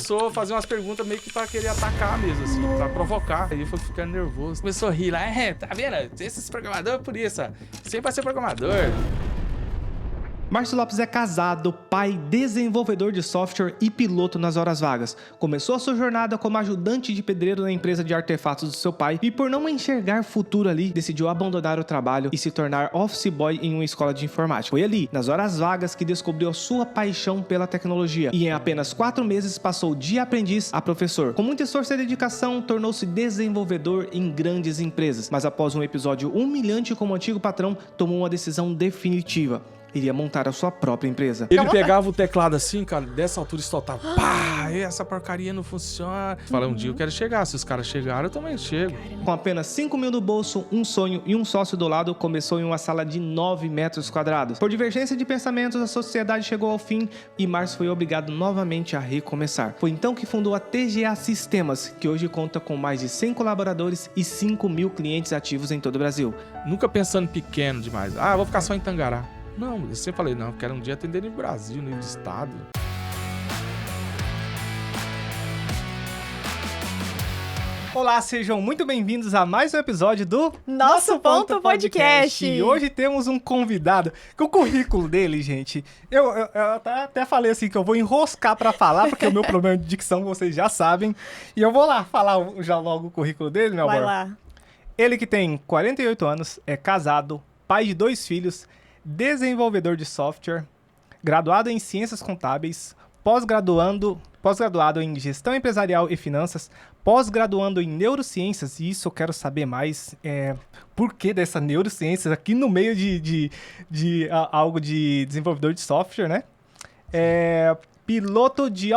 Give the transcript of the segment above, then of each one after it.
começou a fazer umas perguntas meio que pra querer atacar mesmo, assim, pra provocar. Aí foi ficando nervoso. Começou a rir lá, tá vendo? Esses programadores por isso, ó. Sempre vai ser programador. Márcio Lopes é casado, pai, desenvolvedor de software e piloto nas horas vagas. Começou a sua jornada como ajudante de pedreiro na empresa de artefatos do seu pai e, por não enxergar futuro ali, decidiu abandonar o trabalho e se tornar office boy em uma escola de informática. Foi ali, nas horas vagas, que descobriu a sua paixão pela tecnologia e em apenas 4 meses passou de aprendiz a professor. Com muito esforço e dedicação, tornou-se desenvolvedor em grandes empresas, mas após um episódio humilhante com o antigo patrão, tomou uma decisão definitiva. Iria montar a sua própria empresa. Ele pegava o teclado assim, cara, dessa altura e soltava. Pá, essa porcaria não funciona. Fala, um dia eu quero chegar. Se os caras chegaram, eu também chego. Com apenas 5 mil no bolso, um sonho e um sócio do lado, começou em uma sala de 9 metros quadrados. Por divergência de pensamentos, a sociedade chegou ao fim e Márcio foi obrigado novamente a recomeçar. Foi então que fundou a TGA Sistemas, que hoje conta com mais de 100 colaboradores e 5 mil clientes ativos em todo o Brasil. Nunca pensando pequeno demais. Ah, vou ficar só em Tangará. Não, eu sempre falei, não, eu quero um dia atender no Brasil, no estado. Olá, sejam muito bem-vindos a mais um episódio do Nosso Ponto Podcast. E hoje temos um convidado, que o currículo dele, gente, eu até falei assim que eu vou enroscar pra falar, porque o meu problema de dicção vocês já sabem. E eu vou lá falar já logo o currículo dele, meu amor. Vai lá. Ele que tem 48 anos, é casado, pai de 2 filhos, desenvolvedor de software, graduado em ciências contábeis, pós-graduado em gestão empresarial e finanças, pós-graduando em neurociências, e isso eu quero saber mais, por que dessa neurociências aqui no meio de algo de desenvolvedor de software, né? Piloto de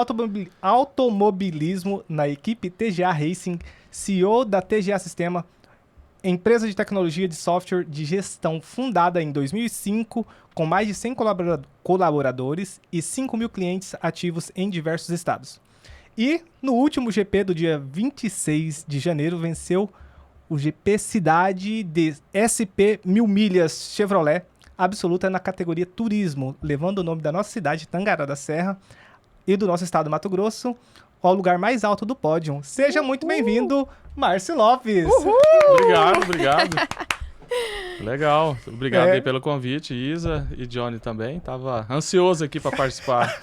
automobilismo na equipe TGA Racing, CEO da TGA Sistema, empresa de tecnologia de software de gestão fundada em 2005, com mais de 100 colaboradores e 5 mil clientes ativos em diversos estados. E no último GP do dia 26 de janeiro, venceu o GP Cidade de SP 1000 milhas Chevrolet absoluta na categoria Turismo, levando o nome da nossa cidade, Tangará da Serra, e do nosso estado, Mato Grosso, ao lugar mais alto do pódio. Seja muito bem-vindo, Márcio Lopes. Obrigado. Legal. Obrigado aí pelo convite, Isa e Johnny também. Tava ansioso aqui para participar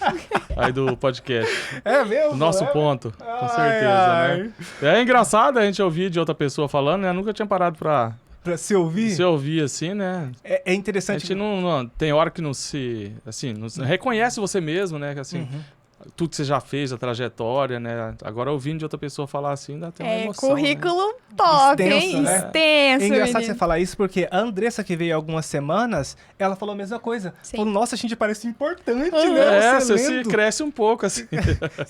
aí do podcast. É mesmo? Nosso ponto, com certeza, né? É engraçado a gente ouvir de outra pessoa falando, né? Eu nunca tinha parado pra se ouvir? Se ouvir assim, né? É interessante. A gente não tem hora que não se... Assim, não reconhece você mesmo, né? Assim, tudo que você já fez, a trajetória, né? Agora, ouvindo de outra pessoa falar assim, dá até uma emoção, currículo, né? Top, extenso, hein? Né? Extenso, É engraçado menino. você falar isso, porque a Andressa, que veio há algumas semanas, ela falou a mesma coisa. Sim. Falou, nossa, a gente parece importante, né? Você se cresce um pouco, assim.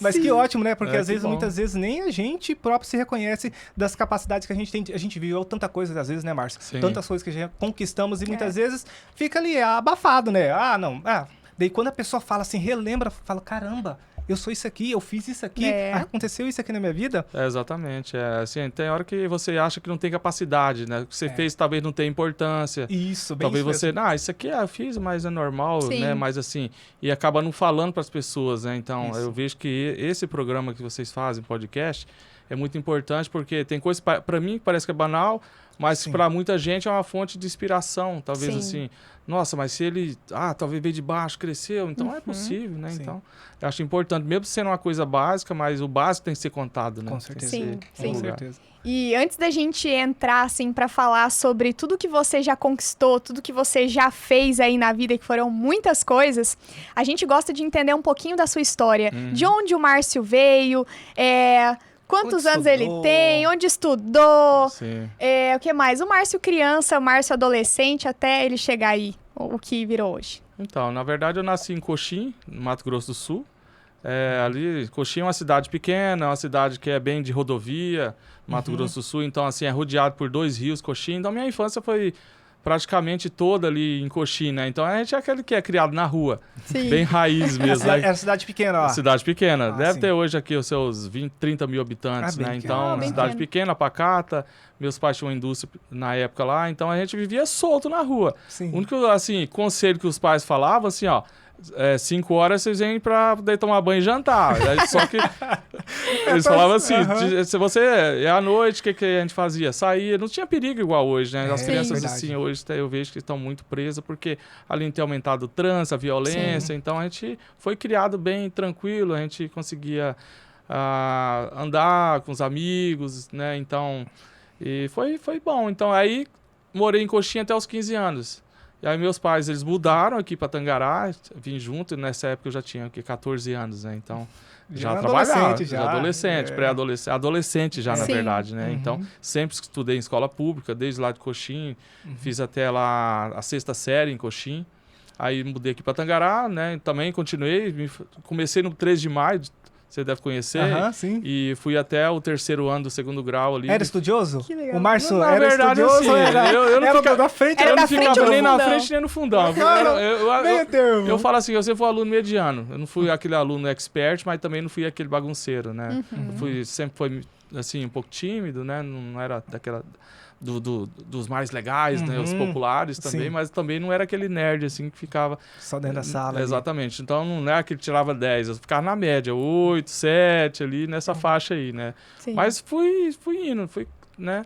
Mas que ótimo, né? Porque às vezes, bom. muitas vezes, nem a gente próprio se reconhece das capacidades que a gente tem. A gente viveu tanta coisa, às vezes, né, Márcio? Sim. Tantas coisas que já conquistamos e muitas vezes fica ali abafado, né? Daí quando a pessoa fala assim, relembra, fala, caramba, eu sou isso aqui, eu fiz isso aqui, aconteceu isso aqui na minha vida. Exatamente. Assim, tem hora que você acha que não tem capacidade, né? O que você fez talvez não tenha importância. Isso, bem talvez isso você, mesmo. isso aqui eu fiz, mas é normal, Sim. né? Mas assim, e acaba não falando para as pessoas, né? Então, Isso. eu vejo que esse programa que vocês fazem, podcast, é muito importante porque tem coisa para mim que parece que é banal, mas para muita gente é uma fonte de inspiração. Talvez Sim. assim, nossa, mas se ele, talvez veio de baixo, cresceu, então é possível, né? Sim. Então, eu acho importante, mesmo sendo uma coisa básica, mas o básico tem que ser contado, né? Com certeza. Sim, sim. Com certeza. E antes da gente entrar, assim, pra falar sobre tudo que você já conquistou, tudo que você já fez aí na vida, que foram muitas coisas, a gente gosta de entender um pouquinho da sua história. De onde o Márcio veio, quantos Onde anos ele estudou? tem, onde estudou, Sim. o que mais? O Márcio criança, o Márcio adolescente, até ele chegar aí, o que virou hoje. Então, na verdade, eu nasci em Coxim, no Mato Grosso do Sul. Ali, Coxim é uma cidade pequena, é uma cidade que é bem de rodovia, Mato Grosso do Sul. Então, assim, é rodeado por 2 rios, Coxim. Então, minha infância foi praticamente toda ali em Coxim, né? Então, a gente é aquele que é criado na rua, Sim. bem raiz mesmo. né? Era cidade pequena, ó. Cidade pequena. Deve sim. ter hoje aqui os seus 20, 30 mil habitantes, bem né? pequeno. Então, bem cidade pequeno. pequena, pacata. Meus pais tinham uma indústria na época lá, então a gente vivia solto na rua. Sim. O único, assim, conselho que os pais falavam, assim, ó, 5 horas vocês vêm pra poder tomar banho e jantar. Aí, só que Eles falavam assim, se você... à noite, o que a gente fazia? Saía, não tinha perigo igual hoje, né? As crianças, assim, hoje eu vejo que estão muito presas, porque ali tem aumentado o trânsito, a violência, então a gente foi criado bem tranquilo, a gente conseguia andar com os amigos, né? Então, e foi bom. Então, aí, morei em Coxinha até os 15 anos. E aí meus pais, eles mudaram aqui para Tangará, vim junto, e nessa época eu já tinha 14 anos, né? Então, já trabalhava, adolescente, pré-adolescente, adolescente já, na verdade, né? Então, sempre estudei em escola pública, desde lá de Coxim, fiz até lá a 6ª série em Coxim. Aí mudei aqui para Tangará, né? Também continuei, comecei no 3 de maio, você deve conhecer. Sim. E fui até o 3º ano do 2º grau ali. Era estudioso? Que legal. O Márcio na era verdade, estudioso? Assim, eu não ficava da frente, era eu da não frente ficava nem no na fundão. frente nem no fundão. Eu falo assim, eu sempre fui aluno mediano. Eu não fui aquele aluno expert, mas também não fui aquele bagunceiro, né? Eu sempre fui, assim, um pouco tímido, né? Não era daquela... dos mais legais, né? Os populares também, mas também não era aquele nerd, assim, que ficava... Só dentro da sala. Exatamente. Então, não é aquele que tirava 10, eu ficava na média, 8, 7, ali, nessa faixa aí, né? Sim. Mas fui indo, né?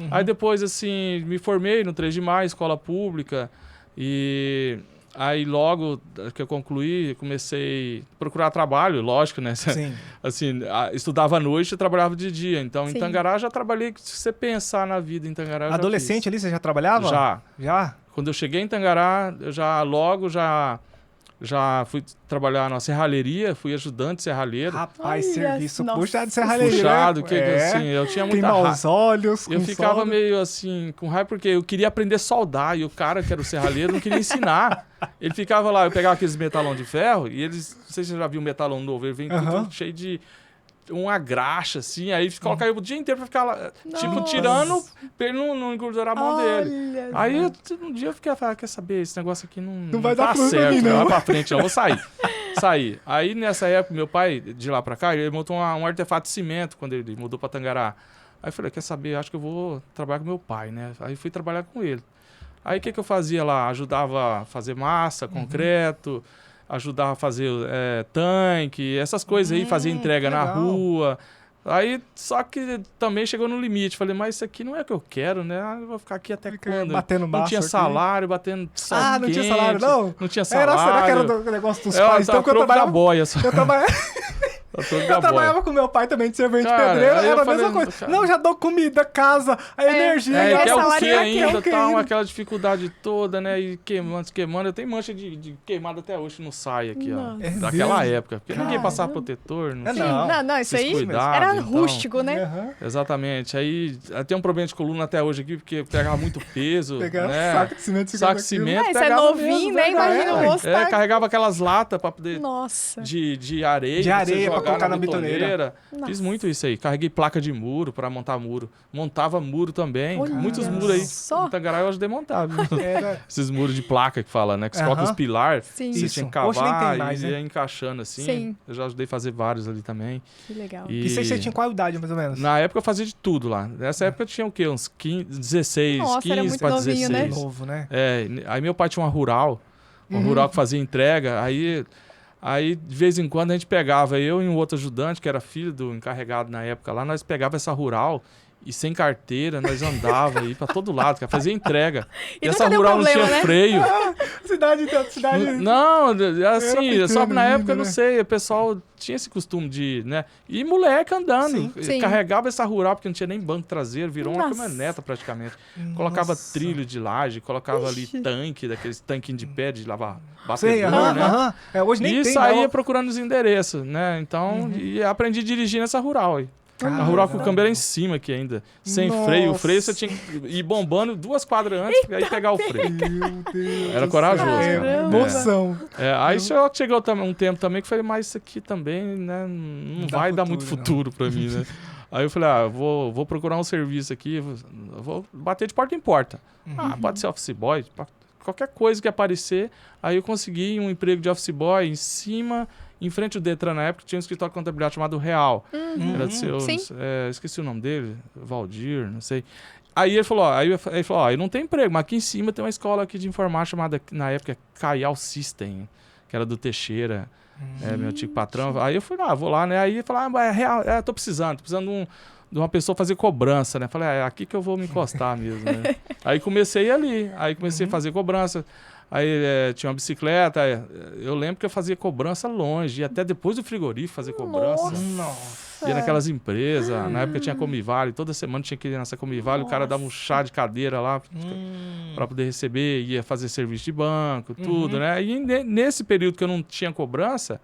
Aí depois, assim, me formei no 3 de maio, escola pública, e... Aí logo que eu concluí, comecei a procurar trabalho, lógico, né? Sim. Assim, estudava à noite e trabalhava de dia. Então, Sim. em Tangará já trabalhei, se você pensar na vida em Tangará, eu Adolescente ali, você já trabalhava? Já. Quando eu cheguei em Tangará, eu já fui trabalhar na serralheria, fui ajudante serralheiro. Rapaz, Olha, serviço nossa. puxado de serralheria. Puxado, né? que assim, eu tinha muita Queimar raiva. os olhos, Eu com ficava solda. meio assim, com raiva, porque eu queria aprender a soldar, e o cara que era o serralheiro não queria ensinar. Ele ficava lá, eu pegava aqueles metalão de ferro, e eles, não sei se você já viu um metalão novo, ele vem tudo cheio de uma graxa, assim, aí colocava o dia inteiro pra ficar lá, tipo, tirando, pra ele não engordurar a mão dele. Aí um dia eu fiquei a falar, quer saber, esse negócio aqui não vai dar tá fruto pra certo, mim, não não. vai pra frente, não, vou sair. Aí nessa época, meu pai, de lá pra cá, ele montou um artefato de cimento quando ele mudou pra Tangará. Aí eu falei, quer saber, acho que eu vou trabalhar com meu pai, né? Aí fui trabalhar com ele. Aí o que eu fazia lá? Ajudava a fazer massa, concreto, ajudava a fazer tanque, essas coisas aí, fazia entrega na legal. rua. Aí, só que também chegou no limite. Falei, mas isso aqui não é o que eu quero, né? Eu vou ficar aqui até quando? Batendo Não baço tinha aqui. salário, batendo sol Não tinha salário, quente, não? Não tinha salário. Será que era do negócio dos Eu pais? tava Então, que eu troco da trabalhava... boia. Só. Eu trabalhava... Troco da Eu boia. trabalhava com meu pai também de servente Cara, pedreiro, aí eu era a falei, mesma coisa. cara. Não, já dou comida, casa, a energia. É, já que é o salário que é ainda, que tá, ainda. aquela dificuldade toda, né? E queimando. Eu tenho mancha de queimado até hoje, não sai aqui, ó. Nossa. Daquela mesmo? época. Porque ninguém passava protetor, não É, Sim, tinha. não, isso aí cuidado, era então. rústico, né? Aham. Exatamente. Aí tem um problema de coluna até hoje aqui, porque pegava muito peso. Pegar né? saco de cimento, Saco de 50 cimento. Isso é pegava novinho, mesmo, né? Imagina o ué. moço tá... carregava aquelas latas pra poder. Nossa. De areia, De pra areia você pra jogar colocar na bitoneira. Nossa. Fiz muito isso aí. Carreguei placa de muro pra montar muro. Montava muro também. Olha Muitos muros aí. só. Em Tangará eu ajudei a montar. Viu? Era... Esses muros de placa que fala, né? Que você Aham. coloca os pilares. Sim. Você Isso. tinha que Hoje nem tem cavar mais, e né? ia encaixando assim. Sim. Eu já ajudei a fazer vários ali também. Que legal. E você tinha qual idade, mais ou menos? Na época eu fazia de tudo lá. Nessa época eu tinha o quê? Uns 15, 16, Nossa, era 15 muito pra novinho, 16. né? Novo, né? É, aí meu pai tinha uma rural, rural que fazia entrega, aí de vez em quando a gente pegava, eu e um outro ajudante, que era filho do encarregado na época lá, nós pegava essa rural e sem carteira, nós andava aí pra todo lado, cara, fazia entrega. E essa nunca deu rural não problema, tinha né? freio. Cidade... Não, assim, pequeno só que na ainda, época, eu não né? sei, o pessoal tinha esse costume de, né? E moleque andando, Sim. carregava essa rural, porque não tinha nem banco traseiro, virou uma Nossa. caminhoneta praticamente. Colocava trilho de laje, colocava ali Ixi. tanque, daqueles tanquinhos de pé de lavar Sei, batedor, aham, né? aham. É, hoje nem E tem, saía não. procurando os endereços, né? Então, e aprendi a dirigir nessa rural aí. A Caramba. rural com o câmbio era em cima aqui ainda. Sem freio. O freio você tinha que ir bombando 2 quadras antes, aí pegar o freio. Meu Deus Era do corajoso, céu. cara. É, emoção. Aí chegou um tempo também que eu falei, mas isso aqui também, né, não Dá vai dar futuro, muito não. futuro pra mim, né? Aí eu falei, vou procurar um serviço aqui, vou bater de porta em porta. Pode ser office boy, qualquer coisa que aparecer. Aí eu consegui um emprego de office boy em frente ao Detran na época, tinha um escritório de contabilidade chamado Real. Era do seu, Sim. esqueci o nome dele, Valdir, não sei. Aí ele falou, aí não tem emprego, mas aqui em cima tem uma escola aqui de informática chamada, na época, Caial System, que era do Teixeira. meu antigo patrão. Aí eu fui lá, vou lá, né? Aí eu falei, é real, tô precisando de uma pessoa fazer cobrança, né? Falei, é aqui que eu vou me encostar mesmo, né? Aí comecei ali, aí comecei a fazer cobrança. Aí tinha uma bicicleta, eu lembro que eu fazia cobrança longe, ia até depois do frigorífico fazer cobrança. Nossa. Ia naquelas empresas, na época tinha Comivale, toda semana tinha que ir nessa Comivale, o cara dava um chá de cadeira lá pra poder receber, ia fazer serviço de banco, tudo, né? E nesse período que eu não tinha cobrança,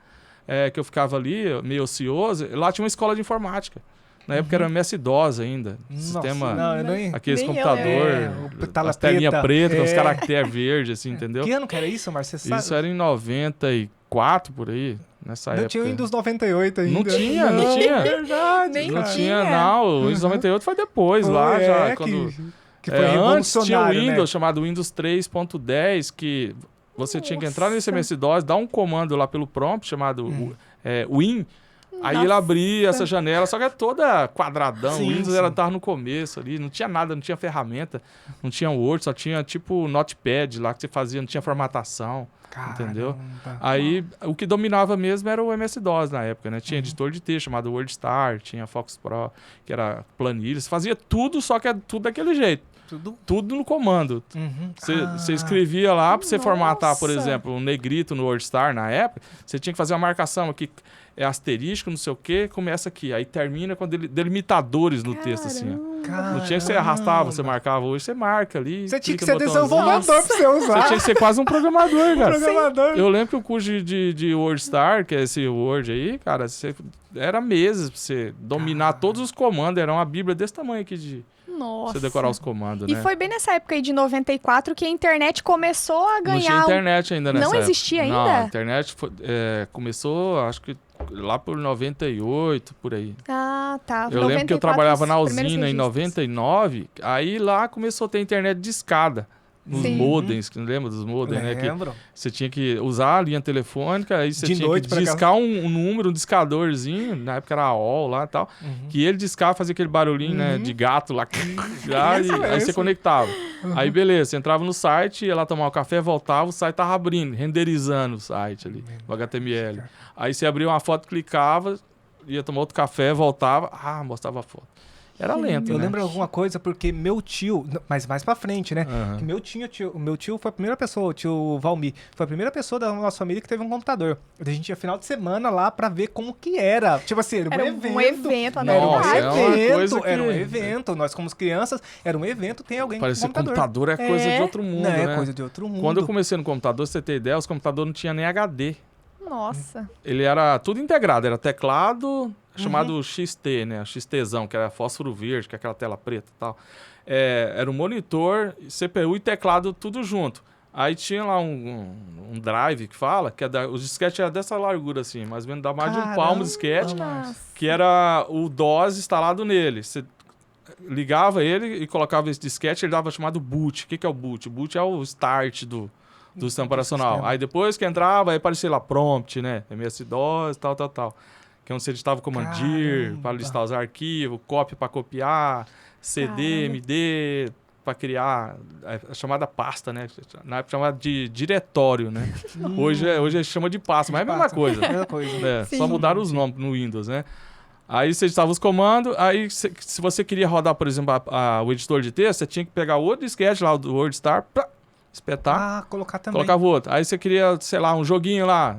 que eu ficava ali, meio ocioso, lá tinha uma escola de informática. Na época era MS-DOS ainda. Sistema, aqueles computadores, as telinhas pretas, com os caracteres verdes, assim, entendeu? Que ano que era isso, Márcio? Você sabe? Isso era em 94, por aí, nessa época. Não tinha o Windows 98 ainda. Não tinha. Verdade. Nem Não tinha. tinha, não. O Windows 98 foi depois, lá já. Quando, que foi antes tinha o revolucionário, Windows, né? chamado Windows 3.10, que você tinha que entrar nesse MS-DOS, dar um comando lá pelo prompt, chamado Win. Aí ele abria essa janela, só que é toda quadradão. Sim, o Windows sim. tava no começo ali, não tinha nada, não tinha ferramenta, não tinha Word, só tinha tipo Notepad lá que você fazia, não tinha formatação, entendeu? Aí o que dominava mesmo era o MS-DOS na época, né? Tinha editor de texto chamado WordStar, tinha Fox Pro, que era planilha, você fazia tudo, só que era tudo daquele jeito. Tudo no comando. Você escrevia lá, para você formatar, por exemplo, um negrito no WordStar na época, você tinha que fazer uma marcação aqui, asterisco, não sei o que, começa aqui. Aí termina com delimitadores no texto, assim. Ó. Não tinha que você arrastava, você marcava. Hoje você marca ali. Você tinha que clica ser no botãozinho. desenvolvedor pra você usar. Você tinha que ser quase um programador, cara. Programador. Eu lembro que o curso de WordStar, que é esse Word aí, cara, era meses pra você dominar todos os comandos. Era uma bíblia desse tamanho aqui de... Nossa. Você decorar os comandos, E né? foi bem nessa época aí de 94 que a internet começou a ganhar... Não tinha internet ainda nessa Não época. existia ainda? Não, a internet começou, acho que lá por 98, por aí. Ah, tá. Eu lembro que eu trabalhava na os primeiros usina em registros. 99, aí lá começou a ter internet de escada. Nos Sim. modems, lembra dos modems, né? Que Lembro. você tinha que usar a linha telefônica, aí você De tinha noite que pra discar um número, um discadorzinho, na época era AOL lá e tal, que ele discava, fazia aquele barulhinho, né, de gato lá, aí você conectava. Aí beleza, você entrava no site, ia lá tomar um café, voltava, o site tava abrindo, renderizando o site ali, o HTML. Aí você abria uma foto, clicava, ia tomar outro café, voltava, mostrava a foto. Era lento, Eu né? lembro alguma coisa porque meu tio, mas mais pra frente, né? Que meu tio foi a primeira pessoa, o tio Valmir, foi a primeira pessoa da nossa família que teve um computador. A gente ia final de semana lá pra ver como que era. Tipo assim, era um evento. Um evento, Era um Nossa, é uma evento, coisa que- era um evento. Nós, como crianças, era um evento, tem alguém Parecia com computador. computador é coisa de outro mundo, Não, né? é coisa de outro mundo. Quando eu comecei no computador, pra você ter ideia, os computadores não tinham nem HD. Nossa. Ele era tudo integrado, era teclado chamado XT, né? XTzão, que era fósforo verde, que é aquela tela preta e tal. Era um monitor, CPU e teclado tudo junto. Aí tinha lá um drive que fala, que os disquetes eram dessa largura assim, mais ou menos dá mais de um palmo de disquete, Nossa. que era o DOS instalado nele. Você ligava ele e colocava esse disquete, ele dava chamado boot. O que é o boot? O boot é o start do sistema operacional. Aí depois que entrava, aí aparecia lá prompt, né? MS-DOS, tal. Que é onde você digitava o command dir para listar os arquivos, copy para copiar, CD, Caramba. MD para criar a chamada pasta, né? Na época chamava de diretório, né? Hoje chama de pasta, mas é a mesma coisa. Mesma coisa. Só mudaram os nomes no Windows, né? Aí você digitava os comandos, aí se você queria rodar, por exemplo, o editor de texto, você tinha que pegar o outro disquete lá, do WordStar, espetar, Colocar também. colocava o outro. Aí você queria, sei lá, um joguinho lá,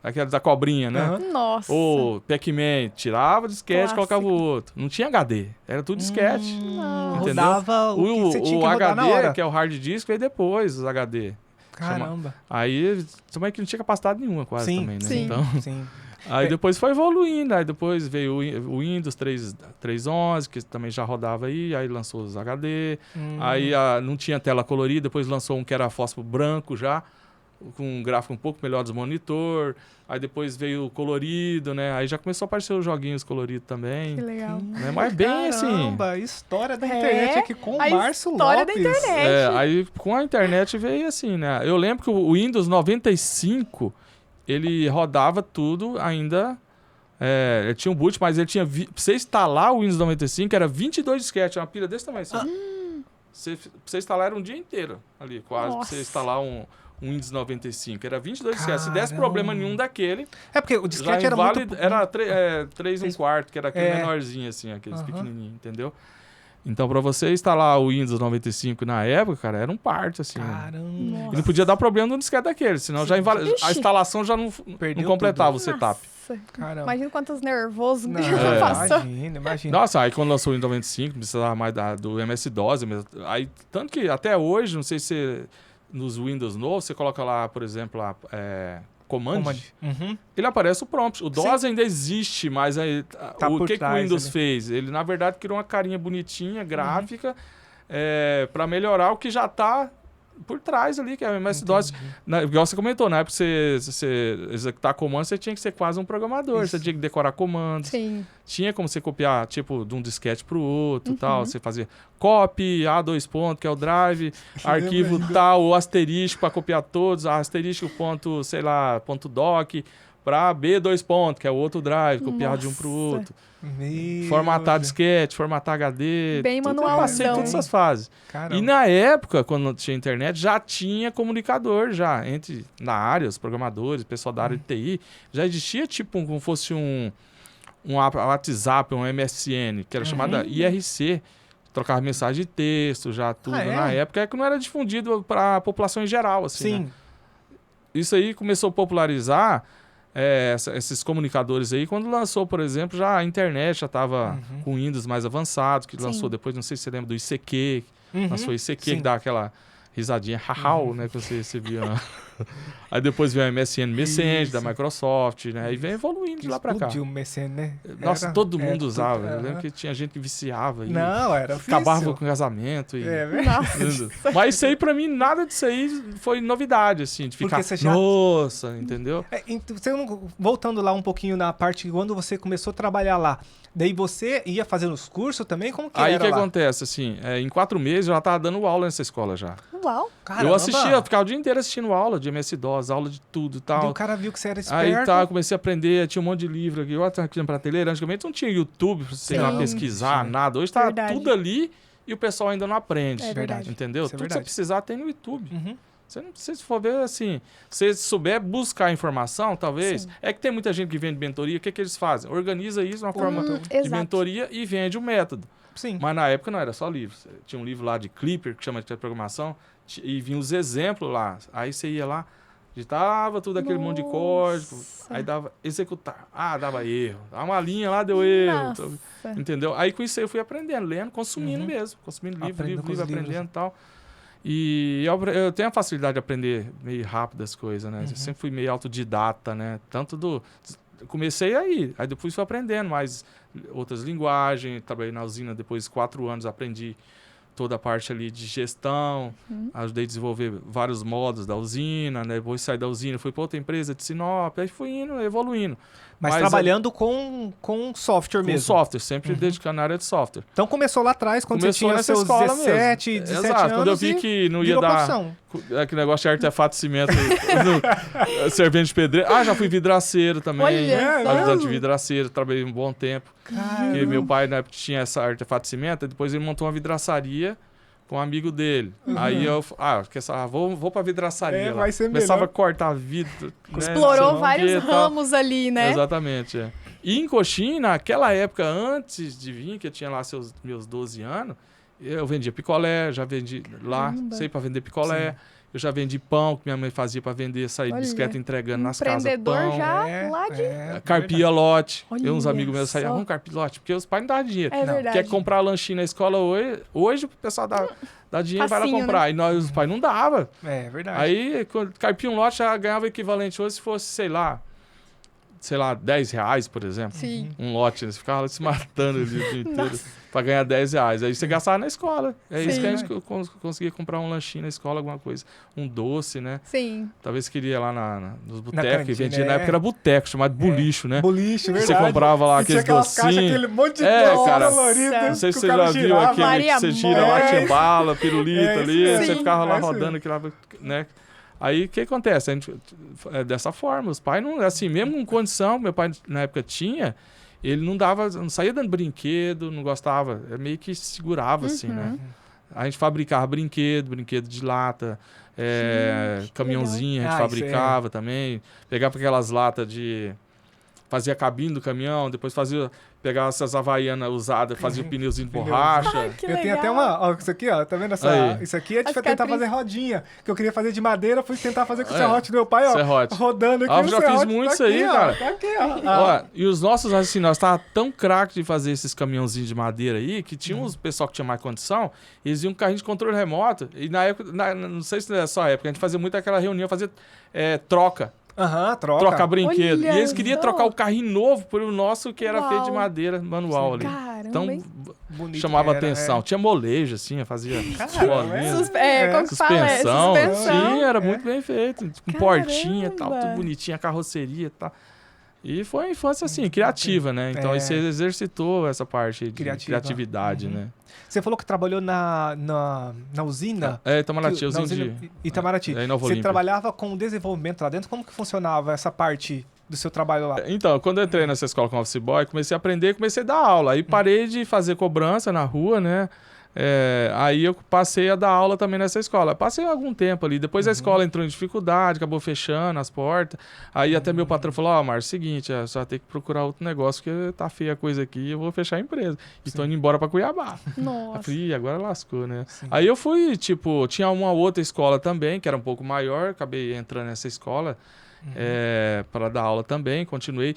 aquele da cobrinha, né? Nossa. Ou Pac-Man, tirava o disquete e Clássico. colocava o outro. Não tinha HD, era tudo disquete. Não. Entendeu? Rodava o que você tinha o que rodar HD, na hora. que é o hard disk, veio depois, os HD. Caramba. Aí também que não tinha capacidade nenhuma quase Sim, também, né? sim. Então, Sim. aí depois foi evoluindo, aí depois veio o Windows 3.11, que também já rodava aí lançou os HD, aí não tinha tela colorida, depois lançou um que era fósforo branco já, com um gráfico um pouco melhor dos monitor, aí depois veio o colorido, né, aí já começou a aparecer os joguinhos coloridos também, Que legal. né? Mas bem assim... Caramba, história da internet aqui com o a Márcio história da Lopes. internet. aí com a internet veio assim, né, eu lembro que o Windows 95... ele rodava tudo ainda... ele tinha um boot, mas ele tinha... Pra você instalar o Windows 95, era 22 disquetes, uma pilha desse tamanho. Assim. Pra você instalar era um dia inteiro ali, quase. Pra Nossa. você instalar um um Windows 95. Era 22 disquetes. Se desse problema nenhum daquele, É porque o já disquete era muito... era 3 1/4, que era aquele É. menorzinho, assim, aqueles Aham. pequenininhos, entendeu? Então, pra você instalar o Windows 95 na época, cara, era um parto, assim. Né? Caramba. E não podia dar problema no disquete daquele, senão já Ixi. a instalação já não Perdeu completava tudo. o setup. Nossa, Caramba. imagina quantos nervosos Não, que já passou. imagina. Nossa, aí quando lançou o Windows 95, não precisava mais do MS-DOS. Aí, tanto que até hoje, não sei se nos Windows novos, você coloca lá, por exemplo, Command, Uhum. ele aparece o prompt. O DOS ainda existe, mas aí, Tá o por que o trás Windows ali. fez? Ele, na verdade, criou uma carinha bonitinha, gráfica, para melhorar o que já está por trás ali, que é o MS-DOS. Igual você comentou, né? Para você executar comando, você tinha que ser quase um programador. Isso. Você tinha que decorar comandos. Sim. Tinha como você copiar, tipo, de um disquete para o outro e tal. Você fazia copy, A2 ponto, que é o drive, arquivo tal, o asterisco para copiar todos, asterisco ponto, sei lá, ponto doc, para B2 ponto, que é o outro drive, copiar de um para o Nossa. outro. Meu Formatar Deus. disquete, formatar HD. Bem tudo. Eu manualzão. passei todas essas fases. Caramba. E na época, quando não tinha internet, já tinha comunicador já, na área, os programadores, o pessoal da área de TI, já existia tipo como fosse um WhatsApp, um MSN, que era chamada IRC, trocava mensagem de texto, já tudo na época, que não era difundido para a população em geral, assim, Sim. né? Isso aí começou a popularizar esses comunicadores aí, quando lançou, por exemplo, já a internet já estava com Windows mais avançados, que lançou depois, não sei se você lembra do ICQ, lançou o ICQ, que dá aquela risadinha, né, que você via. Aí depois veio a MSN Messenger da Microsoft, né, e vem evoluindo de lá pra cá. Explodiu o MSN, né? Nossa, todo mundo tudo- usava. Eu lembro que tinha gente que viciava e Não, era acabava ofício. com o casamento. E... É verdade. Mas isso aí, pra mim, nada disso aí foi novidade, assim, de ficar, Porque você já- nossa, entendeu? Então, voltando lá um pouquinho na parte que quando você começou a trabalhar lá, daí você ia fazendo os cursos também? Como que Aí o era que lá? acontece, assim, em 4 meses eu já tava dando aula nessa escola já. Uau. Caramba. Eu assistia, eu ficava o dia inteiro assistindo aula de MS-DOS, aula de tudo e Daí tal. o cara viu que você era esperto. Aí tá, eu comecei a aprender, tinha um monte de livro aqui, eu tava aqui na prateleira, antigamente não tinha YouTube pra você ir lá Sim. pesquisar, nada. Hoje tá Verdade. tudo ali e o pessoal ainda não aprende. É verdade. Entendeu? Isso é Tudo que você verdade. precisar tem no YouTube. Uhum. Você não precisa, se for ver assim, se você souber buscar informação, talvez, Sim. é que tem muita gente que vende mentoria, o que eles fazem? Organiza isso de uma forma de exato. mentoria e vende o método. Sim. Mas na época não era só livros. Tinha um livro lá de Clipper, que chama de programação, e vinha os exemplos lá. Aí você ia lá, digitava tudo aquele monte de código, Nossa. aí dava executar. Ah, dava erro. Dá uma linha lá, deu erro. Nossa. Entendeu? Aí com isso aí eu fui aprendendo, lendo, consumindo mesmo. Consumindo Aprendendo com os livros. aprendendo e tal. E eu tenho a facilidade de aprender meio rápido as coisas, né? Eu sempre fui meio autodidata, né? Comecei aí depois fui aprendendo mais outras linguagens, trabalhei na usina, depois de 4 anos aprendi toda a parte ali de gestão, ajudei a desenvolver vários modos da usina, né? Depois saí da usina, fui para outra empresa de Sinop, aí fui indo, evoluindo. Mas trabalhando com software Com mesmo. software, sempre dedicando na área de software. Então começou lá atrás, quando Começou você tinha nessa seus escola 17 mesmo. 17 Exato, anos quando eu vi e que não ia virou dar profissão. aquele negócio de artefato de cimento no servente de pedreiro. Já fui vidraceiro também. Olha só. Ajudante de vidraceiro, trabalhei um bom tempo. Porque meu pai, na época, tinha essa artefato de cimento, depois ele montou uma vidraçaria com um amigo dele. Aí eu, vou pra vidraçaria lá. vai ser Começava melhor. a cortar vidro. né, Explorou sei lá o vários quê e tal. ramos ali, né? Exatamente, é. E em Coxim, naquela época, antes de vir, que eu tinha lá meus 12 anos, eu vendia picolé, já vendi lá, Caramba. sei para vender picolé. Eu já vendi pão, que minha mãe fazia para vender, sair de Olha, bicicleta entregando nas casas Empreendedor pão. já lá de... Carpia lote. Olha Uns amigos meus saíam, só. vamos carpir lote, porque os pais não dão dinheiro. É verdade. Quer comprar lanchinho na escola hoje o pessoal dá dinheiro e vai lá Facinho, comprar. E nós, os pais não dava. É verdade. Aí, quando carpia um lote, já ganhava o equivalente hoje se fosse, sei lá, R$10, por exemplo. Sim. Um lote, né? Você ficava se matando o dia inteiro pra ganhar R$10. Aí você gastava na escola. É isso Sim. que a gente conseguia comprar um lanchinho na escola, alguma coisa. Um doce, né? Sim. Talvez queria lá nos botecos, que cantina, vendia. Na época era boteco, chamado bulicho, né? Boliche, Você verdade. comprava lá E tinha aqueles aquelas caixas, docinhos. aquele monte de É, doce cara. colorido. Não Não sei se que você o cara já viu girava. aquele Maria que você gira lá, Mãe. tinha bala, pirulito É isso ali, mesmo. você ficava lá É isso rodando aquilo lá, né? Aí o que acontece? A gente, dessa forma, os pais não, assim, mesmo com condição, meu pai na época tinha, ele não saía dando brinquedo, não gostava, meio que segurava, assim, né? A gente fabricava brinquedo de lata, Gente, que caminhãozinho, a gente Ah, fabricava também. Pegava aquelas latas de... Fazia a cabine do caminhão, depois pegava essas havaianas usadas, fazia o pneuzinho de borracha. Ai, que Eu legal. tenho até uma. Ó, isso aqui, ó. Tá vendo essa? Aí. Isso aqui é de As tentar cicatriz. fazer rodinha. Que eu queria fazer de madeira, fui tentar fazer com o É. serrote do meu pai, ó. Serrote. Rodando aqui. Ah, eu o já fiz serrote muito tá isso aí, aqui, ó, cara. Tá aqui, ó. Ó, e os nossos assim, nós tava tão craque de fazer esses caminhãozinhos de madeira aí, que tinha uns pessoal que tinha mais condição, eles iam com carrinho de controle remoto, e na época, não sei se é só a época, a gente fazia muito aquela reunião, fazia troca. Aham, troca. Trocar brinquedo. Olha E eles queriam só. trocar o carrinho novo por o nosso que era Uau. feito de madeira, manual ali. Caramba, Então, hein? Bonito chamava que era, atenção. Tinha molejo, assim, fazia Caramba, bolinha, Como que fala? suspensão. Suspensão. Sim, era muito bem feito. Com Caramba. portinha e tal, tudo bonitinho, a carroceria e tal. E foi uma infância, assim, criativa, né? Então, aí você exercitou essa parte de criatividade, né? Você falou que trabalhou na usina. Itamaraty, Na usina usina de... Itamaraty. É, em Nova Você Olímpia. trabalhava com o desenvolvimento lá dentro? Como que funcionava essa parte do seu trabalho lá? Então, quando eu entrei nessa escola com office boy, comecei a aprender, comecei a dar aula. Aí parei de fazer cobrança na rua, né? Aí eu passei a dar aula também nessa escola. Passei algum tempo ali. Depois a escola entrou em dificuldade, acabou fechando as portas. Aí até meu patrão falou, Márcio, seguinte, só tem que procurar outro negócio, porque tá feia a coisa aqui e eu vou fechar a empresa. E tô indo embora pra Cuiabá. Eu Nossa. falei, "Ih, agora lascou, né?" Aí eu fui, tinha uma outra escola também, que era um pouco maior, acabei entrando nessa escola. Para dar aula também, continuei.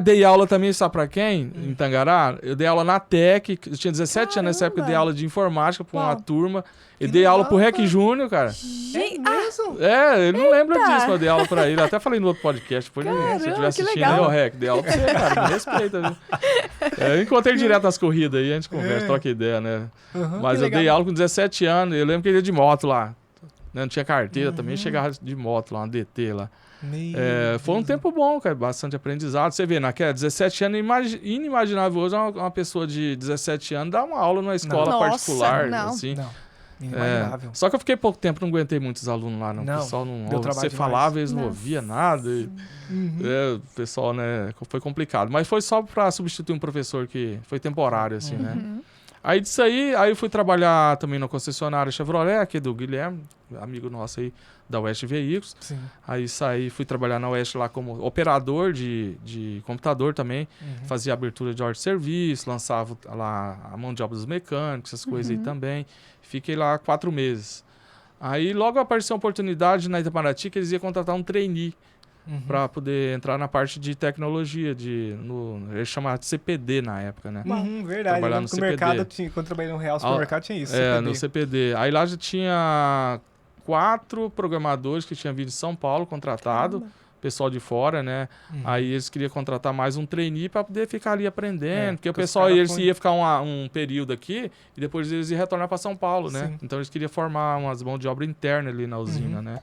Dei aula também, sabe pra quem? Em Tangará. Eu dei aula na TEC, eu tinha 17 anos nessa época, eu dei aula de informática pra uma Uau. turma. E Que dei aula pro legal, REC Júnior, cara. Gente, mesmo? Ele não lembra disso, mas eu dei aula pra ele. Eu até falei no outro podcast, depois se Caramba, eu estiver que assistindo legal. aí, ô REC, dei aula pra você, cara, me respeita, viu? Eu encontrei direto nas corridas aí, a gente conversa, troca ideia, né? Mas que eu dei legal. aula com 17 anos, eu lembro que ele ia de moto lá. Não tinha carteira também, chegava de moto lá, uma DT lá. Foi um tempo bom, cara, bastante aprendizado. Você vê, naquela 17 anos, inimaginável hoje uma pessoa de 17 anos dar uma aula numa escola Nossa, particular, não. assim. Não, inimaginável. Só que eu fiquei pouco tempo, não aguentei muitos alunos lá, não. Não, O pessoal não deu ouve. trabalho Você demais. falava, eles não Nossa. ouviam nada. O pessoal, né, foi complicado. Mas foi só pra substituir um professor que foi temporário, assim, né? Aí disso aí eu fui trabalhar também na concessionária Chevrolet, aqui do Guilherme, amigo nosso aí da Oeste Veículos. Sim. Aí fui trabalhar na Oeste lá como operador de computador também. Fazia abertura de ordem de serviço, lançava lá a mão de obra dos mecânicos, essas coisas aí também. Fiquei lá 4 meses. Aí logo apareceu uma oportunidade na Itamaraty que eles iam contratar um trainee para poder entrar na parte de tecnologia, eles chamavam de CPD na época, né? Verdade. Trabalhar Eu lembro no que o CPD. mercado tinha, quando eu trabalhei no Real Supermercado, tinha isso. CPD. No CPD. Aí lá já tinha 4 programadores que tinham vindo de São Paulo contratado, pessoal de fora, né? Aí eles queriam contratar mais um trainee para poder ficar ali aprendendo, porque o porque os pessoal caras ia ficar um período aqui e depois eles iam retornar para São Paulo, né? Sim. Então eles queriam formar umas mãos de obra interna ali na usina, né?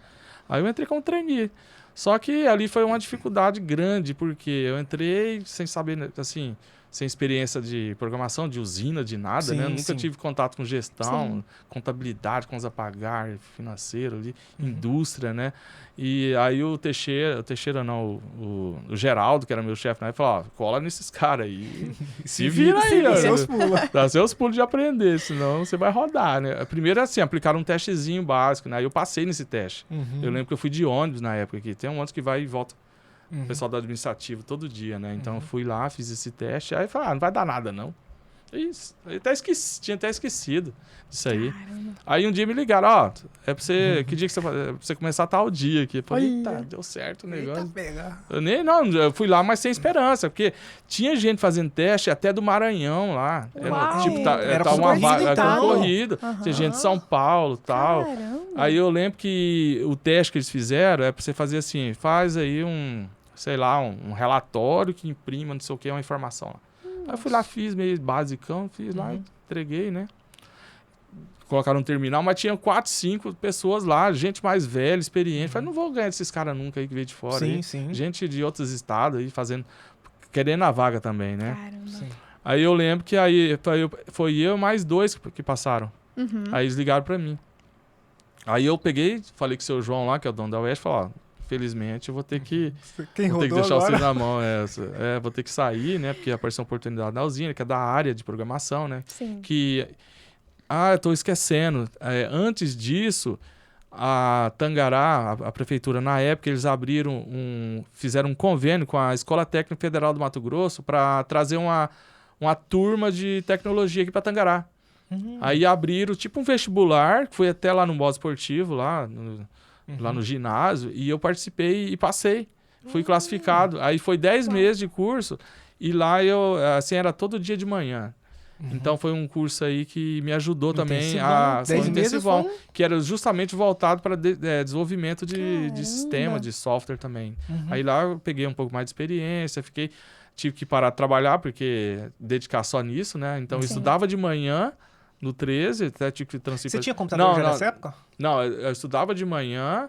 Aí eu entrei como trainee. Só que ali foi uma dificuldade grande, porque eu entrei sem saber, assim, sem experiência de programação, de usina, de nada, Sim, né? Nunca sim. tive contato com gestão, Sim. contabilidade, contas a pagar, financeiro ali, indústria, né? E aí o Geraldo, que era meu chefe, né? Falou, cola nesses caras aí. Se vira aí, dá ó. seus pulos. Dá seus pulos de aprender, senão você vai rodar, né? Primeiro, assim, aplicaram um testezinho básico, né? Aí eu passei nesse teste. Eu lembro que eu fui de ônibus na época aqui. Tem um ônibus que vai e volta. O pessoal do administrativo todo dia, né? Então eu fui lá, fiz esse teste. Aí falei, não vai dar nada, não. Isso. Eu tinha até esquecido disso aí. Caramba. Aí um dia me ligaram, é pra você. Que dia que você vai? É pra você começar tal dia aqui. Eu falei, Olha. eita, deu certo o negócio. Eita, pega. Eu fui lá, mas sem esperança, porque tinha gente fazendo teste até do Maranhão lá. Uau. Era uma concorrido, vaga então. concorrido. Tinha gente de São Paulo e tal. Caramba. Aí eu lembro que o teste que eles fizeram é pra você fazer assim, faz aí um relatório que imprima, não sei o que, uma informação lá. Aí eu fui lá, fiz meio basicão, fiz lá, entreguei, né? Colocaram um terminal, mas tinha 4, 5 pessoas lá, gente mais velha, experiente. Falei, não vou ganhar desses caras nunca aí que veio de fora. Sim, aí. sim. Gente de outros estados aí querendo a vaga também, né? Caramba. Sim. Aí eu lembro que foi eu e mais 2 que passaram. Aí eles ligaram pra mim. Aí eu peguei, falei com o seu João lá, que é o dono da Oeste, falei, infelizmente eu vou ter que... Quem Vou ter que rodou deixar agora? vocês na mão. Vou ter que sair, né? Porque apareceu uma oportunidade na usina, que é da área de programação, né? Sim. Que eu tô esquecendo. Antes disso, a Tangará, a prefeitura, na época, eles fizeram um convênio com a Escola Técnica Federal do Mato Grosso para trazer uma turma de tecnologia aqui para Tangará. Aí abriram tipo um vestibular, que foi até lá no modo esportivo, lá no ginásio, e eu participei e passei. Fui classificado. Aí foi 10 meses de curso, e lá era todo dia de manhã. Então foi um curso aí que me ajudou também foi um intensivão, que era justamente voltado para desenvolvimento de sistema, de software também. Aí lá eu peguei um pouco mais de experiência, tive que parar de trabalhar, porque dedicar só nisso, né? Então eu estudava de manhã, no 13, até tive que transferir. Você tinha computador já nessa época? Não, eu estudava de manhã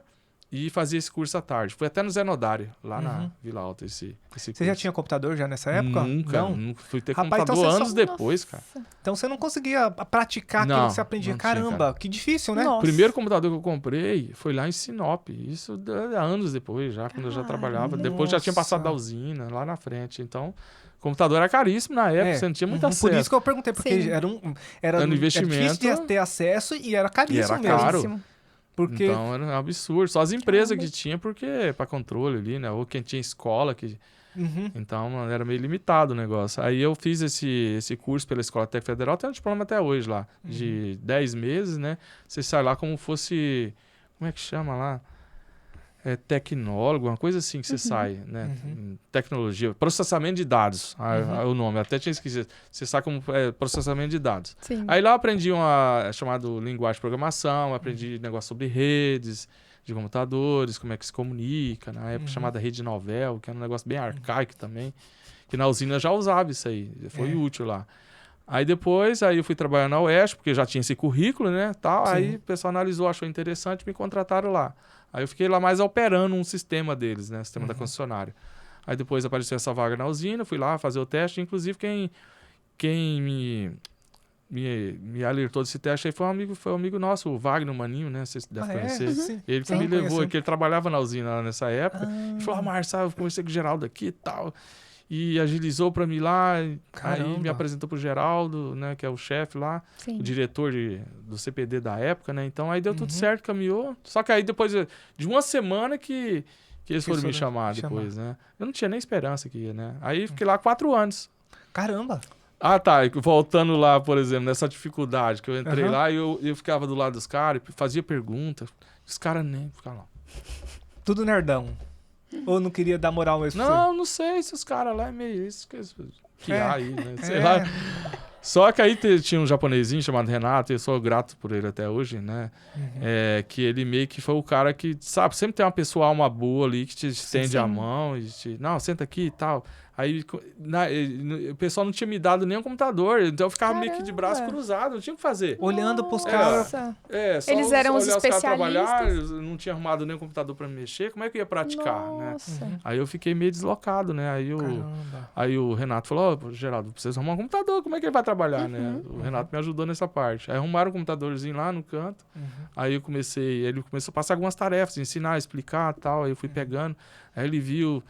e fazia esse curso à tarde. Fui até no Zé Nodário, lá na Vila Alta, esse curso. Você já tinha computador já nessa época? Nunca fui ter Rapaz, computador então anos depois, cara. Então você não conseguia praticar aquilo que você aprendia. Caramba, tinha, que difícil, né? Nossa. O primeiro computador que eu comprei foi lá em Sinop. Isso anos depois, já, quando eu já trabalhava. Depois já tinha passado da usina, lá na frente. Então, o computador era caríssimo na época, você não tinha muito acesso. Por isso que eu perguntei, porque era um investimento. difícil de ter acesso e era caríssimo e era mesmo. Caro. Porque... Então era um absurdo. Só as empresas que tinha, porque para controle ali, né? Ou quem tinha escola que... Então era meio limitado o negócio. Aí eu fiz esse curso pela Escola Técnica Federal, tem um diploma até hoje lá, de 10 meses, né? Você sai lá como fosse... Como é que chama lá? Tecnólogo, uma coisa assim que você sai, né? Tecnologia, processamento de dados, o nome, até tinha esquecido. Você sai como processamento de dados. Sim. Aí lá eu aprendi chamado linguagem de programação, aprendi negócio sobre redes de computadores, como é que se comunica, na época chamada Rede Novel, que era um negócio bem arcaico também, que na usina eu já usava isso aí, foi útil lá. Aí depois, eu fui trabalhar na Oeste, porque já tinha esse currículo, né, tal. Aí o pessoal analisou, achou interessante, me contrataram lá. Aí eu fiquei lá mais operando um sistema deles, né, sistema da concessionária. Aí depois apareceu essa vaga na usina, fui lá fazer o teste, inclusive quem me alertou desse teste aí foi um amigo nosso, o Wagner Maninho, né, vocês devem conhecer. Sim. Ele que me levou, que ele trabalhava na usina lá nessa época, e falou, Marcelo, eu conversei com o Geraldo aqui e tal... E agilizou para mim lá, aí me apresentou pro Geraldo, né, que é o chefe lá, o diretor do CPD da época, né? Então aí deu tudo certo, caminhou. Só que aí depois de uma semana que eles foram me chamar depois, né? Eu não tinha nem esperança que ia, né? Aí fiquei lá 4 anos. Caramba! Tá, voltando lá, por exemplo, nessa dificuldade que eu entrei lá, eu ficava do lado dos caras, fazia pergunta, os caras nem ficavam lá. Tudo nerdão. Ou não queria dar moral mesmo? Não sei se os caras lá é meio isso que há aí, né? Sei lá. Só que aí tinha um japonesinho chamado Renato, e eu sou grato por ele até hoje, né? Que ele meio que foi o cara que, sabe, sempre tem uma pessoa, alma boa ali, que te estende a mão e não, senta aqui e tal. Aí o pessoal não tinha me dado nem um computador, então eu ficava meio que de braço cruzado, não tinha o que fazer. Olhando pros caras. Só eles eram os especialistas. Trabalhar, não tinha arrumado nem um computador pra me mexer, como é que eu ia praticar, né? Aí eu fiquei meio deslocado, né? Aí o Renato falou, Geraldo, precisa arrumar um computador, como é que ele vai trabalhar, né? O Renato me ajudou nessa parte. Aí arrumaram um computadorzinho lá no canto, aí ele começou a passar algumas tarefas, ensinar, explicar e tal, aí eu fui pegando, aí ele viu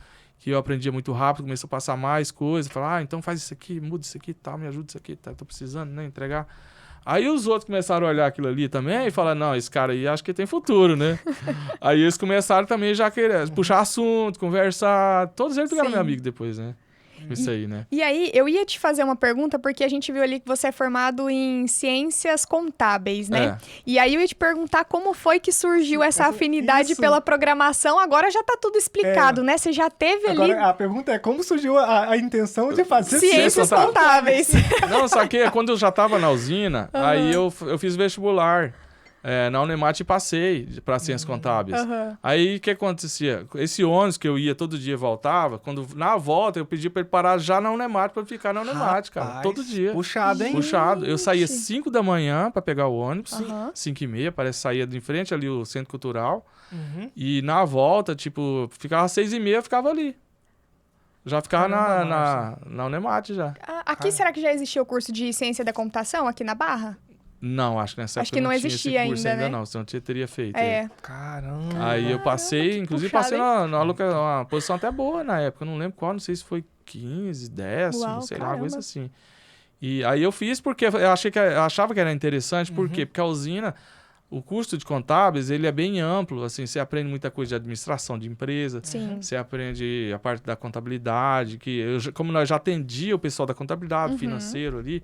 que eu aprendia muito rápido, começou a passar mais coisas, falar, então faz isso aqui, muda isso aqui e tal, me ajuda isso aqui, tá, tô precisando, né, entregar. Aí os outros começaram a olhar aquilo ali também e falaram, não, esse cara aí acho que tem futuro, né? Aí eles começaram também já a querer puxar assunto, conversar, todos eles ficaram meu amigo depois, né? Isso aí, né? E aí, eu ia te fazer uma pergunta, porque a gente viu ali que você é formado em ciências contábeis, né? E aí eu ia te perguntar como foi que surgiu essa afinidade pela programação. Agora já tá tudo explicado, né? Você já teve ali... Agora a pergunta é como surgiu a intenção de fazer ciências contábeis. Não, só que quando eu já tava na usina, aí eu fiz vestibular. Na Unemat passei para ciências contábeis. Aí o que acontecia? Esse ônibus que eu ia todo dia e voltava, na volta eu pedi para ele parar já na Unemat para ficar na Unemat, cara. Todo dia. Puxado, hein? Puxado. Eu saía 5 da manhã para pegar o ônibus, 5h30, parece que saía de frente ali o Centro Cultural. E na volta, tipo, ficava 6h30, eu ficava ali. Já ficava na Unemat já. Aqui será que já existia o curso de ciência da computação aqui na Barra? Não, acho que nessa época não não existia tinha esse curso ainda, né? Não, senão eu teria feito. Caramba. Aí eu passei, inclusive passei numa posição até boa na época, não lembro qual, não sei se foi 15, 10, sei lá, coisa assim. E aí eu fiz porque eu achava que era interessante, por quê? Porque a usina, o curso de contábeis, ele é bem amplo, assim, você aprende muita coisa de administração de empresa, Sim. você aprende a parte da contabilidade, como nós já atendia o pessoal da contabilidade, financeiro ali,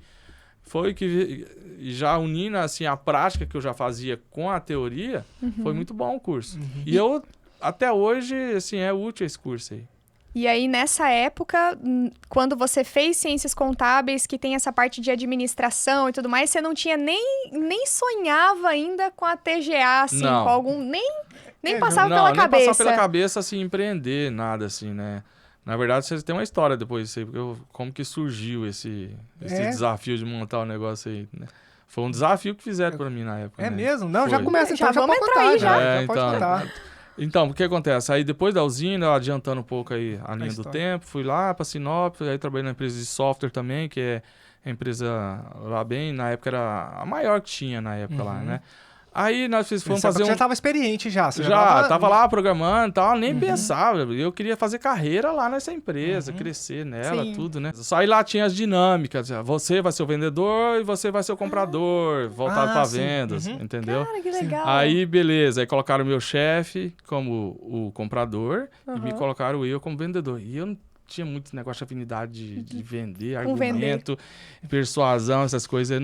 foi que já unindo, assim, a prática que eu já fazia com a teoria, foi muito bom o curso. E eu, até hoje, assim, é útil esse curso aí. E aí, nessa época, quando você fez ciências contábeis, que tem essa parte de administração e tudo mais, você não tinha nem sonhava ainda com a TGA, assim, Não. com algum... Nem passava pela nem cabeça. passava pela cabeça, assim, empreender, nada assim, né? Na verdade, você tem uma história depois disso aí, porque como que surgiu esse desafio de montar o negócio aí, né? Foi um desafio que fizeram pra mim na época, É né? mesmo? Não, Foi. já começa, Já então, já vamos pode entrar contar, aí, já. já pode contar. Então, o que acontece? Aí depois da usina, adiantando um pouco aí a linha do história. tempo, fui lá pra Sinop, aí trabalhei na empresa de software também, que é a empresa lá bem, na época era a maior que tinha na época lá, né? Aí nós fomos fazer Você já estava experiente já. Você Já tava lá programando e tal, nem pensava. Eu queria fazer carreira lá nessa empresa, crescer nela, Sim. tudo, né? Só aí lá tinha as dinâmicas. Você vai ser o vendedor e você vai ser o comprador, voltado pra sim. vendas, entendeu? Cara, que legal. Aí, beleza. Aí colocaram o meu chefe como o comprador e me colocaram eu como vendedor. E eu não tinha muito negócio de afinidade de vender, Com argumento, persuasão, essas coisas.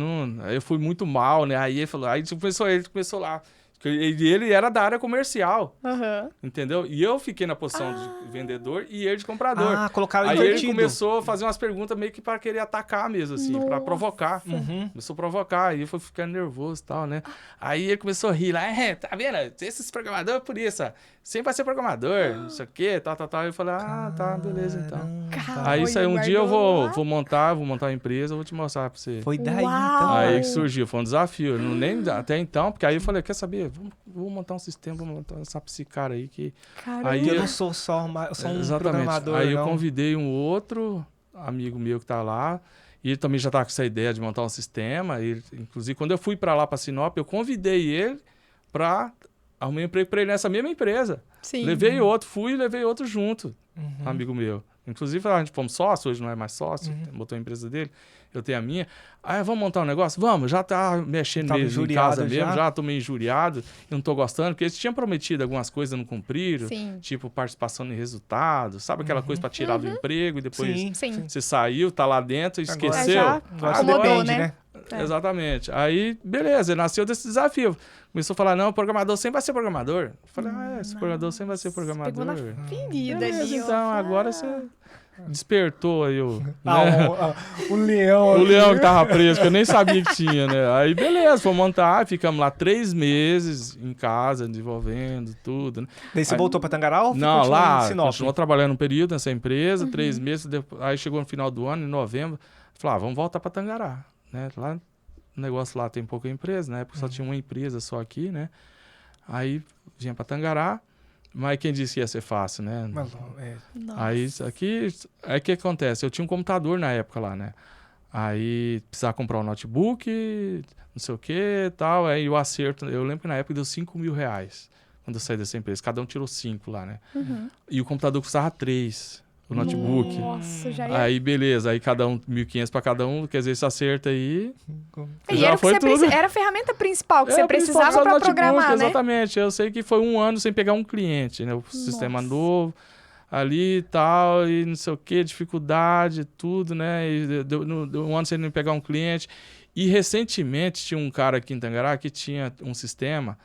Eu fui muito mal, né? Aí ele falou, ele começou lá. Ele era da área comercial, Aham. entendeu? E eu fiquei na posição de vendedor e ele de comprador. Ah, colocaram Aí invertido. ele começou a fazer umas perguntas meio que para querer atacar mesmo, assim, para provocar. Começou a provocar, aí eu fui ficando nervoso e tal, né? Aí ele começou a rir lá, tá vendo? Esses programadores, por isso, ó, sempre vai ser programador, não sei o quê, tal. Eu falei, tá, beleza, então. Cara, Aí isso aí, um dia eu guardou lá. vou montar uma empresa, eu vou te mostrar pra você. Foi daí, Uau! então. Aí que surgiu, foi um desafio. Até então, porque aí eu falei, quer saber? Vou montar um sistema, vou montar esse cara aí que... Caramba. Aí Eu não sou só eu sou um Exatamente. programador, Aí eu não. convidei um outro amigo meu que tá lá, e ele também já tá com essa ideia de montar um sistema. Inclusive, quando eu fui para lá, para Sinop, eu convidei ele para arrumar um emprego para ele nessa mesma empresa. Sim. Levei outro junto, amigo meu. Inclusive, a gente fomos sócio, hoje não é mais sócio, botou a empresa dele, eu tenho a minha. Aí, vamos montar um negócio? Vamos, já tá mexendo Tava mesmo em injuriado casa mesmo, já? já tô meio injuriado, eu não tô gostando, porque eles tinham prometido algumas coisas, não cumpriram, Sim. tipo participação em resultados, sabe aquela coisa para tirar do emprego e depois Sim. você saiu, tá lá dentro, esqueceu? já Agora acomodou, depende, né? Exatamente. Aí, beleza, nasceu desse desafio. Começou a falar, não, o programador sempre vai ser programador. Eu falei, esse programador sempre vai ser programador. Pegou na ferida Beleza, ali, ó. então, agora você despertou aí o... O leão. O leão que tava preso, que eu nem sabia que tinha, né? Aí, beleza, fomos montar, ficamos lá 3 meses em casa, desenvolvendo tudo, né? Daí você voltou pra Tangará ou Não, continuou lá, em Sinop? continuou trabalhando um período nessa empresa, 3 meses, aí chegou no final do ano, em novembro, falei, vamos voltar pra Tangará, né? Lá, o negócio lá tem pouca empresa, né? Porque só tinha uma empresa só aqui, né? Aí, vinha pra Tangará, mas quem disse que ia ser fácil, né? Nossa. Aí o que acontece? Eu tinha um computador na época lá, né? Aí precisava comprar um notebook, não sei o que e tal. Aí o acerto, eu lembro que na época deu R$5.000 quando eu saí dessa empresa. Cada um tirou 5 lá, né? E o computador custava 3, o notebook. Nossa, já ia. Aí beleza, aí cada um, 1.500 para cada um, quer dizer, esse acerto aí. E já era, o que foi você tudo. era a ferramenta principal que você É, precisava principalmente para notebook, programar, né? Exatamente. Eu sei que foi 1 ano sem pegar um cliente, né? O sistema novo ali e tal, e não sei o que, dificuldade, tudo, né? E deu 1 ano sem não pegar um cliente. E recentemente tinha um cara aqui em Tangará que tinha um sistema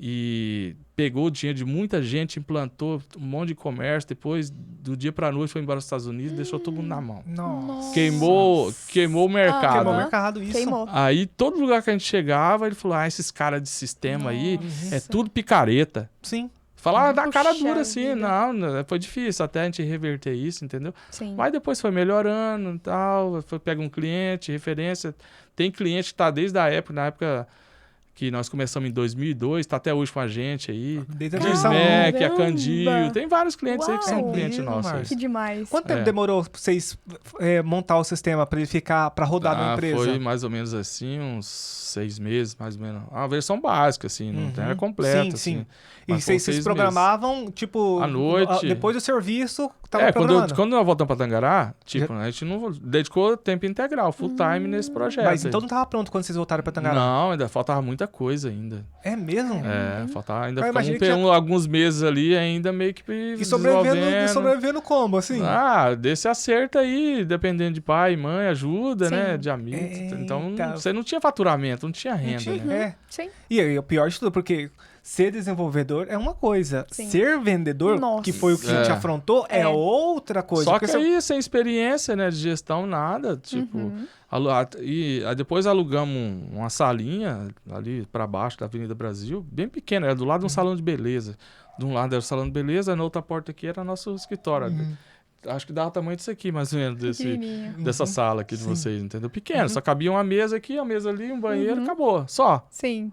e pegou o dinheiro de muita gente, implantou um monte de comércio, depois do dia para noite foi embora aos Estados Unidos e deixou todo mundo na mão. Nossa. Queimou o mercado. Queimou o né? mercado, isso. Queimou. Aí, todo lugar que a gente chegava, ele falou, esses caras de sistema aí é tudo picareta. Sim. Falava da cara Puxa dura assim, vida. não, foi difícil até a gente reverter isso, entendeu? Sim. Mas depois foi melhorando e tal, pega um cliente, referência. Tem cliente que tá desde a época, na época que nós começamos em 2002, tá até hoje com a gente aí. Desde a Caramba! versão... Dismec, a Candil, tem vários clientes aí que Uau! são clientes Mesmo, nossos. Márcio? Que demais. Quanto tempo demorou pra vocês montar o sistema pra ele ficar, pra rodar na empresa? Foi mais ou menos assim, uns 6 meses, mais ou menos. Uma versão básica, assim, não era completa, Sim, assim. sim. E Mas foram vocês 6 programavam, tipo... À noite. Depois do serviço, tava Quando, programando. quando nós voltamos pra Tangará, tipo, a gente não dedicou tempo integral, full time nesse projeto. Mas aí. então não tava pronto quando vocês voltaram pra Tangará? Não, ainda faltava muita coisa ainda. É mesmo? Faltava ainda. Eu Ficamos imagino que alguns meses ali ainda meio que E sobrevivendo como, assim? Desse acerto aí, dependendo de pai, mãe, ajuda, Sim. né? De amigos. Então, Eita. você não tinha faturamento, não tinha renda, né? É. Sim. E aí, o pior de tudo, porque ser desenvolvedor é uma coisa. Sim. Ser vendedor, Nossa. que foi o que a gente afrontou, é outra coisa. Só Porque que aí, sem experiência, né, de gestão, nada, tipo... E aí depois alugamos uma salinha ali pra baixo da Avenida Brasil, bem pequena, era do lado de um salão de beleza. De um lado era o salão de beleza, na outra porta aqui era nosso escritório. Acho que dava o tamanho disso aqui, mais ou menos, Pequenininho. dessa sala aqui de vocês, entendeu? Pequeno, só cabia uma mesa aqui, uma mesa ali, um banheiro, acabou, só. Sim.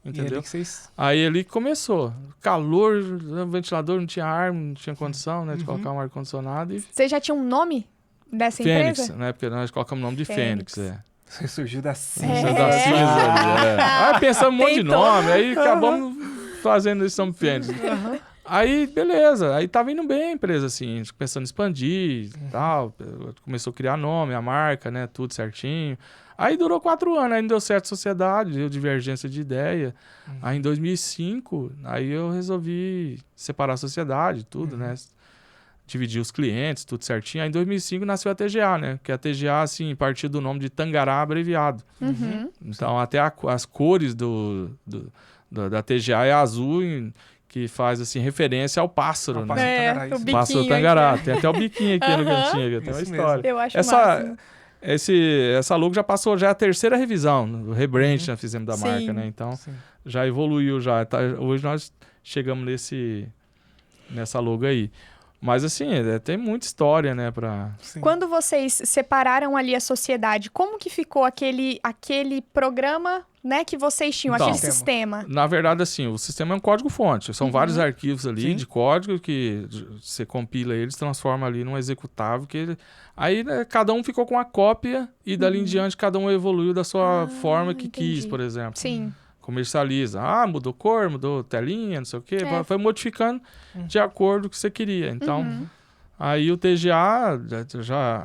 E Entendeu? ali que vocês... Aí ele começou. Calor, o ventilador não tinha ar, não tinha condição, né, de colocar um ar-condicionado. E Você já tinha um nome dessa Fênix, empresa? né? Porque nós colocamos o nome de Fênix, Você surgiu da cinza. Você da cinza ali, Aí pensamos um monte de Tentou. nome, aí acabamos fazendo esse nome Fênix. Aí, beleza. Aí tava indo bem a empresa, assim, a gente pensando em expandir e tal. Começou a criar nome, a marca, né? Tudo certinho. Aí durou 4 anos, aí não deu certo a sociedade, deu divergência de ideia. Aí em 2005, aí eu resolvi separar a sociedade, tudo, né? Dividir os clientes, tudo certinho. Aí em 2005 nasceu a TGA, né? Que a TGA, assim, partiu do nome de Tangará abreviado. Então, até as cores da TGA é azul, que faz, assim, referência ao pássaro, Ao né? Tangará, o isso. biquinho. Pássaro Tangará. Tem até o biquinho aqui no cantinho, aqui, tem uma Isso história. Eu acho máximo. Essa logo já passou, já é a 3ª revisão, o rebrand que nós fizemos da Sim. marca, né? Então, Sim. já evoluiu já. Hoje nós chegamos nessa logo aí. Mas assim, tem muita história, né? Sim. Quando vocês separaram ali a sociedade, como que ficou aquele programa, né, que vocês tinham, Então, aquele sistema? Na verdade, assim, o sistema é um código-fonte. São vários arquivos ali Sim. de código que você compila eles, transforma ali num executável. Aí, né, cada um ficou com a cópia e dali em diante cada um evoluiu da sua forma que quis, entendi. por exemplo. Sim. Comercializa. Mudou cor, mudou telinha, não sei o quê. É. Foi modificando de acordo com o que você queria. Então, aí o TGA,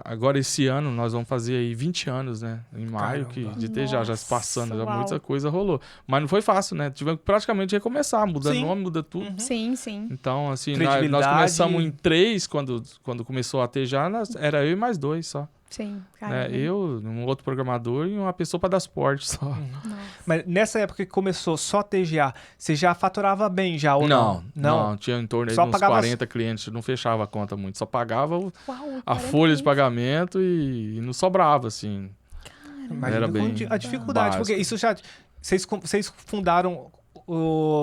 agora esse ano, nós vamos fazer aí 20 anos, né? Em maio, Caramba. de TGA, já se Nossa, passando, já uau. muita coisa rolou. Mas não foi fácil, né? Tivemos que praticamente recomeçar, muda Sim. nome, muda tudo. Sim, sim. Então, assim, nós Credibilidade. começamos em 3, quando começou a TGA, era eu e mais 2 só. Sim. Né? Caramba. Eu, um outro programador e uma pessoa para dar suporte só. Nossa. Mas nessa época que começou só TGA, você já faturava bem já ou não? Não, tinha em torno aí Só de uns pagava 40 clientes, não fechava a conta muito, só pagava Uau, a 40 folha de clientes. pagamento e não sobrava, assim. Imagina Era com bem a dificuldade, porque básico. isso já... Vocês fundaram...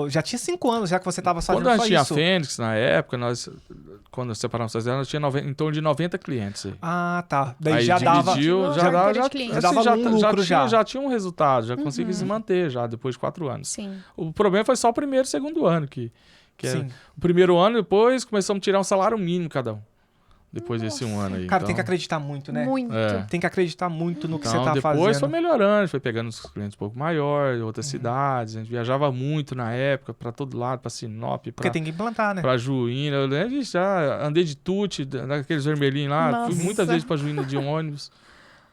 já tinha 5 anos já que você estava fazendo Quando a só gente tinha a isso. Fênix, na época, quando nós separamos as nós tinha em torno de 90 clientes aí. Ah, tá. Daí Aí já dava... dividiu, já carteira dava, de já, clientes. assim, Dava um lucro já tinha um resultado, já conseguia se manter já depois de 4 anos. Sim. O problema foi só o primeiro e segundo ano, que era, Sim. o primeiro ano, depois começamos a tirar um salário mínimo cada um. Depois desse um ano aí. Cara, então, tem que acreditar muito, né? Muito. É. Tem que acreditar muito no que Então, você tá depois fazendo. foi melhorando, foi pegando os clientes um pouco maiores, outras cidades. A gente viajava muito na época, pra todo lado, pra Sinop, Porque pra, tem que implantar, né? pra Juína. Eu lembro, já andei de tute, daqueles vermelhinhos lá. Nossa. Fui muitas vezes pra Juína de ônibus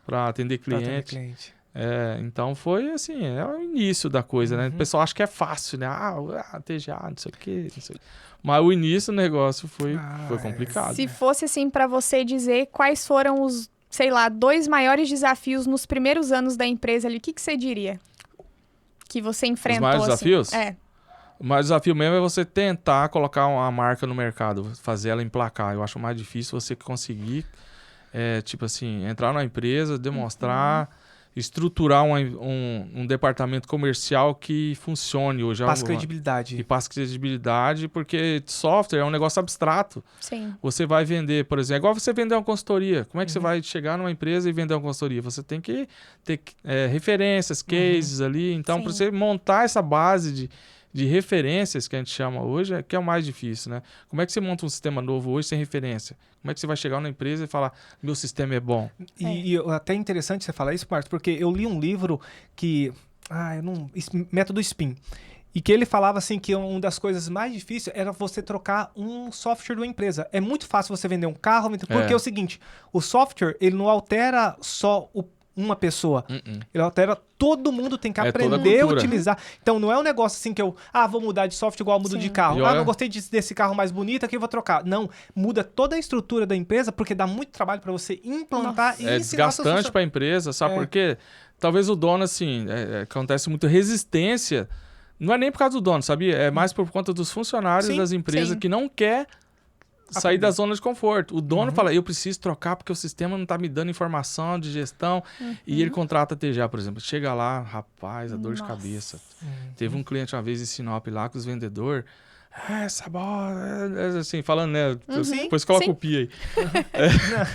pra atender Pra atender cliente. cliente. Então foi assim, é o início da coisa, né? O pessoal acha que é fácil, né? TGA, não sei o quê, não sei. Mas o início do negócio foi complicado. Se fosse assim pra você dizer quais foram os, sei lá, 2 maiores desafios nos primeiros anos da empresa ali, o que você diria? Que você enfrentou maiores assim? desafios? É. O maior desafio mesmo é você tentar colocar uma marca no mercado, fazer ela emplacar. Eu acho mais difícil você conseguir, tipo assim, entrar na empresa, demonstrar, estruturar um departamento comercial que funcione hoje. Passa Que credibilidade. passe credibilidade, porque software é um negócio abstrato. Sim. Você vai vender, por exemplo, é igual você vender uma consultoria. Como é que você vai chegar numa empresa e vender uma consultoria? Você tem que ter referências, cases ali. Então, Sim. para você montar essa base de referências, que a gente chama hoje, que é o mais difícil, né? Como é que você monta um sistema novo hoje sem referência? Como é que você vai chegar na empresa e falar, meu sistema é bom? E até interessante você falar isso, Marcos, porque eu li um livro que... Método SPIN. E que ele falava assim que uma das coisas mais difíceis era você trocar um software de uma empresa. É muito fácil você vender um carro, porque é o seguinte, o software, ele não altera só uma pessoa. Ele altera, todo mundo tem que aprender a utilizar. Então não é um negócio assim que vou mudar de software igual eu mudo de carro. Não gostei desse carro mais bonito, aqui eu vou trocar. Não, muda toda a estrutura da empresa, porque dá muito trabalho para você implantar e ensinar. É desgastante para a empresa, sabe por quê? Talvez o dono, assim, acontece muita resistência. Não é nem por causa do dono, sabia? É mais por conta dos funcionários das empresas que não quer sair da zona de conforto. O dono fala, eu preciso trocar porque o sistema não está me dando informação de gestão. E ele contrata a TGA, por exemplo. Chega lá, rapaz, a dor de cabeça. Teve um cliente uma vez em Sinop lá com os vendedores. Essa bola... assim, falando, né? Depois coloca o pi aí.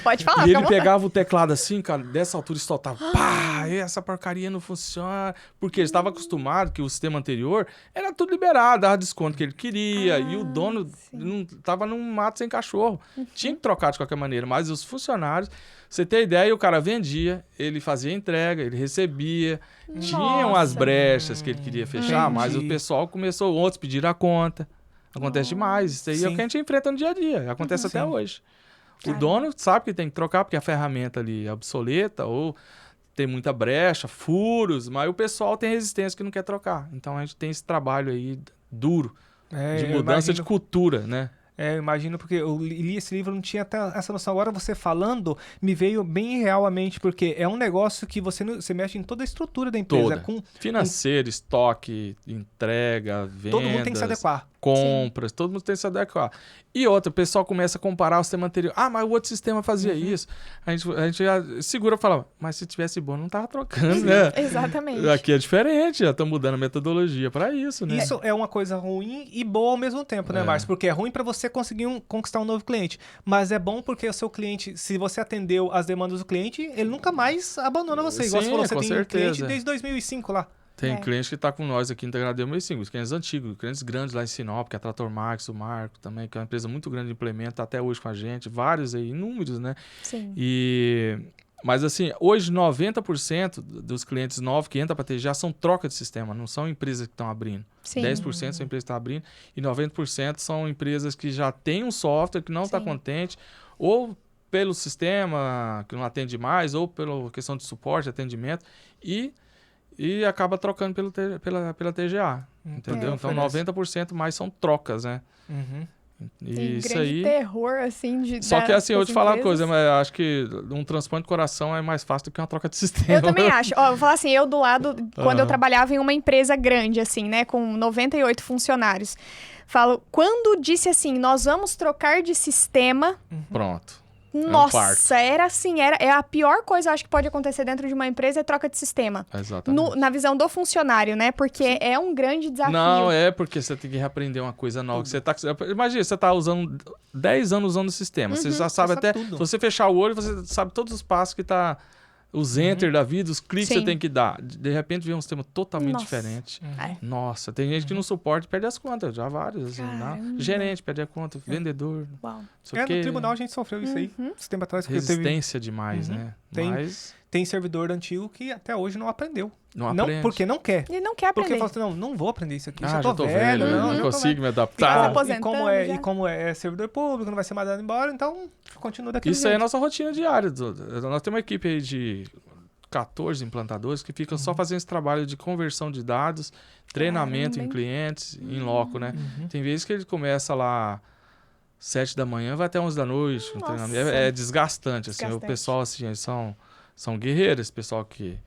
Pode falar, E ele pegava o teclado assim, cara, dessa altura soltava. Pá! Essa porcaria não funciona. Porque ele estava acostumado que o sistema anterior era tudo liberado, dava desconto que ele queria. E o dono não tava num mato sem cachorro. Tinha que trocar de qualquer maneira. Mas os funcionários, você tem ideia, o cara vendia, ele fazia entrega, ele recebia. Tinham as brechas que ele queria fechar, mas o pessoal começou, outros pediram a conta. Acontece demais. Isso aí é o que a gente enfrenta no dia a dia. Acontece até hoje. O dono sabe que tem que trocar porque a ferramenta ali é obsoleta ou tem muita brecha, furos, mas o pessoal tem resistência que não quer trocar. Então a gente tem esse trabalho aí duro de mudança de cultura, né? Eu imagino, porque eu li esse livro, não tinha até essa noção. Agora você falando, me veio bem real à mente, porque é um negócio que você mexe em toda a estrutura da empresa. Financeiro, estoque, entrega, vendas. Todo mundo tem que se adequar. Compras, todo mundo tem que se adequar. E outra, o pessoal começa a comparar o sistema anterior. Mas o outro sistema fazia isso. A gente já segura e fala, mas se tivesse bom, não tava trocando, né? Exatamente. Aqui é diferente, já estão mudando a metodologia para isso, né? Isso é uma coisa ruim e boa ao mesmo tempo, né, Márcio? Porque é ruim para você conseguir conquistar um novo cliente. Mas é bom porque o seu cliente, se você atendeu as demandas do cliente, ele nunca mais abandona você. Igual você falou, você tem cliente desde 2005 lá. Tem cliente que está com nós aqui integrado desde 2005, os clientes antigos, clientes grandes lá em Sinop, que é a Trator Max, o Marco também, que é uma empresa muito grande de implemento, tá até hoje com a gente, vários aí, inúmeros, né? Sim. Mas assim, hoje 90% dos clientes novos que entram para TGA são troca de sistema, não são empresas que estão abrindo. Sim. 10% são empresas que estão abrindo e 90% são empresas que já têm um software que não está contente, ou pelo sistema que não atende mais, ou pela questão de suporte, atendimento, e acaba trocando pela TGA, entendeu? Então 90% mais são trocas, né? Tem isso grande aí... terror, assim, Só que assim, eu vou te falar uma coisa, mas acho que um transplante de coração é mais fácil do que uma troca de sistema. Eu também acho. Eu vou falar assim, eu do lado, quando eu trabalhava em uma empresa grande, assim, né, com 98 funcionários, falo, quando disse assim, nós vamos trocar de sistema... Pronto. Nossa, era assim, é a pior coisa, acho que pode acontecer dentro de uma empresa, é troca de sistema. Exatamente. Na visão do funcionário, né? Porque é um grande desafio. Não, porque você tem que reaprender uma coisa nova. Imagina, você tá usando 10 anos usando o sistema. Você já sabe até... tudo. Se você fechar o olho, você sabe todos os passos que tá... Os enter da vida, os cliques que você tem que dar. De repente, vem um sistema totalmente diferente. Nossa, tem gente que não suporta e perde as contas. Já vários. Assim, gerente perde a conta, vendedor. Uau. No tribunal a gente sofreu isso aí. Esse tempo atrás. Resistência demais, né? Tem servidor antigo que até hoje não aprendeu. Não aprende. Porque não quer. Ele não quer aprender. Porque fala assim, não vou aprender isso aqui. Já tô velho, não consigo me adaptar. E como é servidor público, não vai ser mandado embora, então continua daquele jeito. Isso aí é a nossa rotina diária. Nós temos uma equipe aí de 14 implantadores que ficam só fazendo esse trabalho de conversão de dados, treinamento em clientes, em loco, né? Tem vezes que ele começa lá 7 da manhã, vai até 11 da noite. Um treinamento. É desgastante, assim. O pessoal, assim, eles são guerreiros, esse pessoal que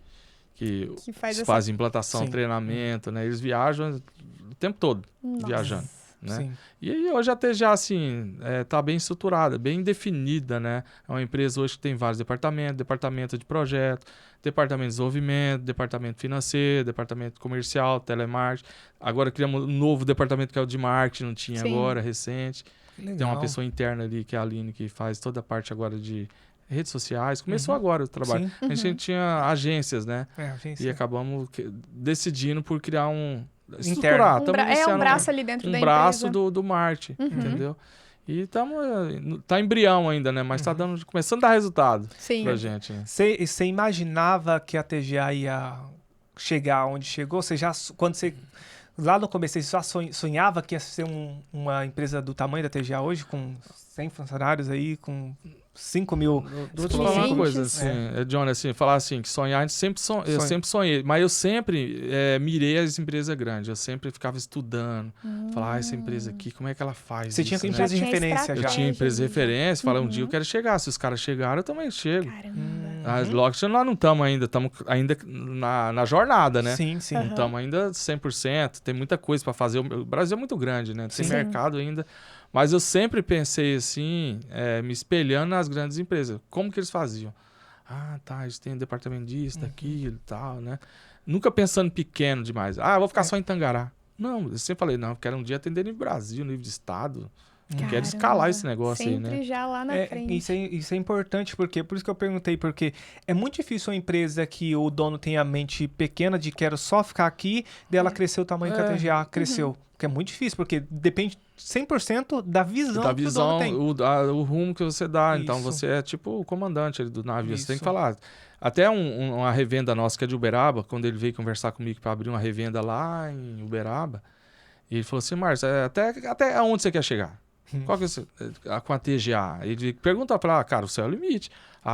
faz implantação, treinamento, né? Eles viajam o tempo todo, viajando. né? Sim. E aí hoje a TGA, assim, tá bem estruturada, bem definida, né? É uma empresa hoje que tem vários departamentos, departamento de projeto, departamento de desenvolvimento, departamento financeiro, departamento comercial, telemarketing. Agora criamos um novo departamento que é o de marketing, não tinha Sim. agora, recente. Que legal. Tem uma pessoa interna ali, que é a Aline, que faz toda a parte agora de redes sociais. Começou agora o trabalho. Sim. A gente tinha agências, né? Agência. E acabamos decidindo por criar um... Interno. Estruturar. Tamo É um iniciando braço ali dentro da braço empresa. do marketing, entendeu? E tá embrião ainda, né? Mas tá começando a dar resultado Sim. pra gente. Né? Você imaginava que a TGA ia chegar onde chegou? Quando você lá no começo, você já sonhava que ia ser uma empresa do tamanho da TGA hoje, com 100 funcionários aí, com 5 mil... Vou te falar uma coisa, clientes. assim, Johnny, assim, falar assim, que sonhar, a gente eu sempre sonhei, mas eu sempre mirei as empresas grandes, eu sempre ficava estudando, falar, essa empresa aqui, como é que ela faz Você tinha isso, né? empresa de Já tinha referência já. Eu tinha empresa de ali. referência, falei, um dia eu quero chegar, se os caras chegaram, eu também chego. Caramba. As Locked nós não estamos ainda na jornada, né? Sim, sim. Não estamos ainda 100%, tem muita coisa para fazer. O Brasil é muito grande, né? Tem Sim. mercado ainda. Mas eu sempre pensei assim, me espelhando nas grandes empresas. Como que eles faziam? Ah, tá, eles têm um departamento disso, daquilo e tal, né? Nunca pensando pequeno demais. Ah, eu vou ficar só em Tangará. Não, eu sempre falei, não, eu quero um dia atender nível Brasil, nível de estado. Eu quero escalar esse negócio aí, Sempre né? já lá na frente. Isso é importante, porque por isso que eu perguntei, porque é muito difícil uma empresa que o dono tem a mente pequena de quero só ficar aqui, dela crescer o tamanho que a TGA cresceu. Porque é muito difícil, porque depende 100% da visão Da que o visão, dono tem. o rumo que você dá. Então Isso. você é tipo o comandante ali do navio. Você tem Isso. que falar. Até uma revenda nossa que é de Uberaba, quando ele veio conversar comigo para abrir uma revenda lá em Uberaba, ele falou assim, Márcio, até onde você quer chegar? Qual que é com a TGA? Ele pergunta para cara, o céu é o limite.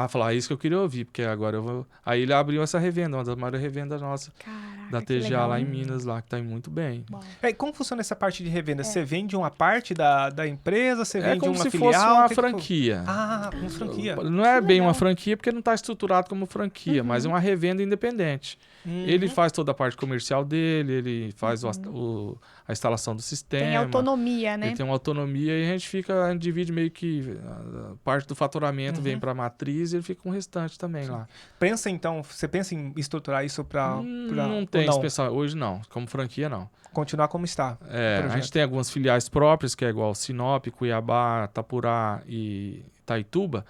Falar, isso que eu queria ouvir, porque agora eu vou... Aí ele abriu essa revenda, uma das maiores revendas nossas Caraca, da que TGA legal. lá em Minas, lá que tá indo muito bem. Uau. Como funciona essa parte de revenda? Você vende uma parte da empresa? Você É vende como uma se filial? fosse uma O que que franquia. uma franquia. Não é Que bem legal. uma franquia porque não está estruturado como franquia, mas é uma revenda independente. Ele faz toda a parte comercial dele, ele faz a instalação do sistema. Tem autonomia, né? Ele tem uma autonomia e a gente divide meio que a parte do faturamento vem para a matriz e ele fica com o restante também lá. Você pensa em estruturar isso para Não tem especial, hoje não, como franquia não. continuar como está? A gente tem algumas filiais próprias, que é igual Sinop, Cuiabá, Itapurá e Itaituba.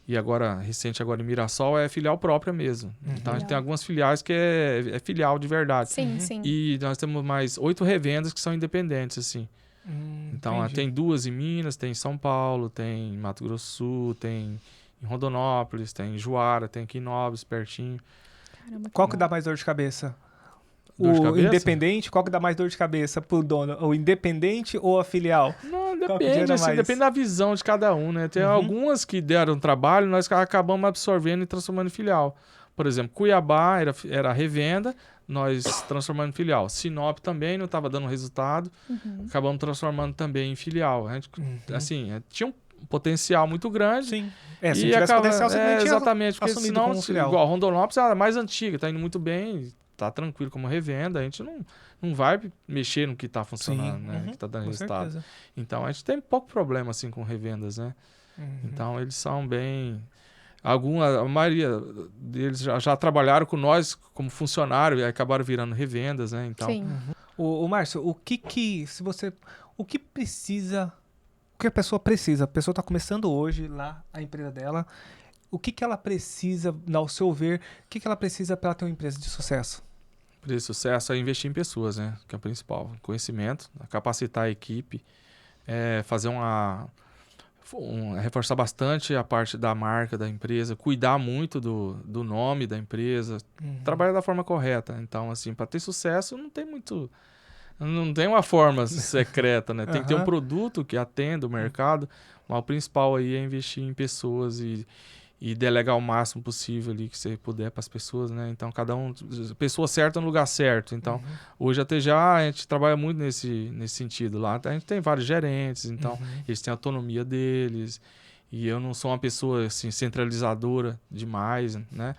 E agora, recente agora em Mirassol, é filial própria mesmo. Então a gente tem algumas filiais que é filial de verdade. Sim, sim. E nós temos mais 8 revendas que são independentes, assim. Então Entendi. tem 2 em Minas, tem em São Paulo, tem em Mato Grosso do Sul, tem em Rondonópolis, tem em Juara, tem aqui em Nobres, pertinho. Caramba, Qual que dá mais dor de cabeça? Dor de O cabeça? independente, qual que dá mais dor de cabeça pro dono? O independente ou a filial? Não, Qual que depende, gera assim, mais? depende da visão de cada um, né? Tem algumas que deram trabalho, nós acabamos absorvendo e transformando em filial. Por exemplo, Cuiabá era revenda, nós transformando em filial. Sinop também não estava dando resultado, acabamos transformando também em filial. A gente, assim, tinha um potencial muito grande. Sim. Se E tivesse potencial, você nem tinha exatamente, porque assumido senão, como filial. igual Rondonópolis, ela é mais antiga, tá indo muito bem, tá tranquilo como revenda, a gente não vai mexer no que tá funcionando, né? Que tá dando com resultado. certeza. Então, a gente tem pouco problema, assim, com revendas, né? Então, eles são bem... a maioria deles já trabalharam com nós como funcionário e acabaram virando revendas, né? Então, Sim. O Márcio, o que precisa, o que a pessoa precisa? A pessoa está começando hoje lá a empresa dela. O que ela precisa, ao seu ver, o que ela precisa para ter uma empresa de sucesso? para esse sucesso é investir em pessoas, né? Que é o principal. Conhecimento, capacitar a equipe, fazer reforçar bastante a parte da marca da empresa, cuidar muito do nome da empresa, trabalhar da forma correta. Então, assim, para ter sucesso não tem uma forma secreta, né? Tem que ter um produto que atenda o mercado, mas o principal aí é investir em pessoas e delegar o máximo possível ali que você puder para as pessoas, né? Então, pessoa certa no lugar certo. Então, hoje a TGA, a gente trabalha muito nesse sentido lá. A gente tem vários gerentes, então eles têm a autonomia deles. E eu não sou uma pessoa, assim, centralizadora demais, né?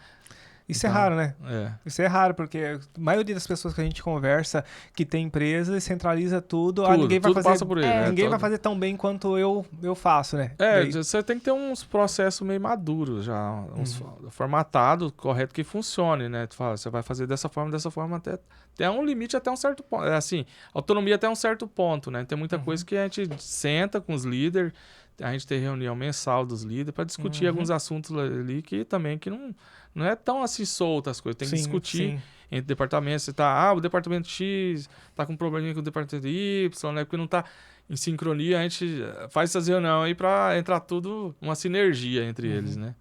Isso é raro, né? É. Isso é raro, porque a maioria das pessoas que a gente conversa que tem empresa e centraliza tudo, Tudo, ninguém vai tudo fazer, passa por ele. ninguém vai todo- fazer tão bem quanto eu faço, né? Daí- você tem que ter uns processos meio maduros já, uns formatado, correto, que funcione, né? Tu fala, você vai fazer dessa forma, até um limite, até um certo ponto. É assim, autonomia até um certo ponto, né? Tem muita coisa que a gente senta com os líderes, a gente tem reunião mensal dos líderes para discutir alguns assuntos ali que também que não é tão assim solto as coisas. Tem que discutir entre departamentos. Você tá, o departamento X tá com um probleminha com o departamento Y, né? Porque não tá em sincronia, a gente faz essas reuniões aí para entrar tudo uma sinergia entre eles, né?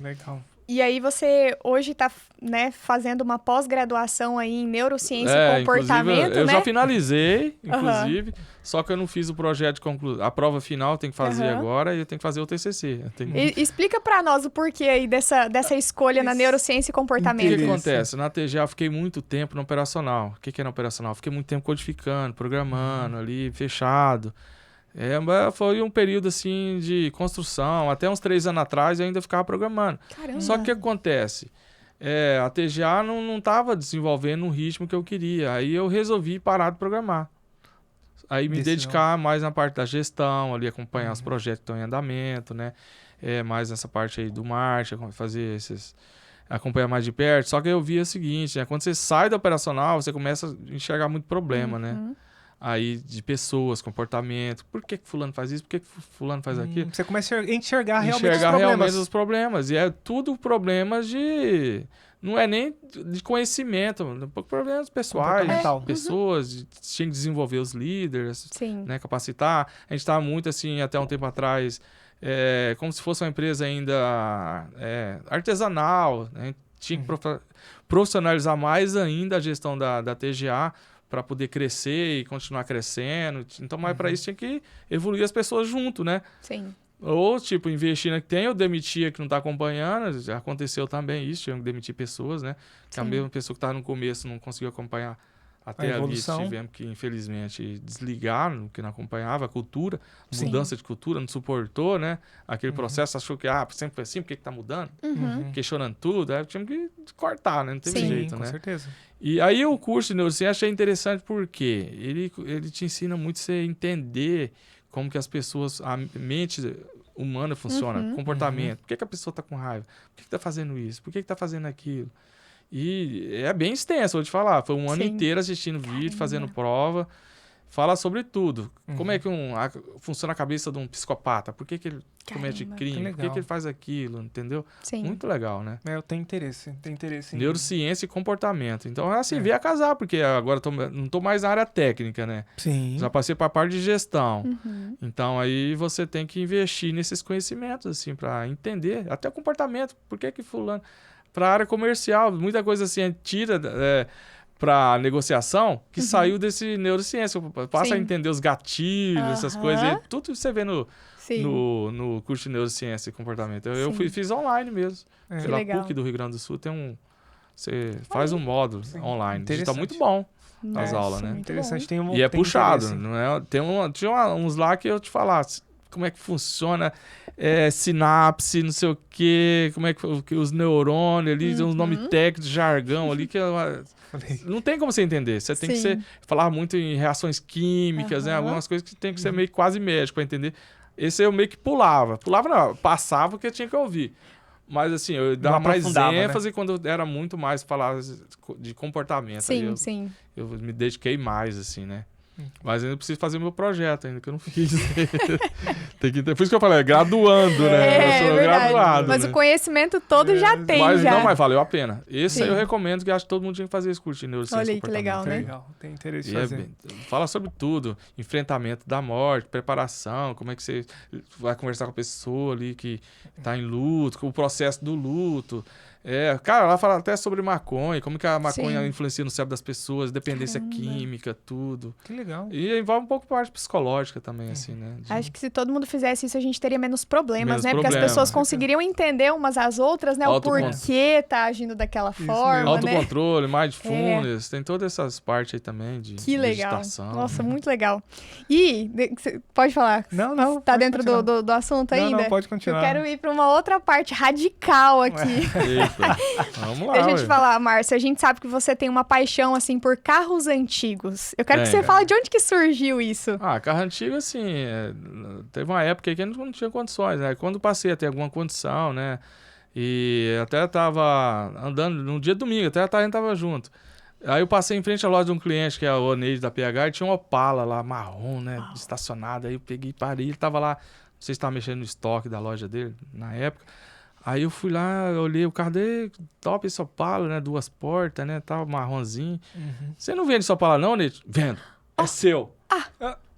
Legal. E aí você hoje tá, né, fazendo uma pós-graduação aí em neurociência e comportamento, inclusive, eu né? já finalizei, inclusive, só que eu não fiz o projeto de conclusão. A prova final eu tenho que fazer agora e eu tenho que fazer o TCC. Explica pra nós o porquê aí dessa escolha na neurociência e O comportamento. que acontece? Na TGA eu fiquei muito tempo no operacional. O que é no operacional? Fiquei muito tempo codificando, programando ali, fechado. Mas foi um período assim de construção. Até uns 3 anos atrás eu ainda ficava programando. Caramba. Só que o que acontece? A TGA não estava desenvolvendo um ritmo que eu queria. Aí eu resolvi parar de programar. Aí me dedicar mais na parte da gestão, ali acompanhar os projetos que estão em andamento, né? Mais nessa parte aí do marketing, fazer acompanhar mais de perto. Só que eu via o seguinte, né? Quando você sai do operacional, você começa a enxergar muito problema, né? Aí de pessoas, comportamento. Por que fulano faz isso? Por que fulano faz aquilo? Você começa a enxergar realmente os problemas. E é tudo problemas de... Não é nem de conhecimento, problemas pessoais, pessoas, tinha que desenvolver os líderes, né, capacitar. A gente estava muito assim, até um tempo atrás, como se fosse uma empresa ainda artesanal, né? Tinha que profissionalizar mais ainda a gestão da TGA, para poder crescer e continuar crescendo. Então, mas para isso tinha que evoluir as pessoas junto, né? Sim. Ou, tipo, investir na que tem, ou demitir a que não está acompanhando. Já aconteceu também isso, tinha que demitir pessoas, né? Que a mesma pessoa que estava no começo não conseguiu acompanhar até ali. Tivemos que, infelizmente, desligar, que não acompanhava a cultura, mudança de cultura, não suportou, né? Aquele processo, achou que, sempre foi assim, por que está mudando? Questionando tudo, aí tínhamos que cortar, né? Não teve jeito, né? Com certeza. E aí o curso de neurociência achei interessante porque ele te ensina muito a você entender como que as pessoas, a mente humana funciona, comportamento. Por que a pessoa está com raiva? Por que está fazendo isso? Por que está fazendo aquilo? E é bem extenso, vou te falar. Foi um ano inteiro assistindo vídeo, fazendo prova. Fala sobre tudo. Como é que funciona a cabeça de um psicopata? Por que ele comete crime? Por que ele faz aquilo? Entendeu? Sim. Muito legal, né? Eu tenho interesse em... Neurociência e comportamento. Então, é assim, veio a casar, porque agora não tô mais na área técnica, né? Sim. Já passei para a parte de gestão. Então, aí você tem que investir nesses conhecimentos, assim, para entender até o comportamento. Por que fulano... Para a área comercial, muita coisa assim, tira... para negociação, que saiu desse neurociência. Passa a entender os gatilhos, essas coisas. Aí, tudo você vê no curso de neurociência e comportamento. Eu fiz online mesmo. Pela PUC do Rio Grande do Sul você faz um módulo online. Tá muito bom as aulas, né? Interessante. E é puxado. Não é? Tinha uns lá que eu te falasse como é que funciona sinapse, não sei o quê, como é que os neurônios ali, tem uns nomes técnicos, jargão ali, que não tem como você entender. Você tem que falar muito em reações químicas, né? Algumas coisas que tem que ser meio quase médico para entender. Esse eu meio que pulava. Pulava não, passava porque eu tinha que ouvir. Mas assim, eu dava mais ênfase, né? Quando eu era muito mais falar de comportamento. Sim. Eu me dediquei mais, assim, né? Mas ainda preciso fazer meu projeto ainda, que eu não fiz. Por isso que eu falei, graduando, né? Eu sou graduado. Mas né? O conhecimento todo já tem, Mas valeu a pena. Esse aí eu recomendo, que acho que todo mundo tinha que fazer esse curso de neurociência. Olha aí, que legal, né? Legal, tem interesse em fazer. Fala sobre tudo. Enfrentamento da morte, preparação, como é que você vai conversar com a pessoa ali que tá em luto, o processo do luto. Cara, ela fala até sobre maconha, como que a maconha influencia no cérebro das pessoas, dependência química, tudo. Que legal. E envolve um pouco parte psicológica também, assim, né? Acho que se todo mundo fizesse isso, a gente teria menos problemas, né? Porque as pessoas conseguiriam entender umas às outras, né? O porquê tá agindo daquela forma, autocontrole, mindfulness, tem todas essas partes aí também de meditação. Nossa, muito legal. E, pode falar? Não. Tá dentro do assunto ainda? Não, pode continuar. Eu quero ir para uma outra parte radical aqui. Vamos lá, Deixa eu te ué. falar, Márcio, a gente sabe que você tem uma paixão, assim, por carros antigos. Eu quero que Tem, você fale de onde que surgiu isso. Ah, carro antigo, assim, teve uma época aí que não tinha condições, né? Quando passei a ter alguma condição, né? E até tava andando, no dia domingo, até a gente tava junto. Aí eu passei em frente à loja de um cliente, que é o Oneide da PH, e tinha um Opala lá, marrom, né? Estacionado. Aí eu peguei e parei, ele tava lá, não sei se tava mexendo no estoque da loja dele, na época. Aí eu fui lá, olhei o carro dele, top esse Opala, né? 2 portas, né? Tal, marronzinho. Você não vende esse Opala não, Neide? Vendo. É seu.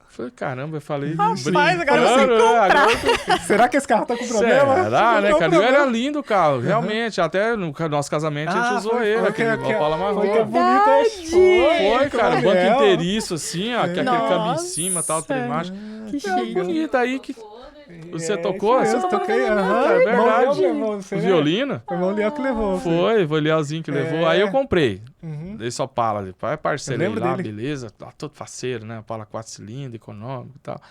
Falei, caramba, eu falei... Rapaz, brincando, agora você né? Agora Será que esse carro tá com problema? será, né, Não, cara? E problema. era lindo o carro, realmente. Até no nosso casamento a gente usou ele, aquele Opala marrom. Foi que é bonito. Foi, cara. que Banco legal. inteiriço, assim, ó. Que aquele câmbio em cima, tal, Nossa. tremagem. Que É chique. bonito aí que... Você É, tocou? isso Você mesmo, tocou toquei, é aham. verdade. Levou, O violino? Foi o irmão Léo que levou. Foi o Leozinho que levou. Aí eu comprei. Uhum. Dei só Opala. Depois parcelei Eu lembro lá, dele. beleza. Tá todo faceiro, né? Opala 4 cilindros, econômico e tal.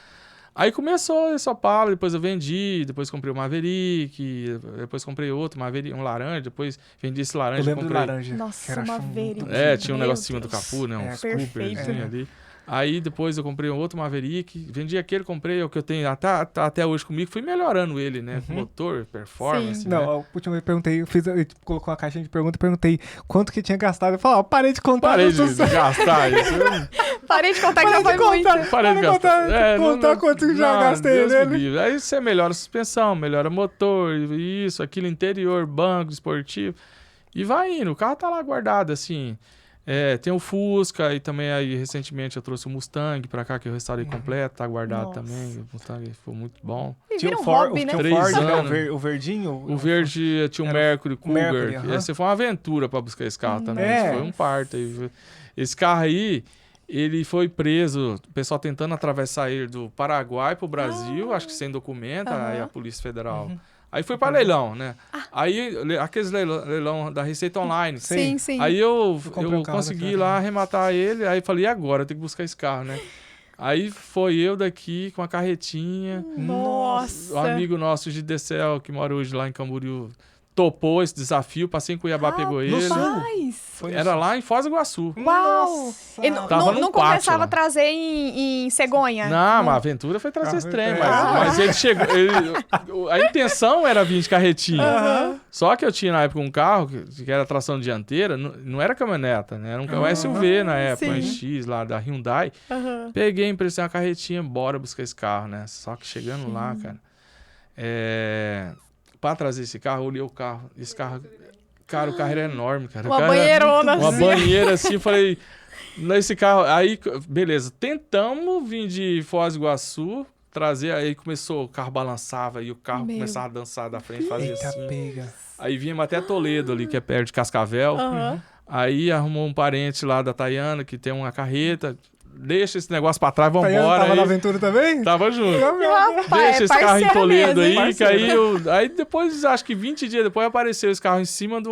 Aí começou esse Opala, depois eu vendi, depois comprei o Maverick, depois comprei outro Maverick, um laranja, depois vendi esse laranja. Eu lembro do comprei... laranja. que Nossa, era uma chumbo. Maverick. tinha um Meu negócio em cima do Deus. capô, né? Um Perfeito. Cooperzinho ali. Aí depois eu comprei um outro Maverick, vendi aquele, comprei o que eu tenho até hoje comigo, fui melhorando ele, né? Motor, performance, Sim. né? Não, a última vez eu perguntei, ele colocou uma caixinha de pergunta e perguntei quanto que tinha gastado. Eu falei, parei de contar. Parei de tudo. gastar isso. Parei de contar que Parei já de foi muito. contar. Parei de gastar. Contar quanto que já gastei Deus me nele. livre. Aí você melhora a suspensão, melhora motor, isso, aquilo, interior, banco, esportivo. E vai indo. O carro tá lá guardado, assim. Tem o Fusca e também aí recentemente eu trouxe o Mustang pra cá, que eu restaurei completo, tá guardado Nossa. também. O Mustang foi muito bom. E Tinha vira o um Ford, hobby, né? tinha o 3 Ford, né, anos. o verdinho. O verde tinha o Mercury Cougar. Mercury, aham. Essa foi uma aventura pra buscar esse carro também. É. Foi um parto. Aí. Esse carro aí, ele foi preso, o pessoal tentando atravessar ele do Paraguai pro Brasil, acho que sem documento, aí a Polícia Federal. Aí foi pra leilão, né? Aí, aqueles leilão da Receita Online. Sim, sim. Aí eu comprei um carro consegui daqui, lá arrematar ele, aí falei, e agora? Eu tenho que buscar esse carro, né? Aí foi eu daqui com a carretinha. Nossa. O amigo nosso de Decel, que mora hoje lá em Camboriú, topou esse desafio, passei em Cuiabá, pegou ele. Rapaz. Era lá em Foz do Iguaçu. Uau. E Tava num não pátio compensava lá. trazer em cegonha? Não, mas a aventura foi trazer esse trem, é. mas ele chegou. A intenção era vir de carretinha. Só que eu tinha na época um carro que era tração dianteira, não era caminhoneta, né? Era um SUV na época, um sim. X lá da Hyundai. Aham. Peguei, emprestei uma carretinha, bora buscar esse carro, né? Só que chegando lá, cara, pra trazer esse carro, eu olhei o carro. Esse carro, cara, o carro era enorme, cara. O Uma carro era banheirona. uma assim. banheira assim, falei, nesse carro, aí, beleza, tentamos vir de Foz do Iguaçu, trazer, aí começou, o carro balançava e o carro Meu. começava a dançar da frente, fazia Eita, assim. pega. Aí vinha até Toledo ali, que é perto de Cascavel. Aham. Aí arrumou um parente lá da Tayana, que tem uma carreta, deixa esse negócio pra trás, Tayana vambora. tava Aí, na aventura também? tava junto. Rapaz, Deixa esse carro em parceira Toledo mesmo, hein? aí, que aí depois, acho que 20 dias depois, apareceu esse carro em cima de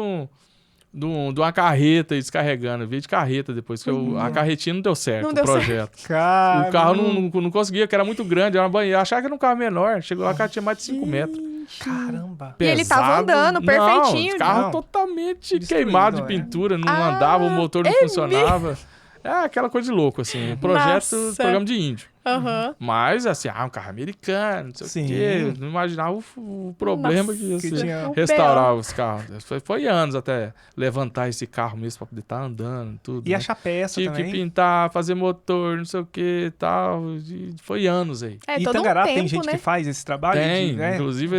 uma carreta e descarregando. Veio de carreta depois, que a carretinha não deu certo, Não o deu projeto. Cara, O carro não conseguia, que era muito grande, era uma banheira. Achava que era um carro menor. Chegou lá, o carro tinha mais de 5 metros. Caramba. E ele tava Pesado. andando perfeitinho. Não, o carro Não. totalmente Destruído, queimado de é. pintura, não andava, o motor não funcionava. É aquela coisa de louco, assim. Um projeto, Nossa. programa de índio. Aham. Mas, assim, um carro americano, não sei Sim. o quê. Não imaginava o problema Nossa, que ia que ser tinha- restaurar os carros. Foi anos até levantar esse carro mesmo pra poder estar andando, tudo. E né? achar peça Tive também. que pintar, fazer motor, não sei o que e tal. E foi anos aí. É, E todo Tangará um tempo, tem gente né? que faz esse trabalho? Tem, né? inclusive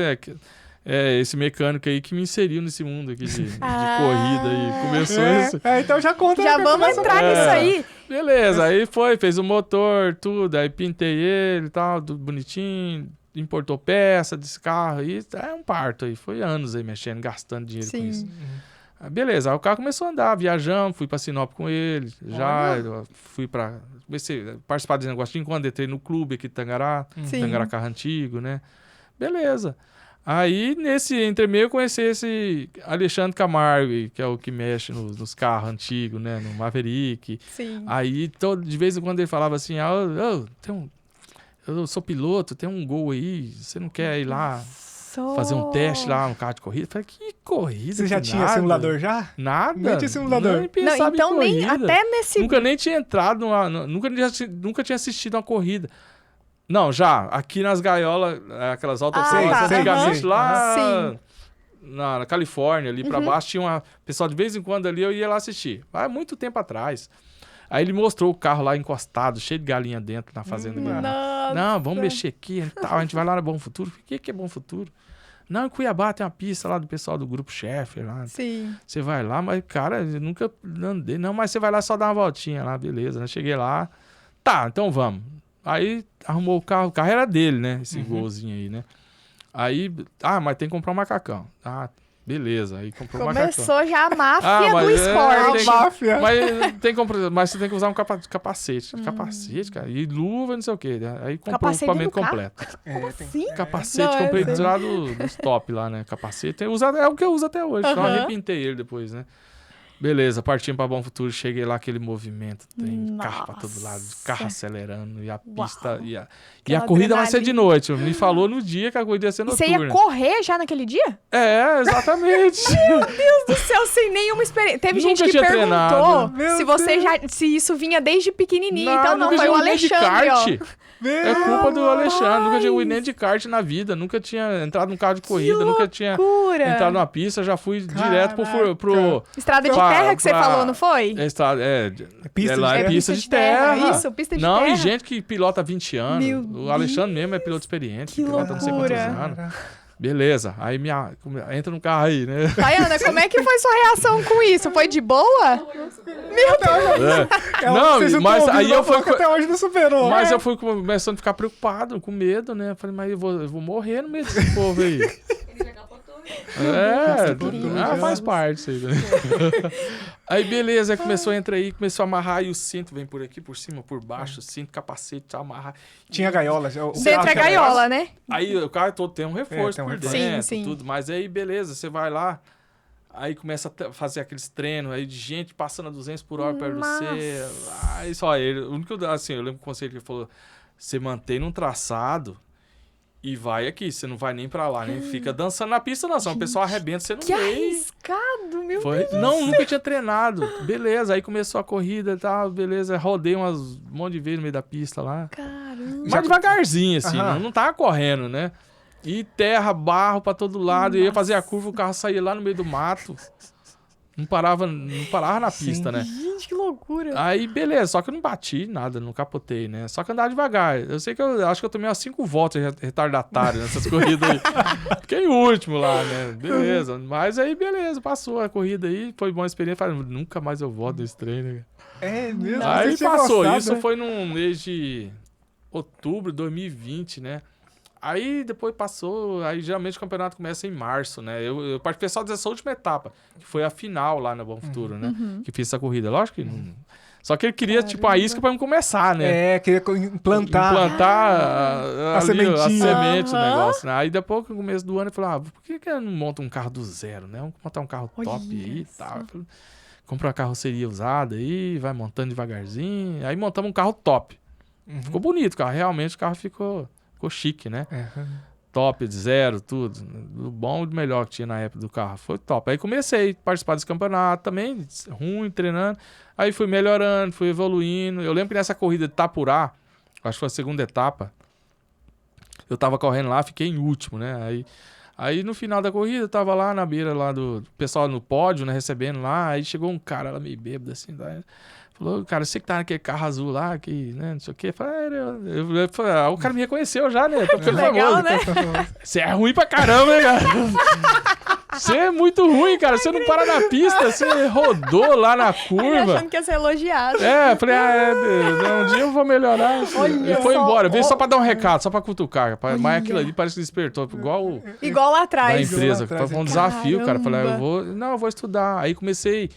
esse mecânico aí que me inseriu nesse mundo aqui de Ah. corrida aí. Começou isso. Então já conta. Já vamos entrar nisso aí. Beleza, aí fez o motor, tudo, aí pintei ele e tal, tudo bonitinho, importou peça desse carro aí, é um parto aí, foi anos aí mexendo, gastando dinheiro com isso. Sim. Aí beleza, aí o carro começou a andar, viajamos, fui pra Sinop com ele, eu fui pra participar desse negócio de enquanto entrei no clube aqui de Tangará, Sim. Tangará Carro Antigo, né? Beleza. Aí, nesse entremeio, eu conheci esse Alexandre Camargo, que é o que mexe nos carros antigos, né? No Maverick. Sim. Aí, de vez em quando ele falava assim, eu sou piloto, tem um Gol aí, você não quer ir lá fazer um teste lá no carro de corrida. Falei, que corrida? Você já que tinha nada. simulador já? Nada. Nem tinha simulador. Nem pensava Não, então em nem corrida. até nesse. Nunca nem tinha entrado nunca tinha assistido uma corrida. Não, já. Aqui nas gaiolas, aquelas autopistas, tá. antigamente Aham. lá Sim. na Califórnia, ali pra baixo, tinha uma pessoal de vez em quando ali, eu ia lá assistir. Há muito tempo atrás. Aí ele mostrou o carro lá encostado, cheio de galinha dentro na fazenda dele. Nossa. Não, vamos mexer aqui e tal. A gente vai lá no Bom Futuro. O que é Bom Futuro? Não, em Cuiabá tem uma pista lá do pessoal do Grupo Sheffer lá. Sim. Você vai lá, mas, cara, eu nunca andei. Não, mas você vai lá só dar uma voltinha lá, beleza. Né? Cheguei lá. Tá, então vamos. Aí arrumou o carro era dele, né? Esse golzinho aí, né? Aí, mas tem que comprar um macacão. Ah, beleza. Aí comprou um macacão. Começou já a máfia do esporte. Máfia. Mas você tem que usar um capacete. Capacete, cara. E luva, não sei o quê. Aí comprou o Capacete equipamento do carro? completo. Sim? Capacete, Não, comprei eu sei. lá dos top lá, né? Capacete. É o que eu uso até hoje. Só Aham. arrepintei ele depois, né? Beleza, partimos pra Bom Futuro. Cheguei lá, aquele movimento. Tem carro pra todo lado, carro acelerando. E a pista. Uau. E a Aquela corrida vai ser de adrenalina. noite. Me falou no dia que a corrida ia ser E você ia noturna. correr já naquele dia? É, exatamente. Deus do céu, sem nenhuma experiência. Teve gente Nunca que tinha perguntou treinado. Meu se você já, se isso vinha desde pequenininho. Então não, nunca foi o joguei de Alexandre, ó. kart. É culpa do Alexandre. Nunca joguei nem de kart na vida. Nunca tinha entrado num carro de corrida. Nunca tinha Loucura. entrado numa pista. Já fui direto pro Estrada de Pra- terra que você pra- falou, não foi? Pista lá de é terra. pista de terra. Isso, pista de Não, terra. e gente que pilota há 20 anos. Meu O Alexandre mesmo é piloto experiente. Que pilota não sei quantos loucura. anos. Beleza. Aí entra no carro aí, né? Tayana, como é que foi sua reação com isso? Foi de boa? É. É Não, vocês mas estão aí ouvindo, eu fui... que até hoje não superou. Mas eu fui começando a ficar preocupado, com medo, né? Eu falei, mas eu vou morrer no meio desse povo aí. Faz parte isso aí. Né? Aí beleza, aí começou a entrar aí, começou a amarrar e o cinto vem por aqui, por cima, por baixo, o cinto, capacete, tá, amarrar. Tinha gaiola. Dentro é gaiola, né? Aí o carro todo tem um reforço tem um por reforço. dentro, Sim, sim. tudo. Mas aí beleza, você vai lá, aí começa a fazer aqueles treinos aí de gente passando a 200 por hora perto de você. Aí só ele, o único, assim, eu lembro o conselho que ele falou, você mantém num traçado e vai aqui, você não vai nem pra lá, nem fica dançando na pista não, senão o pessoal arrebenta você no Que meio. arriscado, meu Foi? Deus. Não, nunca tinha treinado. Beleza, aí começou a corrida e tal, beleza, rodei um monte de vezes no meio da pista lá. Caramba. Mas devagarzinho, assim, Aham. não tava correndo, né? E terra, barro pra todo lado. Eu ia fazer a curva, o carro saía lá no meio do mato. Não parava na pista, né? Gente, que loucura. Aí, beleza, só que eu não bati nada, não capotei, né? Só que andava devagar. Eu sei que eu acho que eu tomei umas 5 voltas retardatárias nessas corridas aí. Fiquei em último lá, né? Beleza. Mas aí, beleza, passou a corrida aí, foi boa experiência. Falei, nunca mais eu volto nesse treino. É mesmo. Aí você tinha passou, gostado, isso né? foi no mês de outubro de 2020, né? Aí depois passou, aí geralmente o campeonato começa em março, né? Eu participei só dessa última etapa, que foi a final lá no Bom Futuro, né? Que fiz essa corrida. Lógico que não... Só que ele queria, tipo, a isca pra me começar, né? É, queria implantar. Implantar ali, a sementinha. semente do Aham. negócio, né? Aí depois, no começo do ano, eu falei, por que eu não monto um carro do zero, né? Vamos montar um carro top Olha aí e só. tal. Eu falei, compra uma carroceria usada aí, vai montando devagarzinho. Aí montamos um carro top. Ficou bonito o carro, realmente o carro ficou chique, né? É. Top, de zero, tudo. Do bom e do melhor que tinha na época do carro. Foi top. Aí comecei a participar desse campeonato também, ruim, treinando. Aí fui melhorando, fui evoluindo. Eu lembro que nessa corrida de Itapurá, acho que foi a segunda etapa, eu tava correndo lá, fiquei em último, né? Aí no final da corrida, eu tava lá na beira lá do pessoal no pódio, né? Recebendo lá. Aí chegou um cara lá meio bêbado, assim, falou, cara, você que tá naquele carro azul lá, que, né, não sei o quê. Eu falei, o cara me reconheceu já, né? Tô ficando Legal, famoso. né? Você é ruim pra caramba, né, cara? Você é muito ruim, cara. Você não para na pista, você rodou lá na Ele curva. achando que ia ser elogiado. Eu falei, um dia eu vou melhorar. Ele foi só, embora, veio ó. só pra dar um recado, só pra cutucar. Mas aquilo ali parece que despertou, igual Igual lá da atrás. empresa. Igual lá atrás, Foi um desafio, cara. Falei, Caramba. eu vou estudar. Aí comecei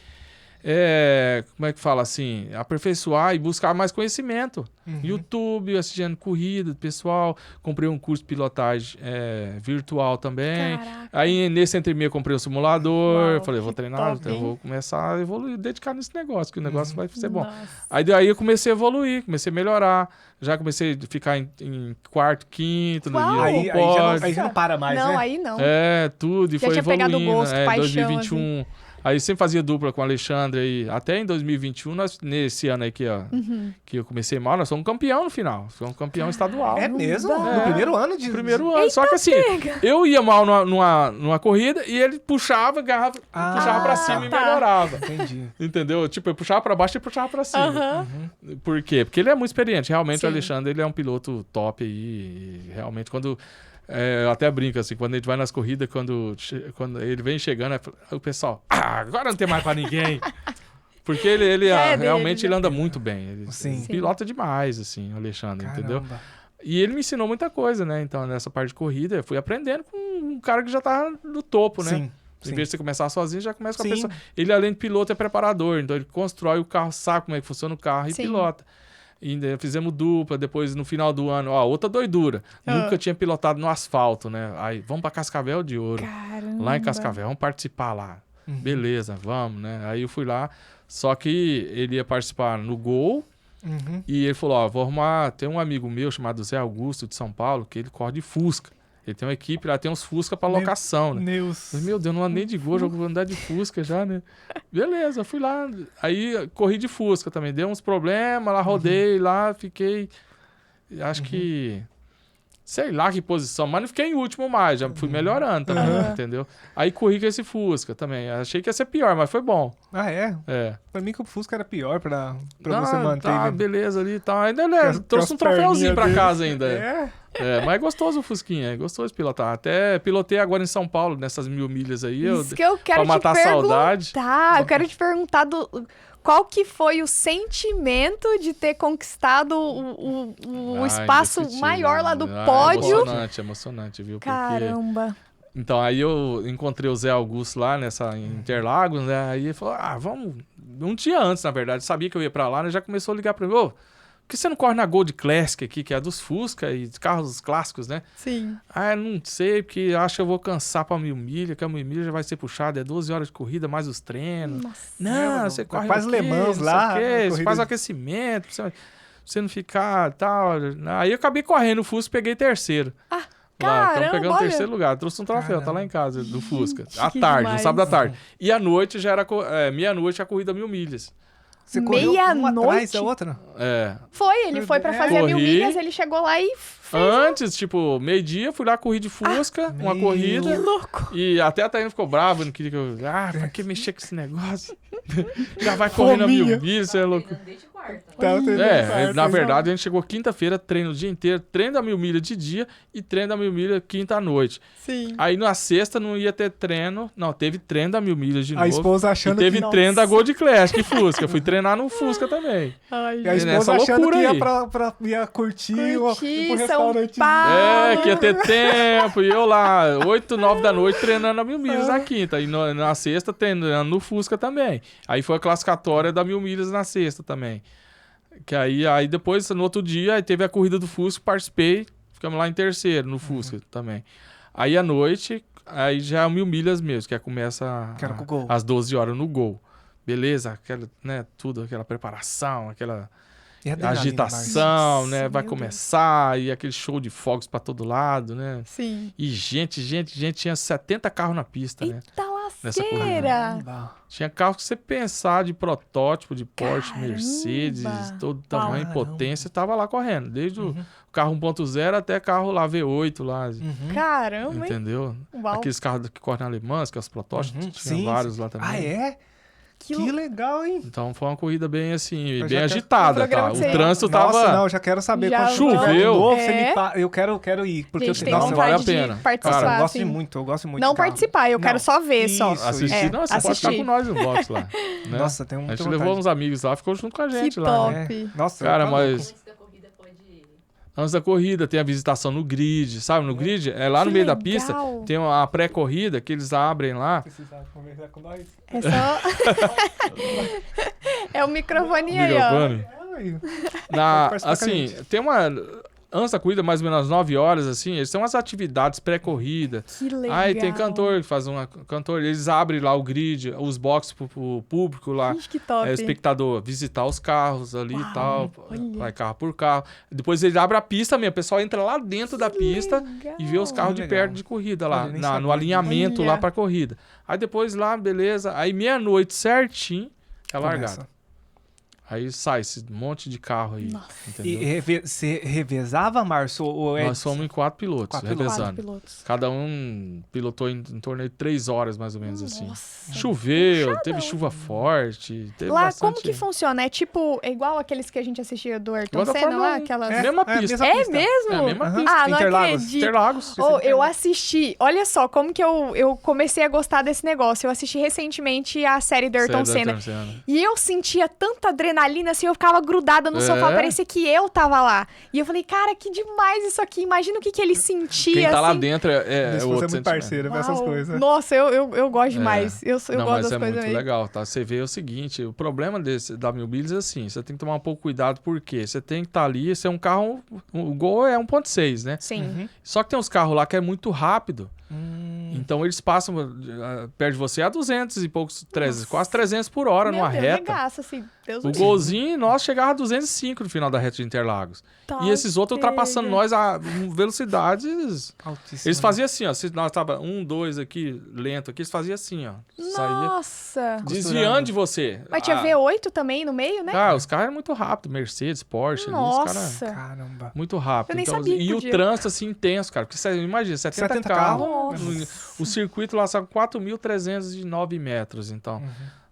como é que fala assim, aperfeiçoar e buscar mais conhecimento. YouTube, assistindo corrida, pessoal, comprei um curso de pilotagem virtual também. Caraca. Aí nesse entre meio eu comprei um simulador, Uau, falei, vou que treinar, top, eu hein? vou começar a evoluir, dedicar nesse negócio, que o negócio vai ser bom. Nossa. Aí daí eu comecei a evoluir, comecei a melhorar, já comecei a ficar em quarto, quinto, no Uau. dia Aí já não para mais, Não, né? aí não. tudo, e Já foi tinha pegado evoluindo, gosto, paixão, 2021. Aí sempre fazia dupla com o Alexandre aí. Até em 2021, nesse ano aí que eu comecei mal, nós fomos campeão no final. Fomos campeão estadual. É mesmo? Caramba. No primeiro ano de... Primeiro ano. Só que assim, eu ia mal numa corrida e ele puxava, agarrava, puxava pra cima e tá. melhorava. Entendi. Entendeu? Tipo, eu puxava pra baixo e puxava pra cima. Aham. Por quê? Porque ele é muito experiente. Realmente Sim. o Alexandre, ele é um piloto top aí. E realmente, quando... eu até brinco assim, quando a gente vai nas corridas, quando ele vem chegando, aí o pessoal, agora não tem mais pra ninguém. Porque ele É dele, realmente né? ele anda muito bem. Ele Sim. pilota demais, assim, o Alexandre, entendeu? Caramba. E ele me ensinou muita coisa, né? Então, nessa parte de corrida, eu fui aprendendo com um cara que já tá no topo, né? Sim. Em vez de você começar sozinho, já começa com a Sim. pessoa. Ele, além de piloto, é preparador. Então, ele constrói o carro, sabe como é que funciona o carro e Sim. pilota. E ainda fizemos dupla, depois no final do ano, outra doidura. Nunca tinha pilotado no asfalto, né? Aí, vamos pra Cascavel de Ouro. Caramba. Lá em Cascavel, vamos participar lá. Beleza, vamos, né? Aí eu fui lá, só que ele ia participar no Gol e ele falou, vou arrumar, tem um amigo meu chamado Zé Augusto de São Paulo, que ele corre de Fusca. Ele tem uma equipe lá, tem uns Fusca pra locação, né? Deus. Falei, meu Deus, não ando nem de Gol, já vou andar de Fusca já, né? Beleza, fui lá. Aí corri de Fusca também. Deu uns problemas, lá rodei, lá fiquei. Acho que. Sei lá que posição, mas não fiquei em último mais, já fui melhorando também, entendeu? Aí corri com esse Fusca também. Achei que ia ser pior, mas foi bom. Ah, é? É. Pra mim que o Fusca era pior pra Não, você manter. tá, ele. beleza ali e tal. Ainda as- trouxe com um as troféuzinho pra perninhas casa ainda. É? Mas é gostoso o Fusquinha, é gostoso pilotar. Até pilotei agora em São Paulo, nessas 1000 milhas aí. Isso que eu quero pra matar te a perguntar. saudade. Eu quero te perguntar qual que foi o sentimento de ter conquistado o espaço indescritível. maior lá do pódio. Emocionante, viu? Porque... Caramba. Então, aí eu encontrei o Zé Augusto lá em Interlagos, né? Aí ele falou, vamos... Um dia antes, na verdade, sabia que eu ia pra lá, né? Já começou a ligar pra mim, por que você não corre na Gold Classic aqui, que é a dos Fusca e dos carros clássicos, né? Sim. Eu não sei, porque acho que eu vou cansar pra 1000 milhas, que a 1000 milhas já vai ser puxada, é 12 horas de corrida, mais os treinos. Nossa. Não, É, você quase corre o quê? Le Mans Não sei lá, o quê, a você corrida faz o de- aquecimento, pra você não ficar tal. Aí eu acabei correndo o Fusca, peguei terceiro. Lá, Caramba, estamos pegando olha. terceiro lugar. Trouxe um troféu, tá lá Caramba. em casa, do Fusca. À que tarde, no demais. sábado à tarde. E à noite já era meia-noite a corrida 1000 milhas. Você correu uma Meia-noite? atrás da outra? Ele foi pra fazer Corri. 1000 milhas, ele chegou lá e fez. Antes, tipo, meio-dia, fui lá, corri de Fusca, uma meu. corrida. Que louco. E até a Thaína ficou brava, não queria que eu... pra que mexer com esse negócio? Já vai correndo a 1000 milhas, você é louco. Desde quarta. Na verdade, a gente chegou quinta-feira, treino o dia inteiro, treino da 1000 milhas de dia e treino da 1000 milhas quinta à noite. Sim. Aí na sexta não ia ter treino, não, teve treino da 1000 milhas de A novo. esposa E achando teve que... treino da Gold Classic Fusca, fui treinar no Fusca também. Ai, E a E esposa nessa achando loucura que ia, aí. ia curtir, Curtir ir pro São restaurante. Paulo. Que ia ter tempo, e eu lá, 8, 9 da noite, treinando a 1000 milhas na quinta. E na sexta, treinando no Fusca também. Aí foi a classificatória da 1000 milhas na sexta também. Que aí depois, no outro dia, aí teve a corrida do Fusca, participei, ficamos lá em terceiro no Fusca também. Aí à noite, aí já é 1000 milhas mesmo, que começa Que era com o Gol. às 12 horas no Gol. Beleza, aquela, né, tudo, aquela preparação, aquela E a adrenalina, agitação, Marcos. né, vai Meu começar, e aquele show de fogos pra todo lado, né? Sim. E gente, tinha 70 carros na pista, né? Eita Nessa corrida. lasqueira. Marcos. Tinha carros que você pensar de protótipo, de Porsche, Caramba! Mercedes, todo tamanho, Caramba. potência, tava lá correndo. Desde o carro 1.0 até carro lá V8 lá, Caramba, hein? entendeu? Uau. Aqueles carros que correm na Alemanha, que é os protótipos, tinha Sim, vários sim. lá também. Ah, é? Que legal, hein? Então foi uma corrida bem assim, Eu bem já quero- agitada, Um programa tá? que O você- trânsito Nossa, tava... não, já quero saber. Já Quando tiver choveu. de novo, você É. eu quero ir. Porque Gente, tem nossa, vontade vale a pena. de participar, Cara, eu gosto assim. muito, eu gosto muito Não de carro. participar, eu quero Não. só ver, só. Isso, Assistir, não, você pode assistir. ficar com nós no box lá. Né? Nossa, tem A muita gente levou uns amigos lá, ficou junto com a gente Que lá, top. né? É. Nossa, Cara, tá mas- louco. Antes da corrida pode Antes da corrida, tem a visitação no grid, sabe? No grid, é lá no Que meio da legal. pista, tem a pré-corrida que eles abrem lá. Precisa conversar com nós? É só... é o microfone aí, ó. Microfone. Pode participar com a Assim, gente. tem uma... Antes da corrida, mais ou menos às 9 horas, assim, eles têm umas atividades pré-corrida. Que legal. Aí tem cantor que faz cantor, eles abrem lá o grid, os boxes pro público lá. Ixi, que top. Espectador, visitar os carros ali Uau, e tal, olha. vai carro por carro. Depois ele abre a pista mesmo, o pessoal entra lá dentro da pista legal. e vê os carros de Legal. perto de corrida lá, Olha, nem no sabia. alinhamento Olha. lá pra corrida. Aí depois lá, beleza, aí meia-noite certinho, é largada. Começa. Aí sai esse monte de carro aí, Nossa. E entendeu? você revezava, Márcio? Ou é... Nós somos em 4 pilotos, Quatro Quatro revezando. pilotos. Cada um pilotou em torno de 3 horas, mais ou menos assim. Nossa. Choveu, Puxadão. teve chuva forte, teve Lá, bastante... como que funciona? É tipo, é igual aqueles que a gente assistia do Ayrton Igual da Senna Fórmula lá? 1. Aquelas... Mesma pista. mesma É pista. mesmo? É a mesma Aham. pista. Ah, não Interlagos. acredito. Interlagos. Oh, eu assisti, olha só como que eu comecei a gostar desse negócio. Eu assisti recentemente a série do Ayrton Senna. E eu sentia tanta adrenalina, assim, eu ficava grudada no sofá, parecia que eu tava lá. E eu falei, cara, que demais isso aqui. Imagina o que ele sentia, Quem tá lá assim. dentro é Você é outro muito sentimento. parceiro nessas Uau. coisas. Nossa, eu gosto demais. Eu Não, gosto mas das é coisas muito aí. legal, tá? Você vê o seguinte, o problema da Mil Milhas é assim, você tem que tomar um pouco cuidado, porque você tem que estar ali, esse é um carro, o Gol é 1.6, né? Sim. Uhum. Só que tem uns carros lá que é muito rápido, então eles passam perto de você a 200 e poucos, 300, quase 300 por hora Meu numa Deus, reta. regaça, assim. Deus O me livre. golzinho, nós chegava a 205 no final da reta de Interlagos. Tá, E esses outros chega. ultrapassando nós a velocidades... Altíssimo. Eles faziam assim, ó. Se nós tava 1, 2 aqui, lento aqui, eles faziam assim, ó. Saía Nossa. desviando de você. Mas tinha V8 também no meio, né? Ah, os carros eram muito rápidos. Mercedes, Porsche, ali, os caras... Nossa. Caramba. Muito rápido. Eu nem Então, sabia que e podia. o trânsito, assim, intenso, cara. Porque você imagina, 70 70 carros, carros. o circuito lá são 4.309 metros, então...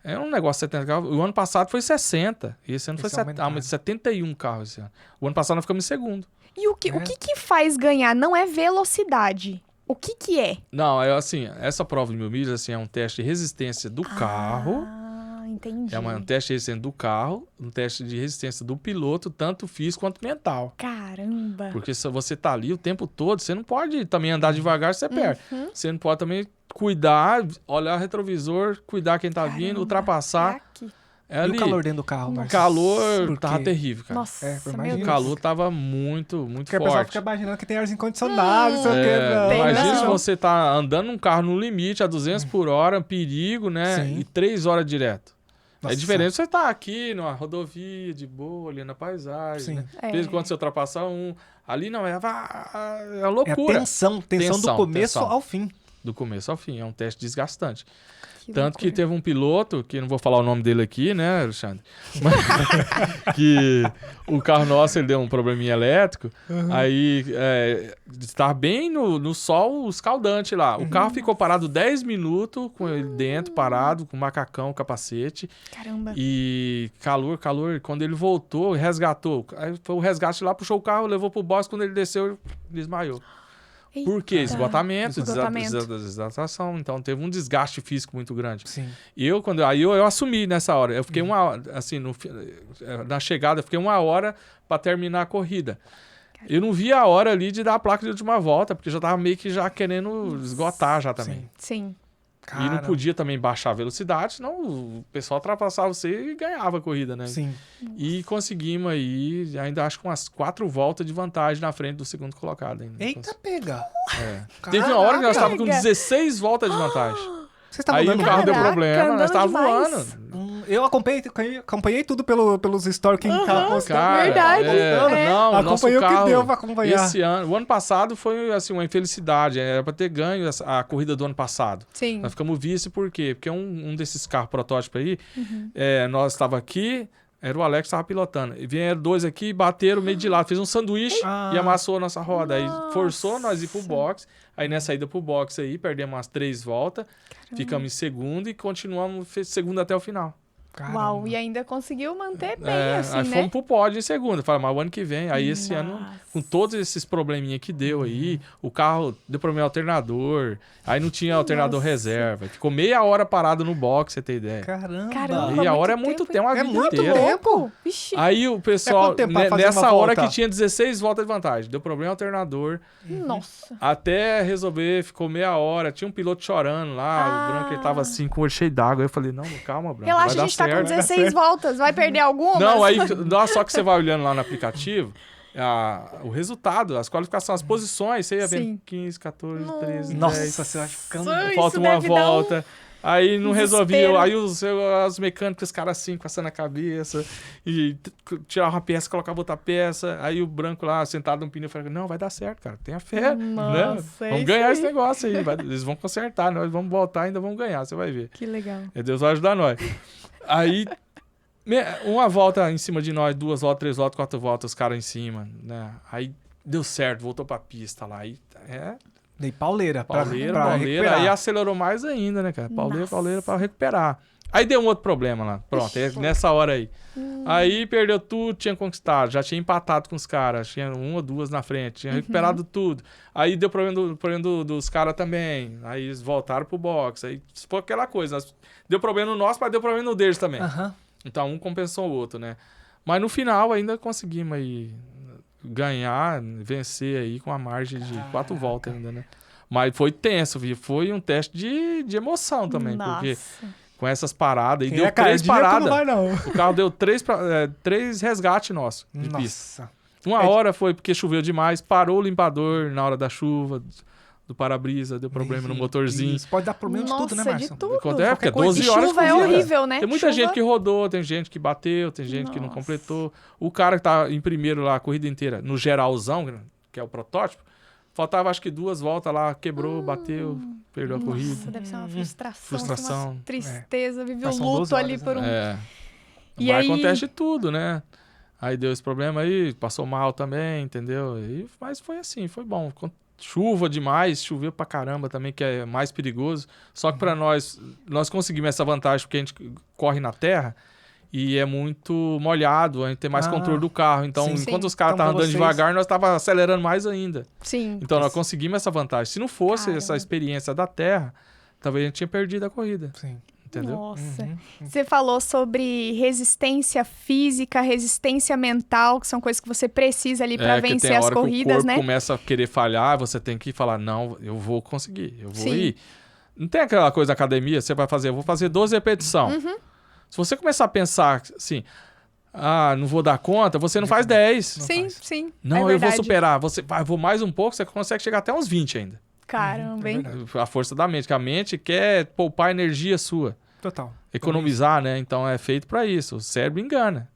É um negócio 70 carros. O ano passado foi 60. E esse ano foi Esse aumentaram. mas 71 carros esse ano. O ano passado nós ficamos em segundo. E o que faz ganhar? Não é velocidade. O que é? Não, é assim, essa prova de 1000 milhas assim, é um teste de resistência do carro. Ah, entendi. É um teste de resistência do carro, um teste de resistência do piloto, tanto físico quanto mental. Caramba. Porque se você tá ali o tempo todo, você não pode também andar devagar, você perde. Você não pode também cuidar, olhar o retrovisor, cuidar quem tá vindo, ultrapassar. Aqui. É E ali. o calor dentro do carro, O Márcio? calor Por tava quê? terrível, cara. Nossa, É, meu imagino. O Deus. calor tava muito Porque o pessoal forte. fica imaginando que tem arzinho condicionado, não sei o que. É, Não, tem imagina não. se você tá andando num carro no limite a 200 por hora, perigo, né? Sim. E 3 horas direto. Nossa. É diferente você tá aqui numa rodovia, de boa, olhando a paisagem, Sim. né? É. De vez em quando você ultrapassa um. Ali não, é É a loucura. tensão do Tensão, começo tensão. ao fim. Do começo ao fim, é um teste desgastante. Que Tanto que loucura. teve um piloto, que não vou falar o nome dele aqui, né, Alexandre? Mas, que o carro nosso ele deu um probleminha elétrico, aí estava bem no sol escaldante lá. O carro ficou parado 10 minutos com ele dentro, parado, com macacão, capacete, Caramba. e calor. Quando ele voltou, resgatou. Aí foi o resgate lá, puxou o carro, levou pro box, quando ele desceu, ele desmaiou. Por quê? Eita. Esgotamento, Esgotamento. desidratação. Então teve um desgaste físico muito grande. Sim. E aí eu assumi nessa hora. Eu fiquei assim, na chegada, eu fiquei 1 hora para terminar a corrida. Eu não vi a hora ali de dar a placa de última volta, porque já tava meio que já querendo esgotar já também. Sim. E não podia também baixar a velocidade, senão o pessoal ultrapassava você e ganhava a corrida, né? Sim. E conseguimos aí, ainda acho que umas 4 voltas de vantagem na frente do segundo colocado ainda. Eita, pega. Teve uma hora que nós estávamos com Caraca. 16 voltas de vantagem. Vocês estavam Aí o andando carro deu Caraca, problema, andando nós estávamos demais. voando. Eu acompanhei tudo pelos stories que tava postando. Cara, Verdade, não, o nosso Acompanhei o que carro, deu pra acompanhar. esse ano, o ano passado foi assim uma infelicidade, era para ter ganho a corrida do ano passado. Sim. Nós ficamos vice por quê? Porque um desses carros protótipos aí, nós estava aqui, era o Alex que estava pilotando. E vieram 2 aqui, bateram meio de lado, fez um sanduíche Ah. e amassou a nossa roda. Aí Nossa. forçou nós ir pro box. Aí nessa ida pro box aí, perdemos umas 3 voltas, ficamos em segundo e continuamos segundo até o final. Caramba. Uau, e ainda conseguiu manter bem, assim, aí né? fomos pro pódio em segunda. Falei, mas o ano que vem, aí esse ano, Nossa. com todos esses probleminha que deu aí, o carro deu problema no alternador, aí não tinha alternador Nossa. reserva. Ficou meia hora parado no box, você tem ideia. Caramba. Meia hora é muito tempo, uma É vida muito inteira. tempo. Vixe, Aí o pessoal, quanto tempo pra fazer nessa uma hora volta? que tinha 16 voltas de vantagem, deu problema no alternador, nossa. até resolver, ficou meia hora, tinha um piloto chorando lá, o Branco ele tava assim, com o olho cheio d'água, eu falei, não, calma, Branco, Relaxa, vai a dar gente tá com certo. 16 voltas, vai perder algumas? Não, aí só que você vai olhando lá no aplicativo, o resultado, as qualificações, as posições, você ia Sim. vendo 15, 14, 13, Nossa, 10, você vai ficando... Isso falta uma deve dar um volta. Aí não resolvia, desespero. aí os mecânicos, os caras assim, coçando a cabeça, e tirava uma peça, colocava outra peça, aí o Branco lá, sentado no pneu, falava, não, vai dar certo, cara, tenha fé, né? Nossa, é Vamos isso ganhar aí. esse negócio aí, eles vão consertar, nós vamos voltar, ainda vamos ganhar, você vai ver. Que legal. E Deus vai ajudar nós. Aí, uma volta em cima de nós, 2 voltas, 3 voltas, 4 voltas, os caras em cima, né? Aí deu certo, voltou pra pista lá, aí Dei pauleira. pauleira, recuperar. aí acelerou mais ainda, né, cara? Nossa. Pauleira pra recuperar. Aí deu um outro problema lá, pronto, nessa hora aí. Aí perdeu tudo, tinha conquistado, já tinha empatado com os caras, tinha 1 ou 2 na frente, tinha recuperado tudo. Aí deu problema dos caras também, aí eles voltaram pro box, aí foi aquela coisa, deu problema no nosso, mas deu problema no deles também. Aham. Então um compensou o outro, né? Mas no final ainda conseguimos aí ganhar, vencer aí com a margem de 4 voltas ainda, né? Mas foi tenso, viu? Foi um teste de emoção também, porque Nossa. com essas paradas, e Quem deu é 3 cardíaco paradas. não vai, não. O carro deu 3 resgates nossos de pista. Nossa. Uma hora foi porque choveu demais, parou o limpador na hora da chuva, do para-brisa, deu problema no motorzinho. Isso pode dar problema de tudo, né, Nossa, Márcio? de tudo. Porque é coisa. 12 E horas chuva é por dia. horrível, né? Tem muita Chuva- gente que rodou, tem gente que bateu, tem gente que não Nossa. completou. O cara que tá em primeiro lá, a corrida inteira, no geralzão, que é o protótipo, faltava acho que 2 voltas lá, quebrou, bateu, perdeu a Nossa, corrida. deve ser uma frustração, Frustração. uma tristeza, viver o Passam 12 luto ali horas, por um... É. E Mas aí- acontece de tudo, né? Aí deu esse problema aí, passou mal também, entendeu? Mas foi assim, foi bom. Chuva demais, choveu pra caramba também, que é mais perigoso. Só que pra nós conseguimos essa vantagem porque a gente corre na terra e é muito molhado, a gente tem mais controle do carro. Então, sim. enquanto Sim. os caras Então, estavam pra andando vocês- devagar, nós tava acelerando mais ainda. Sim. Então, nós conseguimos essa vantagem. Se não fosse Caramba. essa experiência da terra, talvez a gente tinha perdido a corrida, Sim. entendeu? Nossa. Você falou sobre resistência física, resistência mental, que são coisas que você precisa ali pra que vencer tem a as hora que o corridas, corpo né? começa a querer falhar, você tem que falar, não, eu vou conseguir, eu vou Sim. ir. Não tem aquela coisa da academia, você vai fazer, eu vou fazer 12 repetições. Uhum. Se você começar a pensar assim, não vou dar conta, você não faz 10. Sim, faz. sim. Não, é eu vou verdade. superar. Vou mais um pouco, você consegue chegar até uns 20 ainda. Caramba, hein? A força da mente, que a mente quer poupar energia sua, Total. economizar, né? Então é feito pra isso. O cérebro engana.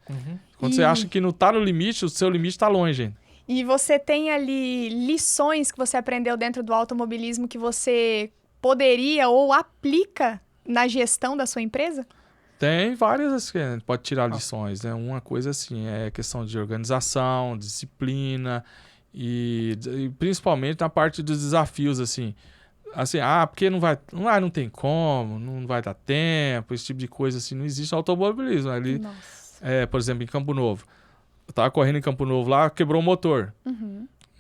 Quando você E- acha que não tá no limite, o seu limite tá longe ainda. E você tem ali lições que você aprendeu dentro do automobilismo que você poderia ou aplica na gestão da sua empresa? Tem várias, assim, a gente pode tirar lições, né? Uma coisa assim, é questão de organização, disciplina e principalmente na parte dos desafios, assim. Assim, porque não tem como, não vai dar tempo, esse tipo de coisa, assim, não existe no automobilismo. Ali, Nossa. por exemplo, em Campo Novo. Eu tava correndo em Campo Novo lá, quebrou o motor,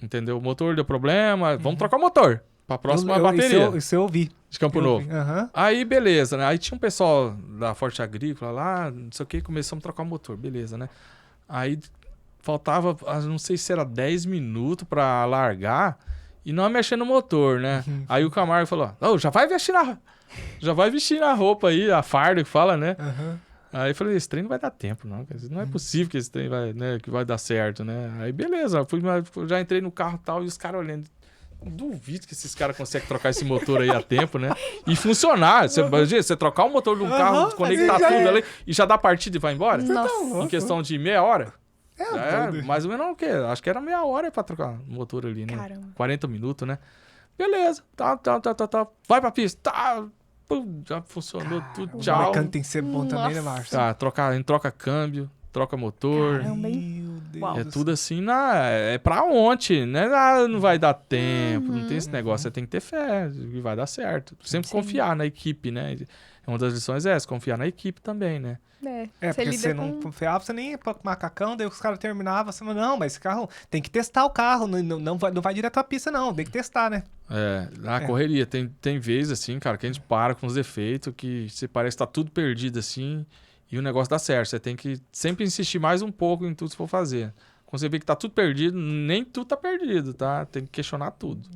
entendeu? O motor deu problema, vamos trocar o motor pra próxima bateria Isso eu ouvi. de Campo Eu Novo. ouvi. Aham. Aí, beleza, né? Aí tinha um pessoal da Forte Agrícola lá, não sei o que, começamos a trocar o motor, beleza, né? Aí faltava, não sei se era 10 minutos pra largar e não mexendo no motor, né? Aí o Camargo falou, já vai vestir na roupa aí, a farda que fala, né? Aham. Aí eu falei, esse trem não vai dar tempo, não. Não é possível que esse trem que vai dar certo, né? Aí beleza, já entrei no carro e tal, e os caras olhando. Duvido que esses caras conseguem trocar esse motor aí a tempo, né? E funcionar. Você trocar o motor de um carro, conectar assim já tudo é. ali e já dá partida e vai embora? Nossa. Em questão de meia hora? doido. Mais ou menos o quê? Acho que era meia hora pra trocar o motor ali, né? Caramba. 40 minutos, né? Beleza. Tá. Vai pra pista. Tá. Pum, já funcionou tudo. O Tchau. mecânico tem que ser bom também, né, Márcio? Tá, a gente troca câmbio, troca motor. Caramba, hein? Meu Deus Uau. É do tudo assim, é pra ontem, né? Ah, não vai dar tempo, não tem esse negócio. Você tem que ter fé e vai dar certo. Sempre Sim. confiar na equipe, né? Uma das lições é essa, confiar na equipe também, né? É, porque lida você não confiava, você nem ia pro macacão, daí os caras terminavam, você falava, não, mas esse carro, tem que testar o carro, não vai direto à pista, não, tem que testar, né? Na correria. Tem vezes, assim, cara, que a gente para com os defeitos, que você parece que tá tudo perdido, assim, e o negócio dá certo. Você tem que sempre insistir mais um pouco em tudo que for fazer. Quando você vê que tá tudo perdido, nem tudo tá perdido, tá? Tem que questionar tudo.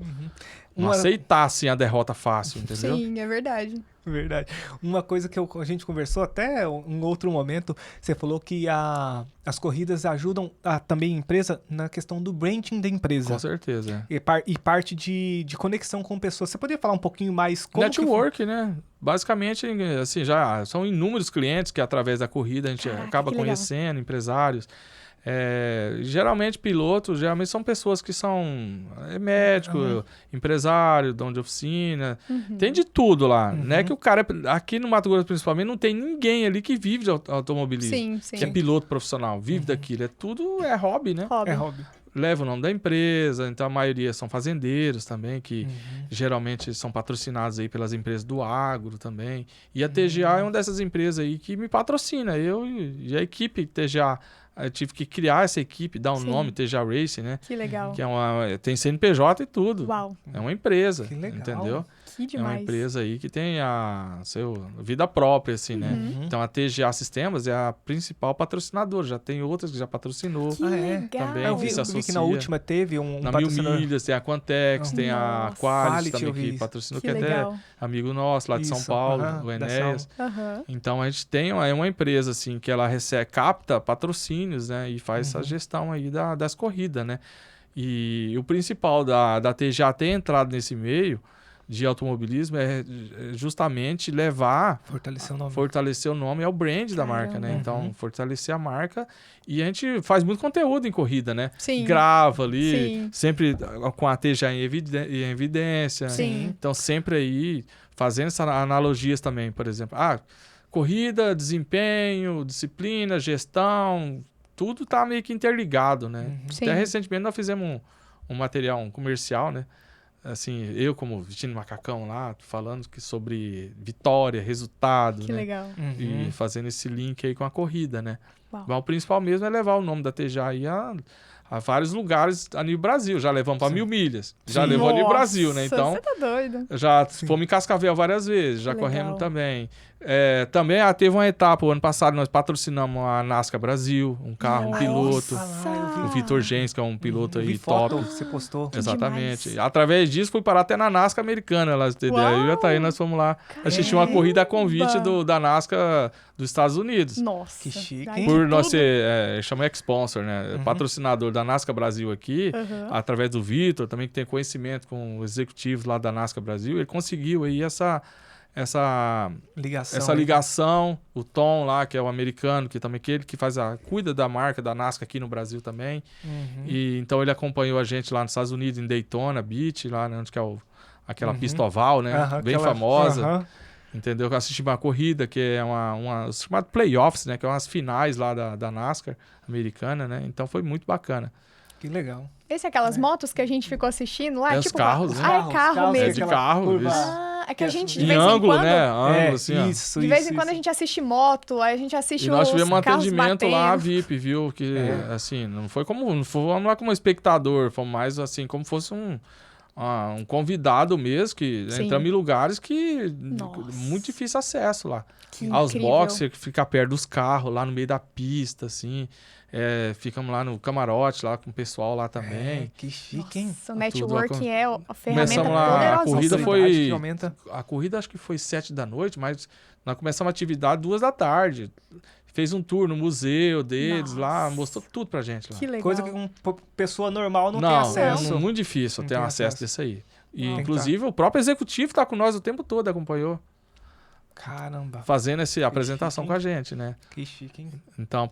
Não aceitar, assim, a derrota fácil, entendeu? Sim, é verdade. Verdade. Uma coisa que a gente conversou até em outro momento, você falou que as corridas ajudam também a empresa na questão do branding da empresa. Com certeza. E parte de conexão com pessoas. Você poderia falar um pouquinho mais como Network, né? Basicamente, assim, já são inúmeros clientes que através da corrida a gente acaba que legal. conhecendo, empresários. Geralmente pilotos, geralmente são pessoas que são médico, empresário, dono de oficina, tem de tudo lá, né? Que o cara, aqui no Mato Grosso principalmente, não tem ninguém ali que vive de automobilismo, Sim, sim. que é piloto profissional, vive daquilo, tudo é hobby, né? Hobby. É hobby. Leva o nome da empresa, então a maioria são fazendeiros também, que geralmente são patrocinados aí pelas empresas do agro também, e a TGA é uma dessas empresas aí que me patrocina, eu e a equipe TGA. Eu tive que criar essa equipe, dar um Sim. nome, TGA Racing, né? Que legal. Que tem CNPJ e tudo. Uau, É uma empresa, Que legal. entendeu? que É uma demais. empresa aí que tem a sua vida própria, assim, né? Então a TGA Sistemas é a principal patrocinadora. Já tem outras que já patrocinou. Que é? legal. Também. Eu que vi, se eu vi que associa. na última teve um Na Mil patrocinador. Milhas, tem a Quantex, tem a Nossa. Qualis Quality, também eu vi que isso. patrocinou, Que que é até legal. amigo nosso lá de São Isso, Paulo, aham, o da Enéas. Aham. Então a gente tem uma empresa assim que ela capta patrocínios, né, e faz essa gestão aí das corridas, né? E o principal da TGA ter entrado nesse meio de automobilismo é justamente fortalecer o nome, é o brand da marca, né? Caramba. Então fortalecer a marca, e a gente faz muito conteúdo em corrida, né? Sim. Grava ali, Sim. sempre com a TGA em evidência. Sim. Então, sempre aí, fazendo essas analogias também, por exemplo. Corrida, desempenho, disciplina, gestão, tudo tá meio que interligado, né? Sim. Até recentemente nós fizemos um material, um comercial, né? Assim, eu como vestindo macacão lá, falando sobre vitória, resultado, Que né? legal. E fazendo esse link aí com a corrida, né? Uau. Mas o principal mesmo é levar o nome da TGA aí a vários lugares a nível Brasil. Já levamos para 1000 milhas. Já Sim. levou a nível Nossa, Brasil, né? Então, Você tá doido. já fomos em Cascavel várias vezes. Já Legal. corremos também. Também teve uma etapa, o ano passado nós patrocinamos a NASCAR Brasil, um carro, um piloto. O Vitor Gens, que é um piloto Vi aí foto top. que você postou. Exatamente. demais. Através disso, fui parar até na NASCAR americana. Lá, eu e a Thaí, nós fomos lá assistir uma corrida a convite da NASCAR dos Estados Unidos. Nossa. Que chique, Aí hein? Por tudo. nós ser, chama sponsor, né? Patrocinador da NASCAR Brasil aqui, através do Vitor, também que tem conhecimento com os executivos lá da NASCAR Brasil, ele conseguiu aí essa ligação, o Tom lá, que é o americano, que também ele que cuida da marca da NASCAR aqui no Brasil também. E então ele acompanhou a gente lá nos Estados Unidos, em Daytona Beach, lá né, onde que é aquela pista oval, né? Bem famosa. Entendeu? Eu assisti uma corrida que é uma chamada playoffs, né? Que é umas finais lá da NASCAR americana, né? Então foi muito bacana. Que legal. Esse é aquelas motos que a gente ficou assistindo lá? É os carros, né? É carro mesmo. É de carro, isso. É que a gente, de Em vez em ângulo, quando... né? Ângulo, assim, ó. Isso, De vez em quando a gente assiste moto, aí a gente assiste E nós os tivemos um carros atendimento lá, batendo. VIP, viu? Que, assim, não fomos lá como espectador, fomos mais, assim, como fosse um convidado mesmo, que Sim. entramos em lugares que... Nossa. Muito difícil acesso lá. Que Aos incrível. boxes, que fica perto dos carros, lá no meio da pista, assim. Ficamos lá no camarote, lá com o pessoal lá também. Que chique, hein? Nossa, o networking é a ferramenta Começamos lá, a poderosa. corrida Facilidade foi... que aumenta. A corrida acho que foi 7 da noite, mas nós começamos a atividade 2 da tarde. Fez um tour no museu deles lá, mostrou tudo pra gente lá. Que legal. Coisa que uma pessoa normal não tem acesso. Muito difícil Não ter tem acesso acesso. desse aí. E, Tem que inclusive, o próprio executivo tá com nós o tempo todo, acompanhou. Caramba, fazendo essa apresentação chique, com a gente, né? que chique, hein? Então,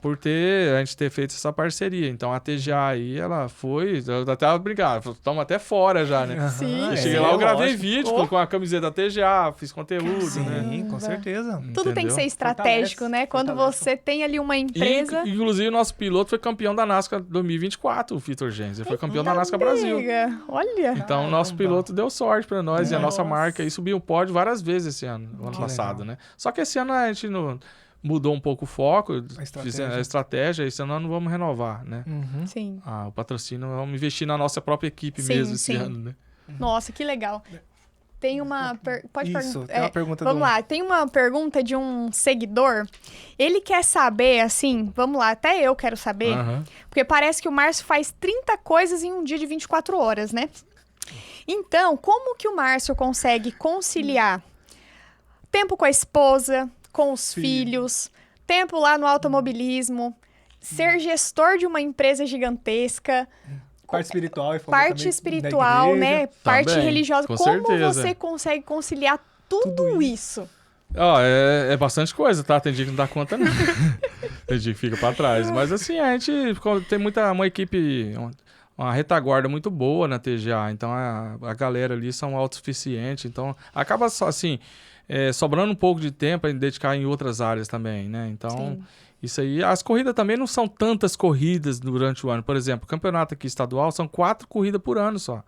a gente ter feito essa parceria. Então, a TGA aí, ela foi... Eu até brincava, estamos até fora já, né? Sim, Eu é, cheguei lá, eu gravei lógico. vídeo com a camiseta da TGA, fiz conteúdo, Sim, né? com certeza. Tudo tem que Entendeu? ser estratégico, né? Quando fortalece. você tem ali uma empresa... Inclusive, o nosso piloto foi campeão da NASCAR 2024, o Vitor Gens. Ele foi campeão da NASCAR Brasil. Amiga, olha. Então, o nosso Caramba. piloto deu sorte pra nós e a nossa Nossa. marca aí subiu o pódio várias vezes esse ano, o ano Que passado, legal. né? Só que esse ano a gente mudou um pouco o foco, estratégia. a estratégia, esse ano nós não vamos renovar, né? Uhum. Sim. O patrocínio, vamos investir na nossa própria equipe Sim, mesmo esse sim. ano, né? Nossa, que legal. Tem uma... Pode Isso, perguntar. tem uma pergunta Vamos lá, tem uma pergunta de um seguidor. Ele quer saber, assim, vamos lá, até eu quero saber, Aham. porque parece que o Márcio faz 30 coisas em um dia de 24 horas, né? Então, como que o Márcio consegue conciliar tempo com a esposa, com os filhos, tempo lá no automobilismo, ser gestor de uma empresa gigantesca, Parte espiritual. parte espiritual, né? Parte Também, religiosa. com Como certeza. você consegue conciliar tudo isso? Ó, é bastante coisa, tá? Tem dia que não dá conta, não. Tem dia que fica pra trás. Mas assim, a gente tem uma equipe, uma retaguarda muito boa na TGA. Então, a galera ali são autossuficientes. Então, acaba só assim, sobrando um pouco de tempo pra dedicar em outras áreas também, né? Então, Sim. isso aí. As corridas também não são tantas corridas durante o ano. Por exemplo, o campeonato aqui estadual são 4 corridas por ano só.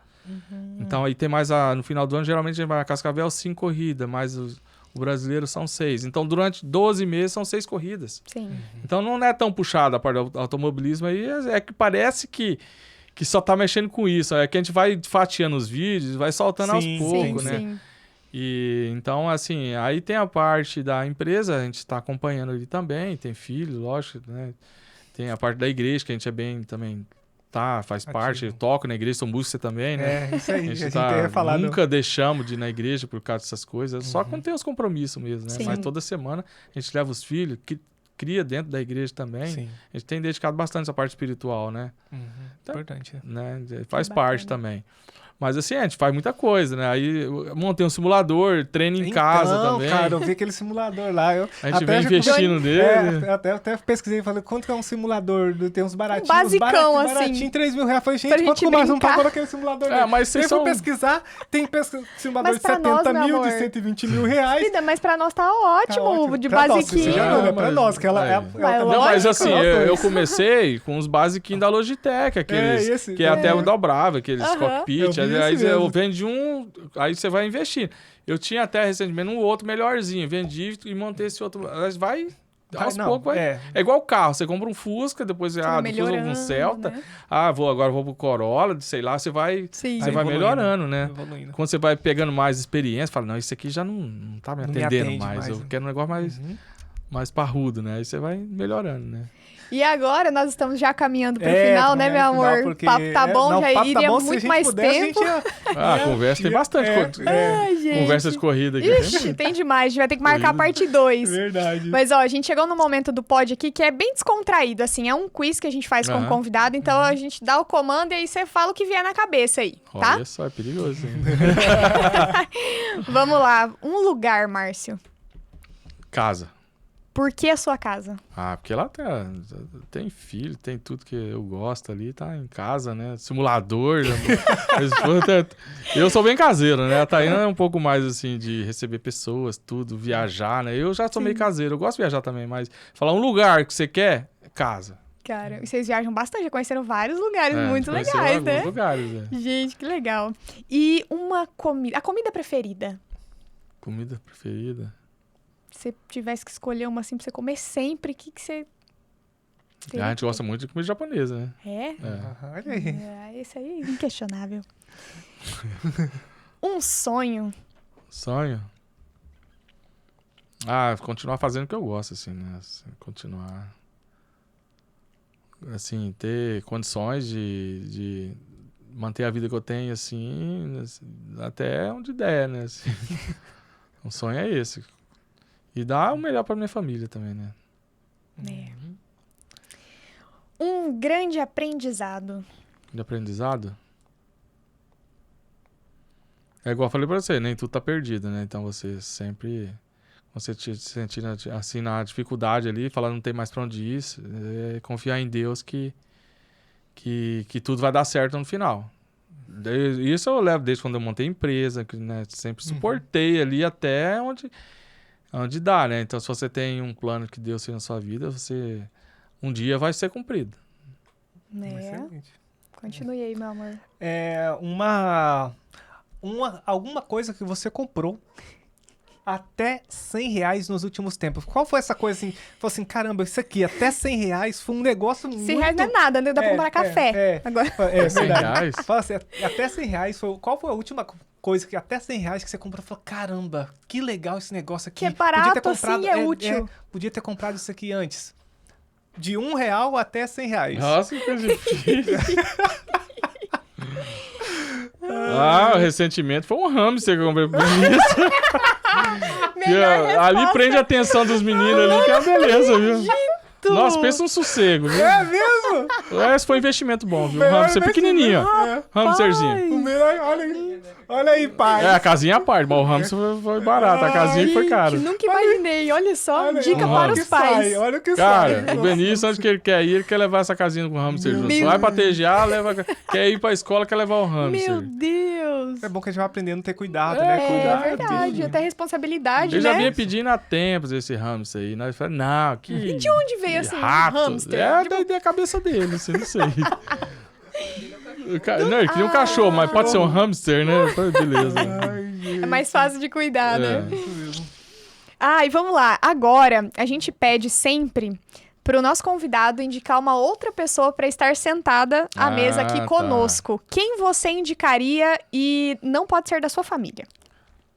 Então, aí tem mais no final do ano, geralmente a gente vai a Cascavel 5 corridas, mas o brasileiro são 6. Então, durante 12 meses são 6 corridas. Sim. Então, não é tão puxado a parte do automobilismo aí. É que parece que só tá mexendo com isso. É que a gente vai fatiando os vídeos, vai soltando aos Sim, poucos, sim, né? sim. E então, assim, aí tem a parte da empresa, a gente está acompanhando ali também, tem filho, lógico, né? Tem a parte da igreja, que a gente é bem também, faz parte, Ativo. toco na igreja, sou músico também, né? É, isso aí. A gente tá, ia falar. nunca deixamos de ir na igreja por causa dessas coisas, só quando tem os compromissos mesmo, né? Sim. Mas toda semana a gente leva os filhos, que cria dentro da igreja também. Sim. A gente tem dedicado bastante essa parte espiritual, né? Então, Importante. né? Faz Que parte bacana. também. Mas assim, a gente faz muita coisa, né? Aí eu montei um simulador, treino em casa também. Cara, eu vi aquele simulador lá. A gente até vem já- investindo nele. até pesquisei e falei, quanto que é um simulador? Tem uns baratinhos. basicão, assim. Baratinho, 3 mil reais. Falei, Pra gente, quanto gente que mais não brincar. pagou naquele simulador? Mas vocês Eu fui são... pesquisar, tem simulador Mas de pra 70 nós, meu mil, amor. de 120 mil reais. Vida, mas pra nós tá ótimo, de Pra nós, basiquinho. você já não, é pra Mas- nós, que ela é Mas Não, mas lógico, assim, eu comecei com os basiquinhos da Logitech, aqueles esse, que é até o dobrável, aqueles Aham. cockpit. Eu vi Aí esse eu mesmo. vende aí você vai investindo. Eu tinha até recentemente um outro melhorzinho, vendi e montei esse outro. Mas vai aos poucos, vai. É. É igual carro, você compra um Fusca, depois vai depois um melhorando, Celta. né? Agora vou pro Corolla, sei lá, você vai Sim. Você vai evoluindo, melhorando, né? evoluindo. Quando você vai pegando mais experiência, fala, não, isso aqui já não tá me Não me atendendo atende mais. mais, Eu né? quero um negócio mais parrudo, né? Aí você vai melhorando, né? E agora nós estamos já caminhando pro É, final, né, meu caminhando pro amor? final, porque- O papo tá bom, não, já o papo tá iria bom, se a muito gente mais pudesse, a tempo. gente ia- Conversa, tem bastante Ai, gente. conversa de corrida aqui. Ixi, tem demais. A gente vai ter que marcar a parte 2. Verdade. Mas, ó, a gente chegou no momento do pod aqui que é bem descontraído, assim. É um quiz que a gente faz com o Aham. convidado. Então, a gente dá o comando e aí você fala o que vier na cabeça aí, tá? Olha só, é perigoso, hein? Vamos lá. Um lugar, Márcio. Casa. Por que a sua casa? Porque lá tem filho, tem tudo que eu gosto ali, tá em casa, né? Simulador. Eu sou bem caseiro, né? A Taína é um pouco mais assim de receber pessoas, tudo, viajar, né? Eu já sou meio caseiro, eu gosto de viajar também, mas falar um lugar que você quer, casa. Cara, e vocês viajam bastante, já conheceram vários lugares muito conheceu legais, alguns né? lugares, né? Gente, que legal. E uma comida. A comida preferida? Comida preferida? Se você tivesse que escolher uma assim pra você comer sempre, o que você. A gente gosta muito de comida japonesa, né? É? Olha aí. Esse aí é inquestionável. Um sonho. Sonho? Continuar fazendo o que eu gosto, assim, né? Continuar... Assim, ter condições de manter a vida que eu tenho, assim, até onde der, né? Assim. O sonho é esse. E dar o melhor pra minha família também, né? É. Um grande aprendizado. De aprendizado? É igual eu falei pra você, nem tudo tá perdido, né? Então você sempre você te sentindo assim na dificuldade ali, falar não tem mais pra onde ir, confiar em Deus que tudo vai dar certo no final. Isso eu levo desde quando eu montei a empresa, que, né, sempre suportei ali até onde dá, né? Então, se você tem um plano que Deus fez na sua vida, um dia vai ser cumprido. Excelente. Continue aí, meu amor. Alguma coisa que você comprou até R$100 nos últimos tempos. Qual foi essa coisa assim? Falou assim, caramba, isso aqui, até R$100 foi um negócio muito... R$100 não é nada, né? Dá pra comprar café. Agora... É verdade. Fala assim, até R$100 qual foi a última coisa que até R$100 que você comprou e falou, caramba, que legal esse negócio aqui. Que é barato, assim, é útil. Podia ter comprado isso aqui antes. De R$1 até R$100. Nossa, que coisa difícil. Recentemente foi um hamster que eu comprei pro Vinícius. Ali prende a atenção dos meninos ali, que é uma beleza, viu? Nossa, pensa um sossego, viu? É mesmo? Esse foi um investimento bom, viu? Um hamster pequenininho, ó. Hamsterzinho. Olha aí, pai. A casinha à parte, mas o hamster foi barato, a casinha foi cara. Nunca imaginei, olha só, dica para os pais. Olha o que sai. Cara, o Benício, onde que ele quer ir, ele quer levar essa casinha com o hamster junto. Vai pra TGA, quer ir pra escola, quer levar o hamster. Meu Deus. É bom que a gente vai aprendendo a ter cuidado, né? É verdade, até responsabilidade, eu né? já vinha pedindo há tempos esse hamster aí. Nós falamos, não, que... E de onde veio assim, rato. hamster? Da cabeça dele, assim, não sei. Não, ele queria um cachorro, mas pode ser um hamster, né? Beleza. É mais fácil de cuidar, né? E vamos lá. Agora, a gente pede sempre pro nosso convidado indicar uma outra pessoa para estar sentada à mesa aqui conosco. Quem você indicaria e não pode ser da sua família?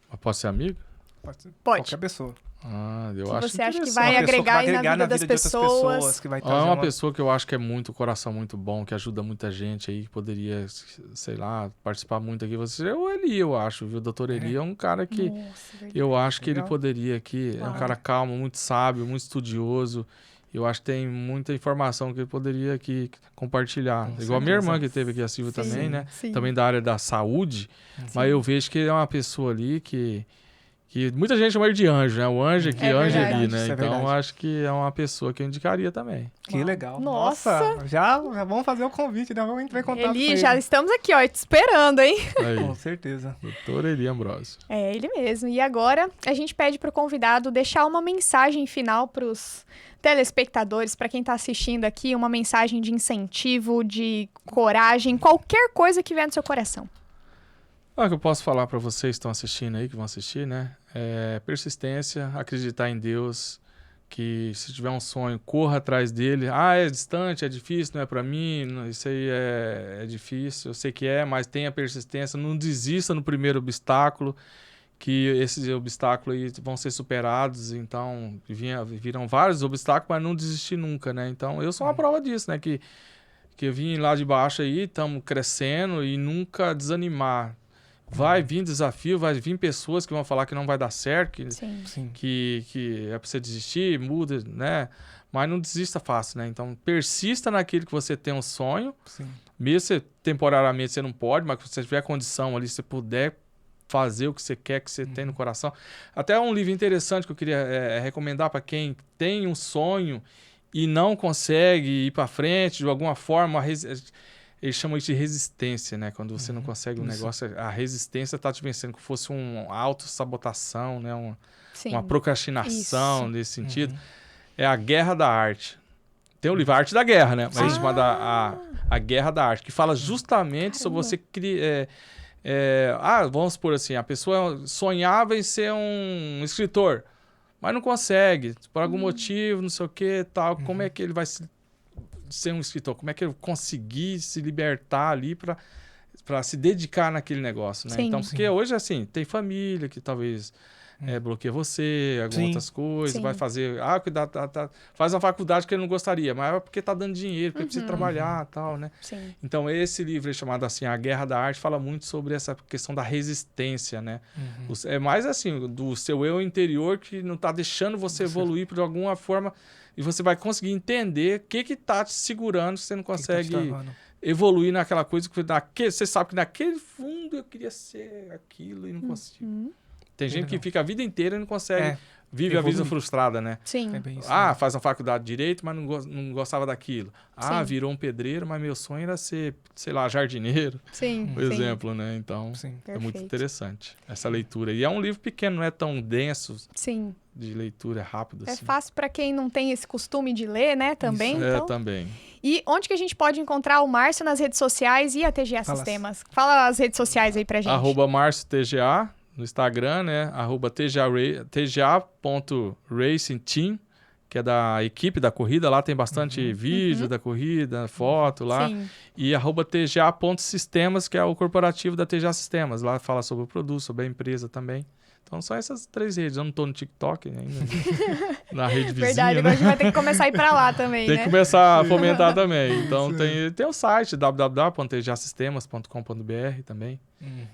Mas pode ser amigo? Pode ser. Pode. Qualquer pessoa. Eu que acho você acha que vai agregar na vida das pessoas. Que vai é uma pessoa que eu acho que é muito coração muito bom, que ajuda muita gente aí, que poderia, sei lá, participar muito aqui. Você é o Eli, eu acho, viu? O doutor Eli é um cara que eu acho que ele poderia aqui. É um cara calmo, muito sábio, muito estudioso. Eu acho que tem muita informação que ele poderia aqui compartilhar. Igual a minha irmã que teve aqui, a Silvia também, né? Sim. Também da área da saúde. Mas eu vejo que ele é uma pessoa ali que muita gente chama ele de anjo, né? O anjo aqui, anjo ali, né? Então, eu acho que é uma pessoa que eu indicaria também. Que legal. Nossa. Já vamos fazer o convite, né? Vamos entrar em contato com ele. Já estamos aqui, ó, te esperando, hein? Aí, com certeza. Doutor Eli Ambrosio. É ele mesmo. E agora, a gente pede pro convidado deixar uma mensagem final pros telespectadores, para quem tá assistindo aqui, uma mensagem de incentivo, de coragem, qualquer coisa que vier no seu coração. O que eu posso falar para vocês que estão assistindo aí, que vão assistir, né? É persistência, acreditar em Deus, que se tiver um sonho, corra atrás dele. É distante, é difícil, não é para mim, isso aí é difícil, eu sei que mas tenha persistência, não desista no primeiro obstáculo, que esses obstáculos aí vão ser superados, então viram vários obstáculos, mas não desistir nunca, né? Então eu sou uma prova disso, né? Que eu vim lá de baixo aí, estamos crescendo e nunca desanimar. Vai vir desafio, vai vir pessoas que vão falar que não vai dar certo, que é pra você desistir, muda, né? Mas não desista fácil, né? Então, persista naquilo que você tem um sonho. Sim. Mesmo se temporariamente você não pode, mas se você tiver condição ali, se você puder fazer o que você quer, que você tem no coração. Até um livro interessante que eu queria recomendar para quem tem um sonho e não consegue ir para frente de alguma forma. Eles chamam isso de resistência, né? Quando você não consegue um negócio, a resistência está te vencendo, que fosse uma autossabotação, né? Uma procrastinação nesse sentido. É a guerra da arte. Tem o livro A Arte da Guerra, né? Mas chamada a Guerra da Arte, que fala justamente sobre você criar... vamos supor assim, a pessoa sonhava em ser um escritor, mas não consegue, por algum motivo, não sei o que, tal. Como é que ele vai ser um escritor? Como é que ele conseguir se libertar ali para se dedicar naquele negócio, né? Então, porque hoje, assim, tem família que talvez bloqueia você, algumas outras coisas, vai fazer... faz a faculdade que ele não gostaria, mas é porque tá dando dinheiro, porque precisa trabalhar e tal, né? Sim. Então, esse livro chamado assim, A Guerra da Arte, fala muito sobre essa questão da resistência, né? É mais assim, do seu eu interior que não tá deixando você evoluir de alguma forma, e você vai conseguir entender o que tá te segurando se você não consegue evoluir naquela coisa que você sabe que naquele fundo eu queria ser aquilo e não consigo. Tem gente que fica a vida inteira e não consegue vive a vida Evoluir. frustrada, né? Sim. É bem isso. Faz uma faculdade de Direito, mas não gostava daquilo. Sim. Virou um pedreiro, mas meu sonho era ser, sei lá, jardineiro, Sim. por exemplo, né? Então, Sim. é muito Perfeito. interessante essa leitura. E é um livro pequeno, não é tão denso Sim. de leitura, é rápido É assim. fácil para quem não tem esse costume de ler, né? Também. É, Então. também. E onde que a gente pode encontrar o Márcio nas redes sociais e a TGA Fala. Sistemas? Fala as redes sociais aí pra gente. @MárcioTGA no Instagram, né? @TGA.racingteam, que é da equipe da corrida. Lá tem bastante vídeo da corrida, foto lá. Sim. E @TGA.sistemas, que é o corporativo da TGA Sistemas. Lá fala sobre o produto, sobre a empresa também. Então, são essas 3 redes. Eu não tô no TikTok ainda, na rede vizinha, Verdade, né? agora a gente vai ter que começar a ir pra lá também, Tem né? que começar a fomentar também. Então, tem o site www.tgasistemas.com.br também,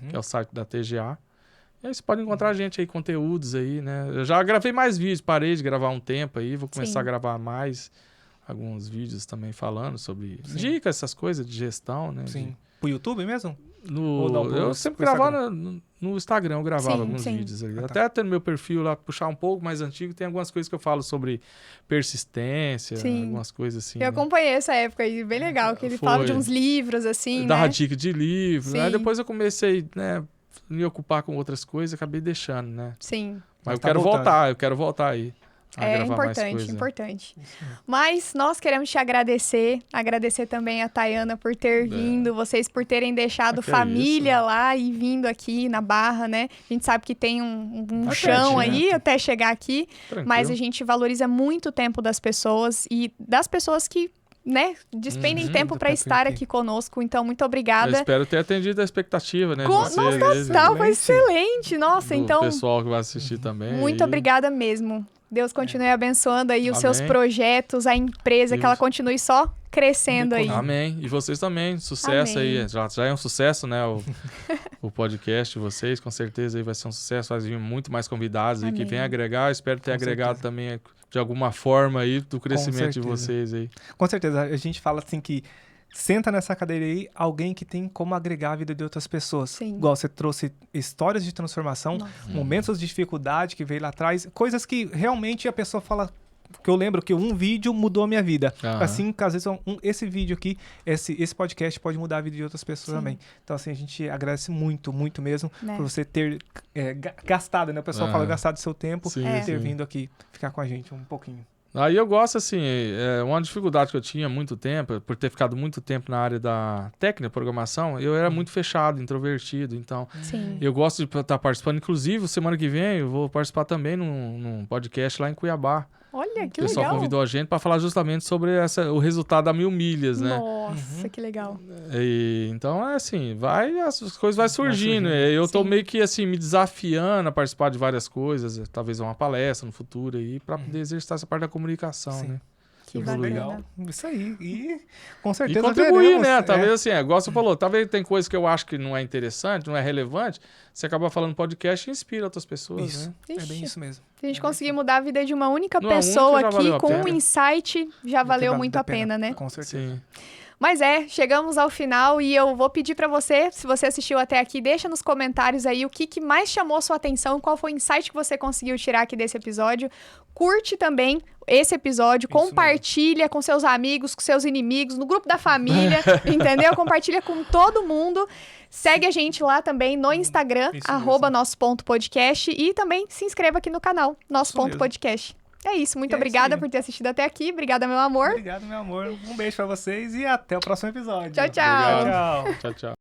que é o site da TGA. E aí você pode encontrar a gente aí, conteúdos aí, né? Eu já gravei mais vídeos, parei de gravar um tempo aí, vou começar Sim. a gravar mais alguns vídeos também falando sobre dicas, essas coisas de gestão, né? Sim. Pro YouTube mesmo? No, Ou não, eu pro sempre Instagram? gravava no Instagram, eu gravava Sim, alguns sim. vídeos ali. Ah, tá. Até no meu perfil lá, puxar um pouco mais antigo, tem algumas coisas que eu falo sobre persistência, Sim. algumas coisas assim. Eu né? acompanhei essa época aí, bem legal, que ele Foi. fala de uns livros, assim, Dava né? dica de livro, Sim. né? Depois eu comecei, né, me ocupar com outras coisas, acabei deixando, né? Sim. Mas eu tá quero voltando. eu quero voltar aí. A É gravar mais importante, coisa. importante. Mas nós queremos te agradecer também a Tayana por ter vindo, vocês por terem deixado Que é família isso. lá e vindo aqui na Barra, né? A gente sabe que tem um Tá chão pertinho. aí até chegar aqui, Tranquilo. mas a gente valoriza muito o tempo das pessoas e das pessoas que, né, despendem tempo do para tempo estar aqui. aqui conosco. Então, muito Eu obrada. espero ter atendido a expectativa, né? de Com- vocês, Nossa, deles, Tá, foi Excelente. excelente. Nossa, do então, pessoal que vai assistir também. muito aí. obrigada mesmo. Deus continue abençoando aí os seus Amém. projetos, a empresa, E que ela você- continue só crescendo aí. Amém. E vocês também. Sucesso Amém. aí. Já é um sucesso, né? O podcast de vocês. Com certeza aí vai ser um sucesso. Vai vir muito mais convidados aí que Amém. vem agregar. Espero ter Com agregado certeza. também de alguma forma aí do crescimento de certeza. vocês aí. Com certeza, a gente fala assim que senta nessa cadeira aí alguém que tem como agregar a vida de outras pessoas. Sim. Igual você trouxe histórias de transformação, Nossa. momentos de dificuldade que veio lá atrás, coisas que realmente a pessoa fala. Que eu lembro que um vídeo mudou a minha vida. Aham. Assim, que às vezes esse vídeo aqui, esse podcast pode mudar a vida de outras pessoas Sim. também. Então, assim, a gente agradece muito, muito mesmo Né? por você ter gastado, né? O pessoal fala Aham. gastado seu tempo Sim, e ter sim. vindo aqui ficar com a gente um pouquinho. Aí eu gosto, assim, uma dificuldade que eu tinha há muito tempo, por ter ficado muito tempo na área da técnica, programação, eu era muito fechado, introvertido, então Sim. eu gosto de estar participando. Inclusive, semana que vem eu vou participar também num podcast lá em Cuiabá. Olha, O que pessoal legal. convidou a gente para falar justamente sobre o resultado da 1000 milhas, né? Nossa, que legal. Então é assim, as coisas vão surgindo. surgindo. Eu tô Sim. meio que assim, me desafiando a participar de várias coisas, talvez uma palestra no futuro aí, para poder exercitar essa parte da comunicação, Sim. né? Que Evoluir. bacana. Legal. Isso aí. E com E certeza contribuir, veremos, né? Talvez assim, igual você falou, talvez tem coisa que eu acho que não é interessante, não é relevante, você acaba falando podcast e inspira outras pessoas, Isso. né? É bem Ixi. isso mesmo. Se a gente conseguir mudar a vida de uma única Uma pessoa única já aqui valeu a com um pena. insight, já valeu Vale muito a pena, né? Com certeza. Sim. Mas chegamos ao final e eu vou pedir pra você, se você assistiu até aqui, deixa nos comentários aí o que mais chamou sua atenção, qual foi o insight que você conseguiu tirar aqui desse episódio. Curte também esse episódio, Isso compartilha com seus amigos, com seus inimigos, no grupo da família, entendeu? Compartilha com todo mundo. Segue a gente lá também no Instagram, Isso @nosso.podcast e também se inscreva aqui no canal, nosso.podcast. É isso, muito É isso obrigada aí. por ter assistido até aqui. Obrigada, meu amor. Obrigado, meu amor. Um beijo pra vocês e até o próximo episódio. Tchau, tchau. Obrigado. Tchau. Tchau, tchau.